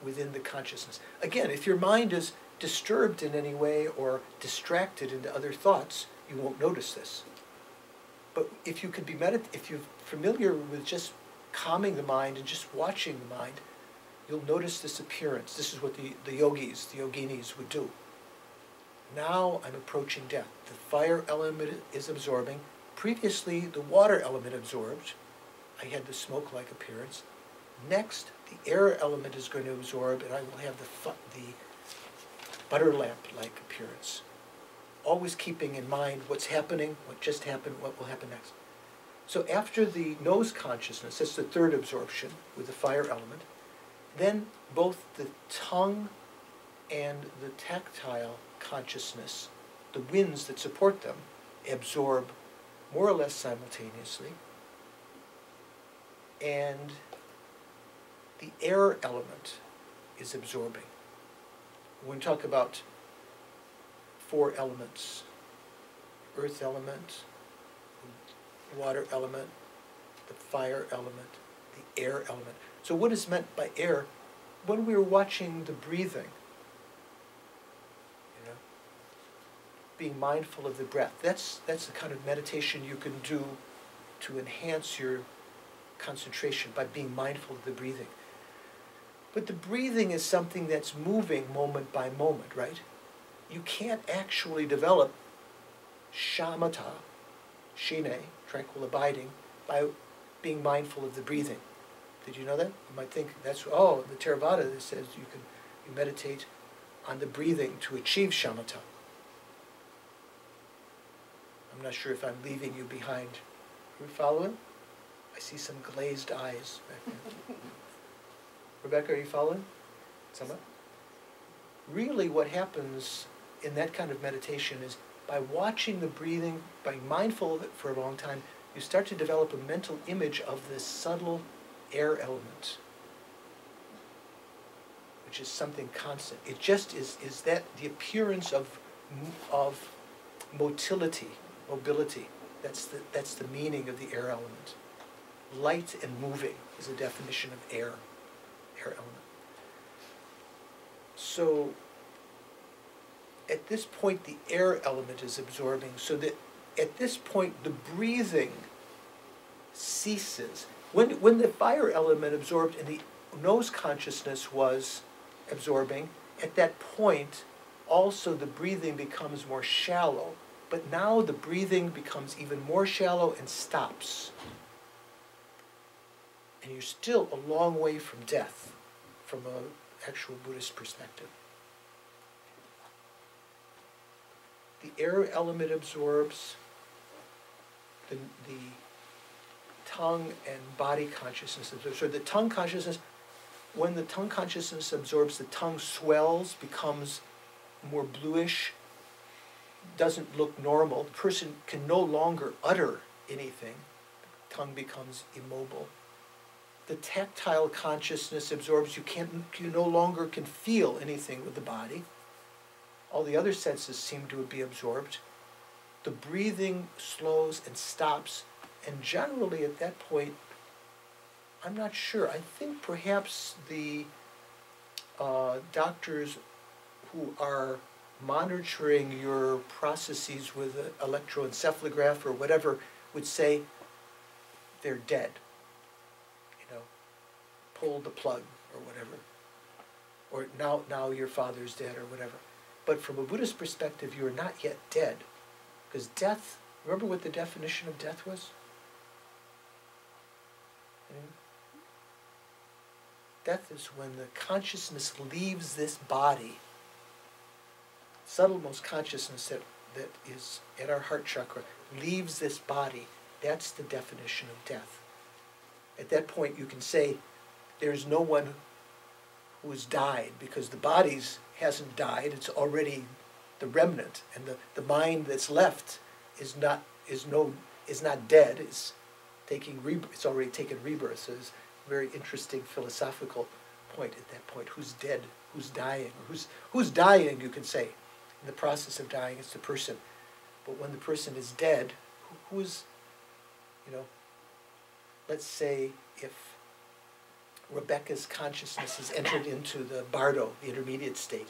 within the consciousness. Again, if your mind is disturbed in any way or distracted into other thoughts, you won't notice this. But if you could be if you're familiar with just calming the mind and just watching the mind, you'll notice this appearance. This is what the yogis, the yoginis would do. Now I'm approaching death. The fire element is absorbing. Previously, the water element absorbed. I had the smoke-like appearance. Next, the air element is going to absorb, and I will have the butter lamp-like appearance. Always keeping in mind what's happening, what just happened, what will happen next. So after the nose consciousness, that's the third absorption with the fire element, then both the tongue and the tactile consciousness, the winds that support them, absorb more or less simultaneously. And the air element is absorbing. When we talk about 4 elements, earth element, water element, the fire element, the air element. So what is meant by air? When we were watching the breathing, being mindful of the breath. That's the kind of meditation you can do to enhance your concentration by being mindful of the breathing. But the breathing is something that's moving moment by moment, right? You can't actually develop shamatha, shine, tranquil abiding, by being mindful of the breathing. Did you know that? You might think that's, oh, the Theravada that says you meditate on the breathing to achieve shamatha. I'm not sure if I'm leaving you behind. Are we following? I see some glazed eyes back there. Rebecca, are you following? Someone? Really what happens in that kind of meditation is by watching the breathing, by mindful of it for a long time, you start to develop a mental image of this subtle air element, which is something constant. It just is that the appearance of motility. That's the meaning of the air element. Light and moving is a definition of air element. So at this point the air element is absorbing, so that at this point the breathing ceases. When the fire element absorbed and the nose consciousness was absorbing, at that point also the breathing becomes more shallow. But now the breathing becomes even more shallow and stops. And you're still a long way from death, from an actual Buddhist perspective. The air element absorbs, the tongue and body consciousness absorbs. So the tongue consciousness, when the tongue consciousness absorbs, the tongue swells, becomes more bluish, doesn't look normal. The person can no longer utter anything. The tongue becomes immobile. The tactile consciousness absorbs. You no longer can feel anything with the body. All the other senses seem to be absorbed. The breathing slows and stops, and generally at that point, I'm not sure. I think perhaps the doctors who are monitoring your processes with an electroencephalograph or whatever would say they're dead. You know, pull the plug or whatever. Or now your father's dead or whatever. But from a Buddhist perspective, you're not yet dead. Because death, remember what the definition of death was? Death is when the consciousness leaves this body. Subtlemost consciousness that is at our heart chakra leaves this body. That's the definition of death. At that point you can say there's no one who has died, because the body hasn't died, it's already the remnant, and the mind that's left is not dead, it's already taken rebirth. So it's a very interesting philosophical point at that point. Who's dead? Who's dying? Or who's dying, you can say. In the process of dying, it's the person. But when the person is dead, who's, let's say if Rebecca's consciousness has entered into the bardo, the intermediate state,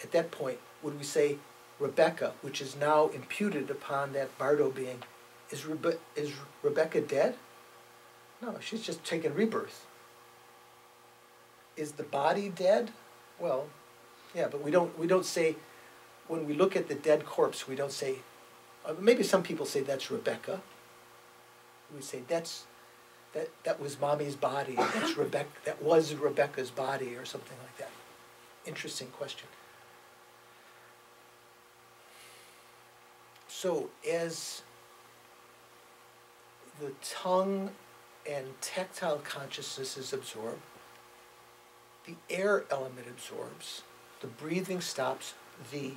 at that point, would we say Rebecca, which is now imputed upon that bardo being, is Rebecca dead? No, she's just taken rebirth. Is the body dead? Well, yeah, but we don't say, when we look at the dead corpse, we don't say, maybe some people say that's Rebecca. We say that was mommy's body, that's Rebecca, that was Rebecca's body, or something like that. Interesting question. So as the tongue and tactile consciousness is absorbed, the air element absorbs, the breathing stops, the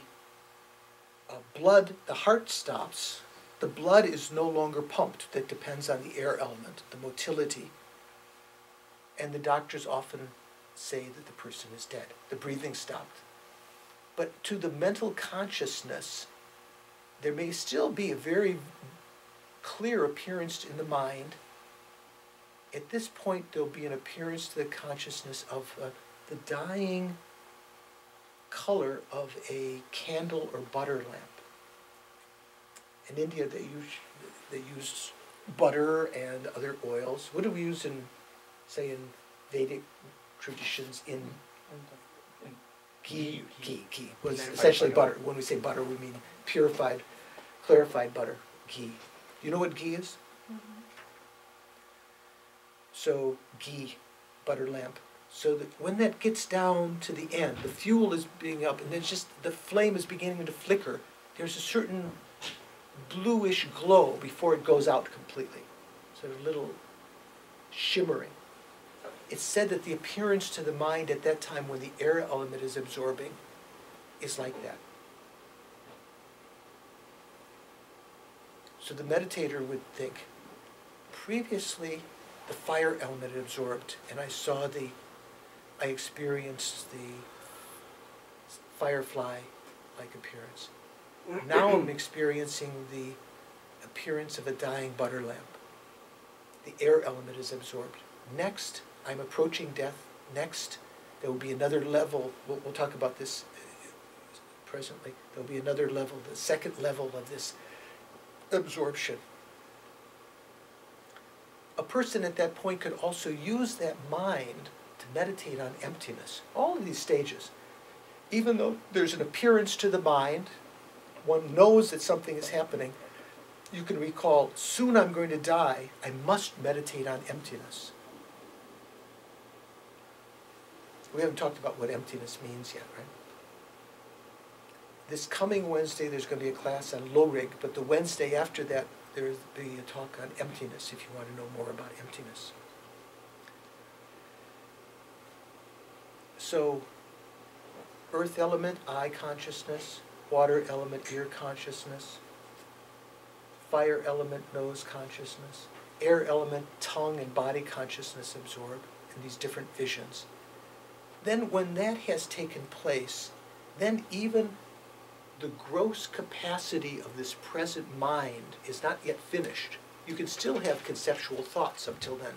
heart stops, the blood is no longer pumped. That depends on the air element, the motility. And the doctors often say that the person is dead. The breathing stopped. But to the mental consciousness, there may still be a very clear appearance in the mind. At this point, there'll be an appearance to the consciousness of the dying color of a candle or butter lamp. In India, they use butter and other oils. What do we use in, say, in Vedic traditions? In ghee. Ghee was essentially butter. When we say butter, we mean purified, clarified butter. Ghee. You know what ghee is? Mm-hmm. So ghee, butter lamp. So that when that gets down to the end, the fuel is being up, and then just the flame is beginning to flicker. There's a certain bluish glow before it goes out completely. So a little shimmering. It's said that the appearance to the mind at that time when the air element is absorbing is like that. So the meditator would think, previously the fire element had absorbed, and I experienced the firefly-like appearance. Now I'm experiencing the appearance of a dying butter lamp. The air element is absorbed. Next, I'm approaching death. Next, there will be another level. We'll talk about this presently. There will be another level, the second level of this absorption. A person at that point could also use that mind to meditate on emptiness. All of these stages. Even though there's an appearance to the mind, one knows that something is happening, you can recall, soon I'm going to die, I must meditate on emptiness. We haven't talked about what emptiness means yet, right? This coming Wednesday there's going to be a class on low-rig, but the Wednesday after that there'll be a talk on emptiness if you want to know more about emptiness. So, earth element, eye consciousness, water element, ear consciousness, fire element, nose consciousness, air element, tongue and body consciousness absorb in these different visions. Then when that has taken place, then even the gross capacity of this present mind is not yet finished. You can still have conceptual thoughts up till then,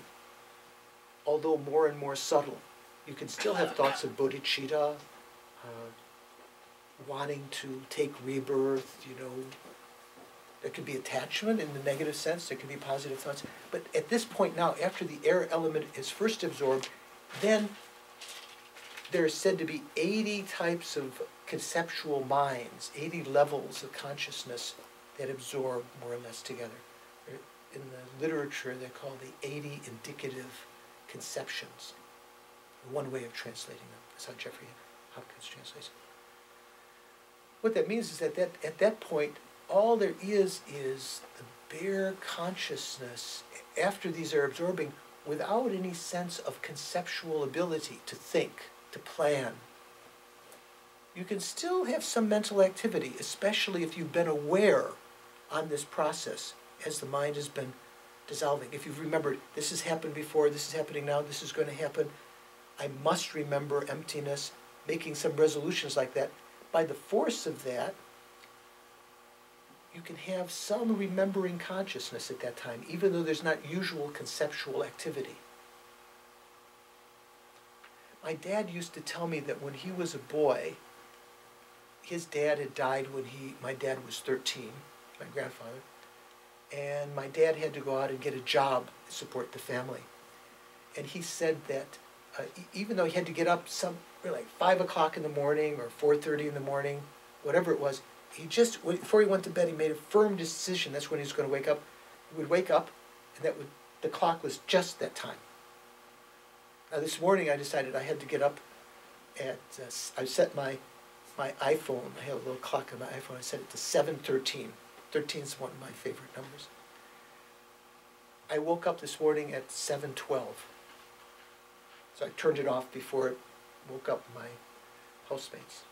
although more and more subtle. You can still have thoughts of bodhicitta, wanting to take rebirth, you know. There could be attachment in the negative sense, there could be positive thoughts. But at this point now, after the air element is first absorbed, then there are said to be 80 types of conceptual minds, 80 levels of consciousness that absorb more or less together. In the literature, they're called the 80 indicative conceptions. One way of translating them. That's how Jeffrey Hopkins translates it. What that means is that at that point, all there is the bare consciousness after these are absorbing without any sense of conceptual ability to think, to plan. You can still have some mental activity, especially if you've been aware on this process as the mind has been dissolving. If you've remembered, this has happened before, this is happening now, this is going to happen, I must remember emptiness, making some resolutions like that. By the force of that, you can have some remembering consciousness at that time, even though there's not usual conceptual activity. My dad used to tell me that when he was a boy, his dad had died when my dad was 13, my grandfather, and my dad had to go out and get a job to support the family. And he said that even though he had to get up like 5 o'clock in the morning or 4:30 in the morning, whatever it was, he just, before he went to bed, he made a firm decision that's when he was going to wake up. He would wake up, and the clock was just that time. Now this morning I decided I had to get up at, I set my iPhone, I have a little clock on my iPhone, I set it to 7:13. 13 is one of my favorite numbers. I woke up this morning at 7:12. So I turned it off before it woke up my housemates.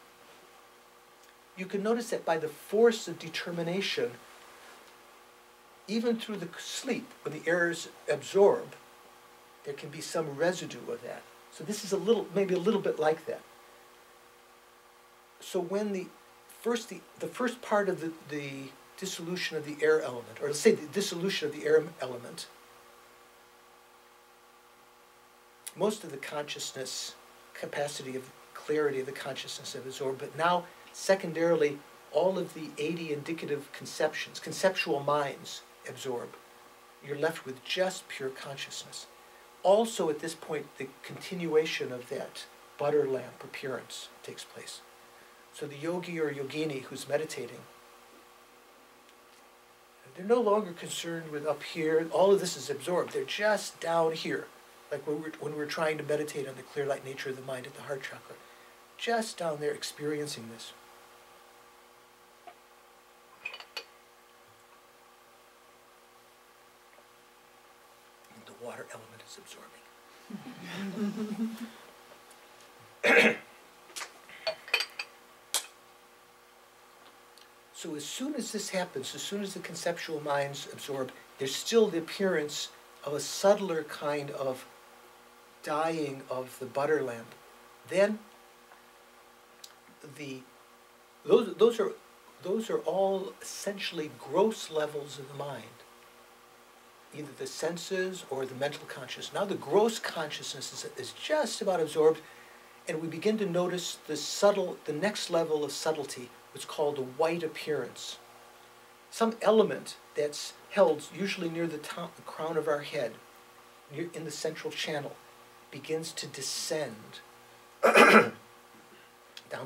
You can notice that by the force of determination, even through the sleep, when the airs absorb, there can be some residue of that. So this is maybe a little bit like that. So when the first part of the dissolution of the air element, or let's say the dissolution of the air element, most of the consciousness, capacity of clarity of the consciousness have absorbed, but now secondarily all of the 80 indicative conceptions, conceptual minds absorb. You're left with just pure consciousness. Also, at this point, the continuation of that butter lamp appearance takes place. So the yogi or yogini who's meditating, they're no longer concerned with up here. All of this is absorbed. They're just down here. Like when we're trying to meditate on the clear light nature of the mind at the heart chakra. Just down there experiencing this. And the water element is absorbing. So as soon as this happens, as soon as the conceptual minds absorb, there's still the appearance of a subtler kind of dying of the butter lamp. Then those are all essentially gross levels of the mind, either the senses or the mental consciousness. Now the gross consciousness is just about absorbed, and we begin to notice the next level of subtlety, what's called a white appearance. Some element that's held usually near the top, the crown of our head, in the central channel, begins to descend down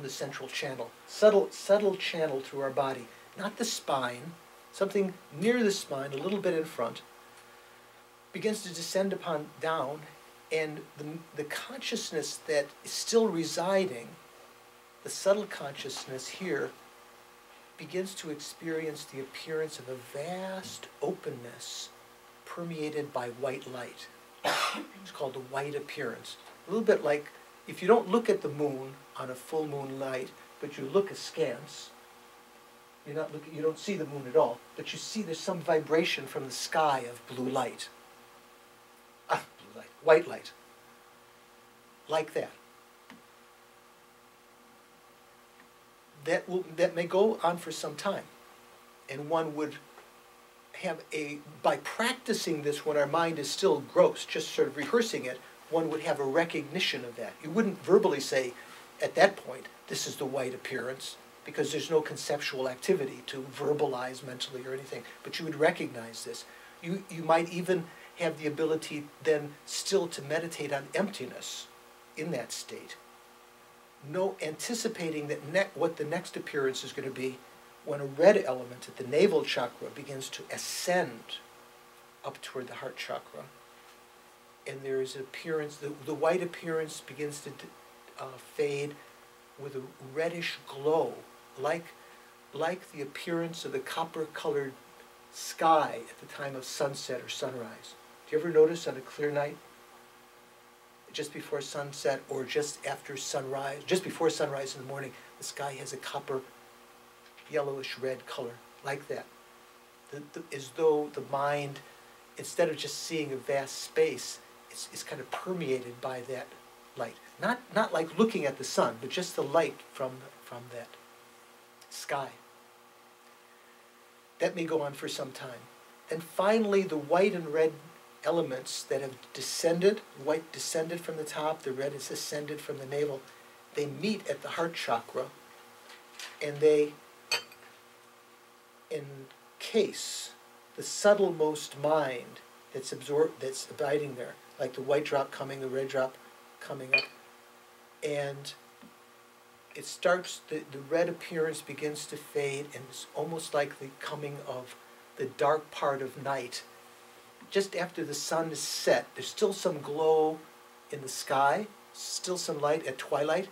the central channel, subtle channel through our body, not the spine, something near the spine, a little bit in front, begins to descend upon down, and the consciousness that is still residing, the subtle consciousness here, begins to experience the appearance of a vast openness permeated by white light. It's called the white appearance. A little bit like if you don't look at the moon on a full moon night, but you look askance, you don't see the moon at all, but you see there's some vibration from the sky of blue light. White light. Like that. That may go on for some time. And one would have by practicing this when our mind is still gross, just sort of rehearsing it, one would have a recognition of that. You wouldn't verbally say, at that point, this is the white appearance, because there's no conceptual activity to verbalize mentally or anything, but you would recognize this. You might even have the ability then still to meditate on emptiness in that state. No anticipating that what the next appearance is going to be when a red element at the navel chakra begins to ascend up toward the heart chakra. And there is an appearance, the white appearance begins to fade with a reddish glow, like the appearance of the copper-colored sky at the time of sunset or sunrise. Do you ever notice on a clear night, just before sunset or just after sunrise, just before sunrise in the morning, the sky has a copper, yellowish red color, like that. As though the mind, instead of just seeing a vast space, it's kind of permeated by that light. Not like looking at the sun, but just the light from that sky. That may go on for some time. Then finally the white and red elements that have descended, white descended from the top, the red has ascended from the navel, they meet at the heart chakra, and they encase the subtlemost mind that's abiding there, like the white drop coming, the red drop coming up, and it starts, the red appearance begins to fade, and it's almost like the coming of the dark part of night. Just after the sun is set, there's still some glow in the sky, still some light at twilight.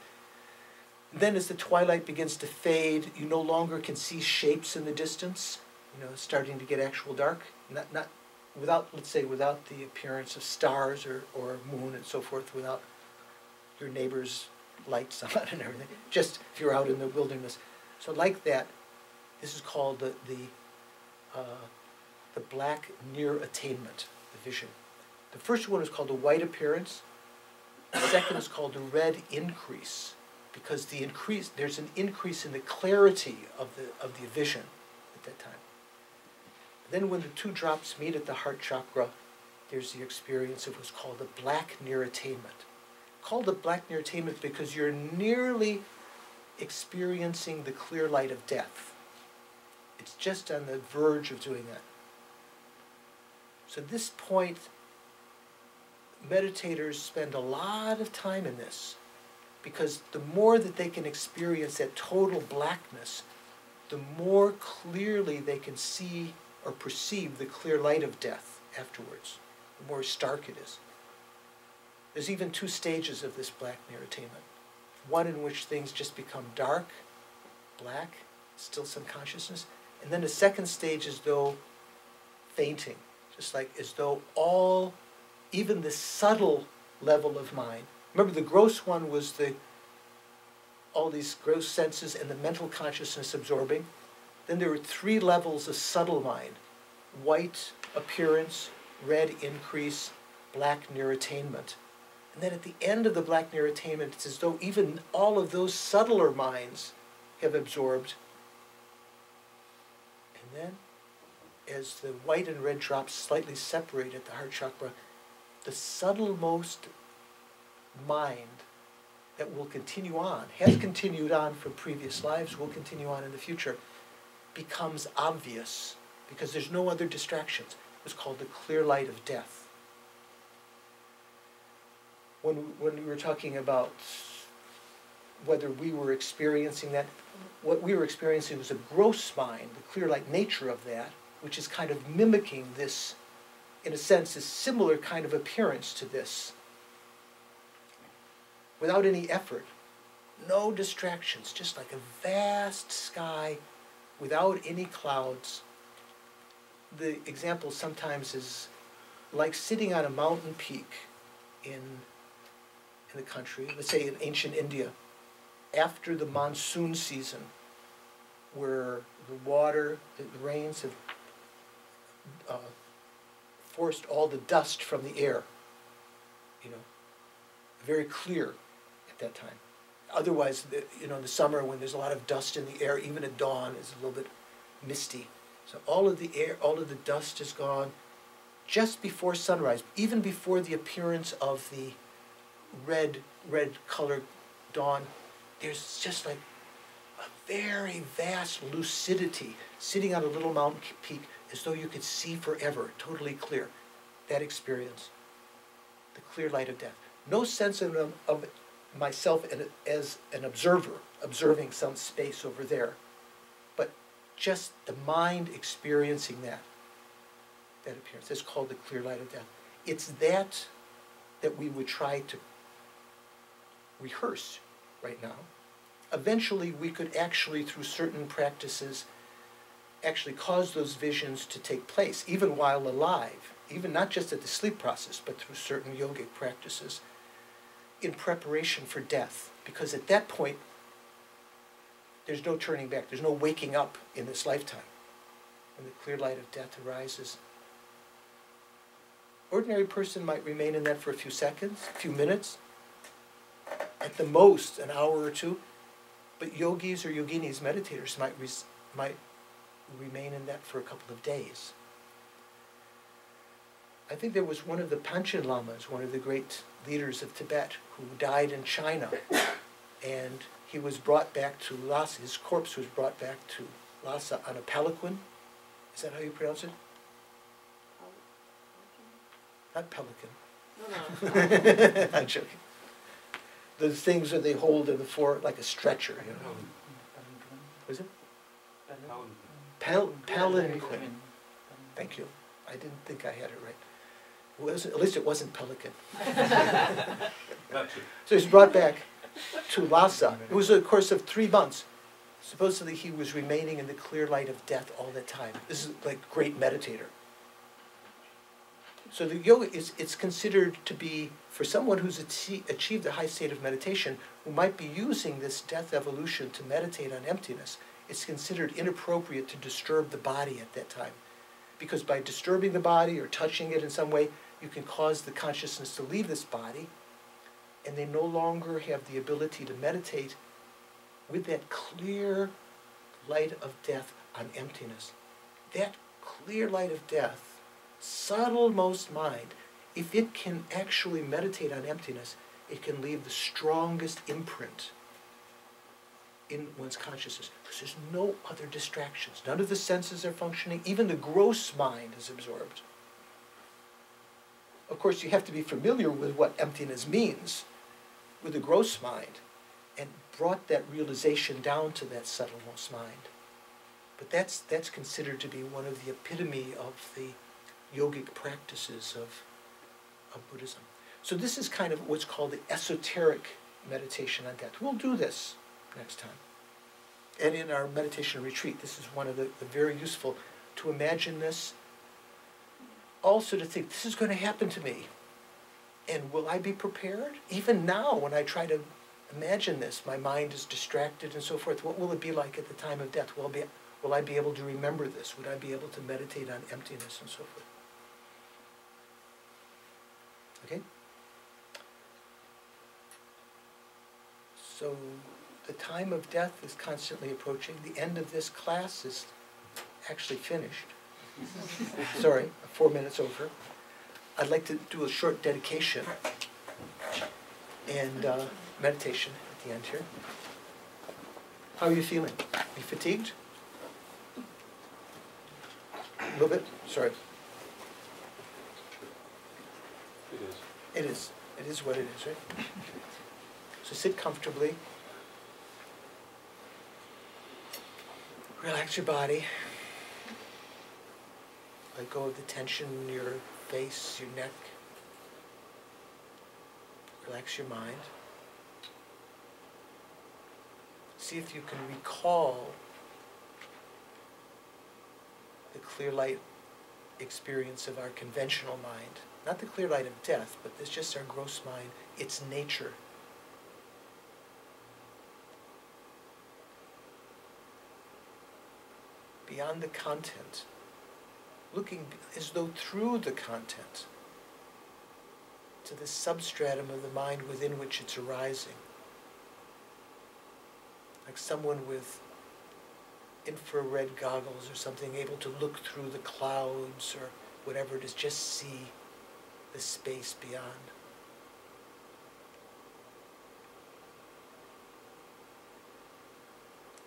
And then as the twilight begins to fade, you no longer can see shapes in the distance, starting to get actual dark. Not without, let's say, without the appearance of stars or moon and so forth, without your neighbor's lights on and everything, just if you're out in the wilderness. So like that, this is called the black near attainment, the vision. The first one is called the white appearance. The second is called the red increase, because there's an increase in the clarity of the vision at that time. Then when the two drops meet at the heart chakra, there's the experience of what's called the black near attainment. Called the black near attainment because you're nearly experiencing the clear light of death. It's just on the verge of doing that. So at this point, meditators spend a lot of time in this, because the more that they can experience that total blackness, the more clearly they can see or perceive the clear light of death afterwards, the more stark it is. There's even two stages of this black near attainment. One in which things just become dark, black, still some consciousness, and then the second stage is though fainting, just like as though all, even the subtle level of mind. Remember, the gross one was all these gross senses and the mental consciousness absorbing. Then there were three levels of subtle mind: white appearance, red increase, black near attainment. And then at the end of the black near attainment, it's as though even all of those subtler minds have absorbed. And then, as the white and red drops slightly separate at the heart chakra, the subtlemost mind that will continue on, has continued on from previous lives, will continue on in the future, becomes obvious because there's no other distractions. It's called the clear light of death. When we were talking about whether we were experiencing that, what we were experiencing was a gross mind, the clear light nature of that, which is kind of mimicking this, in a sense, a similar kind of appearance to this. Without any effort, no distractions, just like a vast sky without any clouds. The example sometimes is like sitting on a mountain peak in the country, let's say in ancient India, after the monsoon season, where the water, the rains have forced all the dust from the air, very clear at that time. Otherwise, in the summer when there's a lot of dust in the air, even at dawn, is a little bit misty. So all of the air, all of the dust is gone just before sunrise, even before the appearance of the red colored dawn. There's just like a very vast lucidity sitting on a little mountain peak as though you could see forever, totally clear. That experience, the clear light of death. No sense of myself as an observer, observing some space over there, but just the mind experiencing that appearance. It's called the clear light of death. It's that we would try to rehearse right now. Eventually we could actually, through certain practices, actually cause those visions to take place, even while alive, even not just at the sleep process, but through certain yogic practices in preparation for death. Because at that point, there's no turning back. There's no waking up in this lifetime. When the clear light of death arises, ordinary person might remain in that for a few seconds, a few minutes, at the most an hour or two. But yogis or yoginis, meditators, might remain in that for a couple of days. I think there was one of the Panchen Lamas, one of the great leaders of Tibet, who died in China, and he was brought back to Lhasa. His corpse was brought back to Lhasa on a palanquin. Is that how you pronounce it? Not pelican. No. I'm joking. The things that they hold in the floor like a stretcher, What is it? Palanquin. Thank you. I didn't think I had it right. At least it wasn't pelican. So he was brought back to Lhasa. It was a course of 3 months. Supposedly he was remaining in the clear light of death all the time. This is like a great meditator. So the yoga it's considered to be, for someone who's achieved a high state of meditation, who might be using this death evolution to meditate on emptiness, it's considered inappropriate to disturb the body at that time. Because by disturbing the body or touching it in some way, you can cause the consciousness to leave this body, and they no longer have the ability to meditate with that clear light of death on emptiness. That clear light of death, subtlemost mind, if it can actually meditate on emptiness, it can leave the strongest imprint in one's consciousness, because there's no other distractions. None of the senses are functioning. Even the gross mind is absorbed. Of course, you have to be familiar with what emptiness means with the gross mind, and brought that realization down to that subtlemost mind. But that's considered to be one of the epitome of the yogic practices of Buddhism. So this is kind of what's called the esoteric meditation on death. We'll do this next time. And in our meditation retreat, this is one of the very useful, to imagine this, also to think, this is going to happen to me. And will I be prepared? Even now, when I try to imagine this, my mind is distracted and so forth. What will it be like at the time of death? Will I be able to remember this? Would I be able to meditate on emptiness and so forth? Okay? So the time of death is constantly approaching. The end of this class is actually finished. Sorry, 4 minutes over. I'd like to do a short dedication and meditation at the end here. How are you feeling? Are you fatigued? A little bit? Sorry. It is. It is. It is what it is, right? So sit comfortably. Relax your body. Let go of the tension in your face, your neck. Relax your mind. See if you can recall the clear light experience of our conventional mind. Not the clear light of death, but it's just our gross mind, its nature. Beyond the content, looking as though through the content to the substratum of the mind within which it's arising. Like someone with infrared goggles or something, able to look through the clouds or whatever it is, just see the space beyond.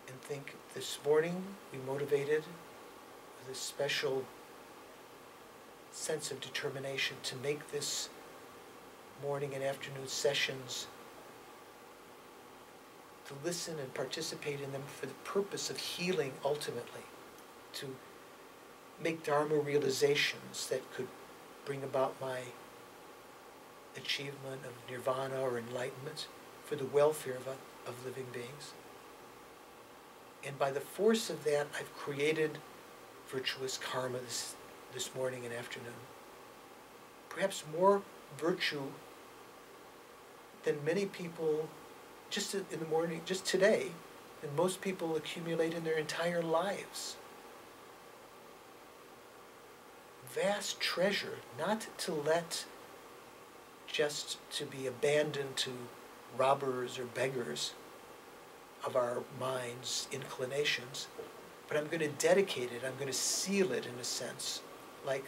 And think, this morning we motivated with a special sense of determination to make this morning and afternoon sessions, to listen and participate in them for the purpose of healing ultimately, to make Dharma realizations that could bring about my achievement of nirvana or enlightenment for the welfare of living beings. And by the force of that, I've created virtuous karma this morning and afternoon. Perhaps more virtue than many people just in the morning, just today, than most people accumulate in their entire lives. Vast treasure, not to let just to be abandoned to robbers or beggars of our mind's inclinations, but I'm going to dedicate it, I'm going to seal it in a sense, like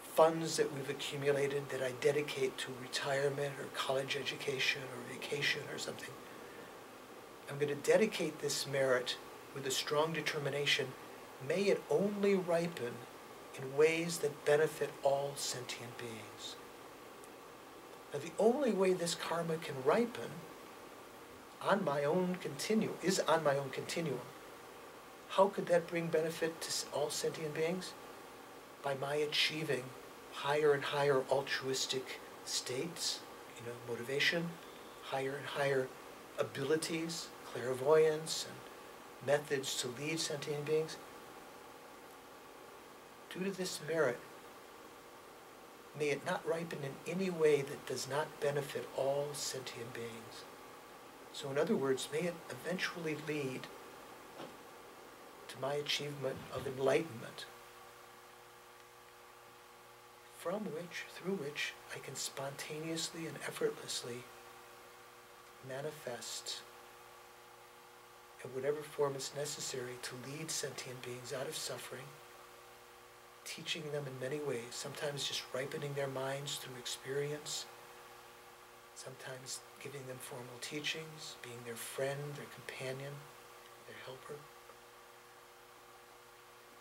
funds that we've accumulated that I dedicate to retirement or college education or vacation or something. I'm going to dedicate this merit with a strong determination. May it only ripen in ways that benefit all sentient beings. Now, the only way this karma can ripen on my own continuum, is on my own continuum. How could that bring benefit to all sentient beings? By my achieving higher and higher altruistic states, motivation, higher and higher abilities, clairvoyance, and methods to lead sentient beings. Due to this merit, may it not ripen in any way that does not benefit all sentient beings. So in other words, may it eventually lead to my achievement of enlightenment, through which I can spontaneously and effortlessly manifest in whatever form is necessary to lead sentient beings out of suffering, teaching them in many ways, sometimes just ripening their minds through experience, sometimes giving them formal teachings, being their friend, their companion, helper.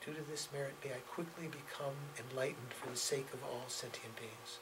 Due to this merit, may I quickly become enlightened for the sake of all sentient beings.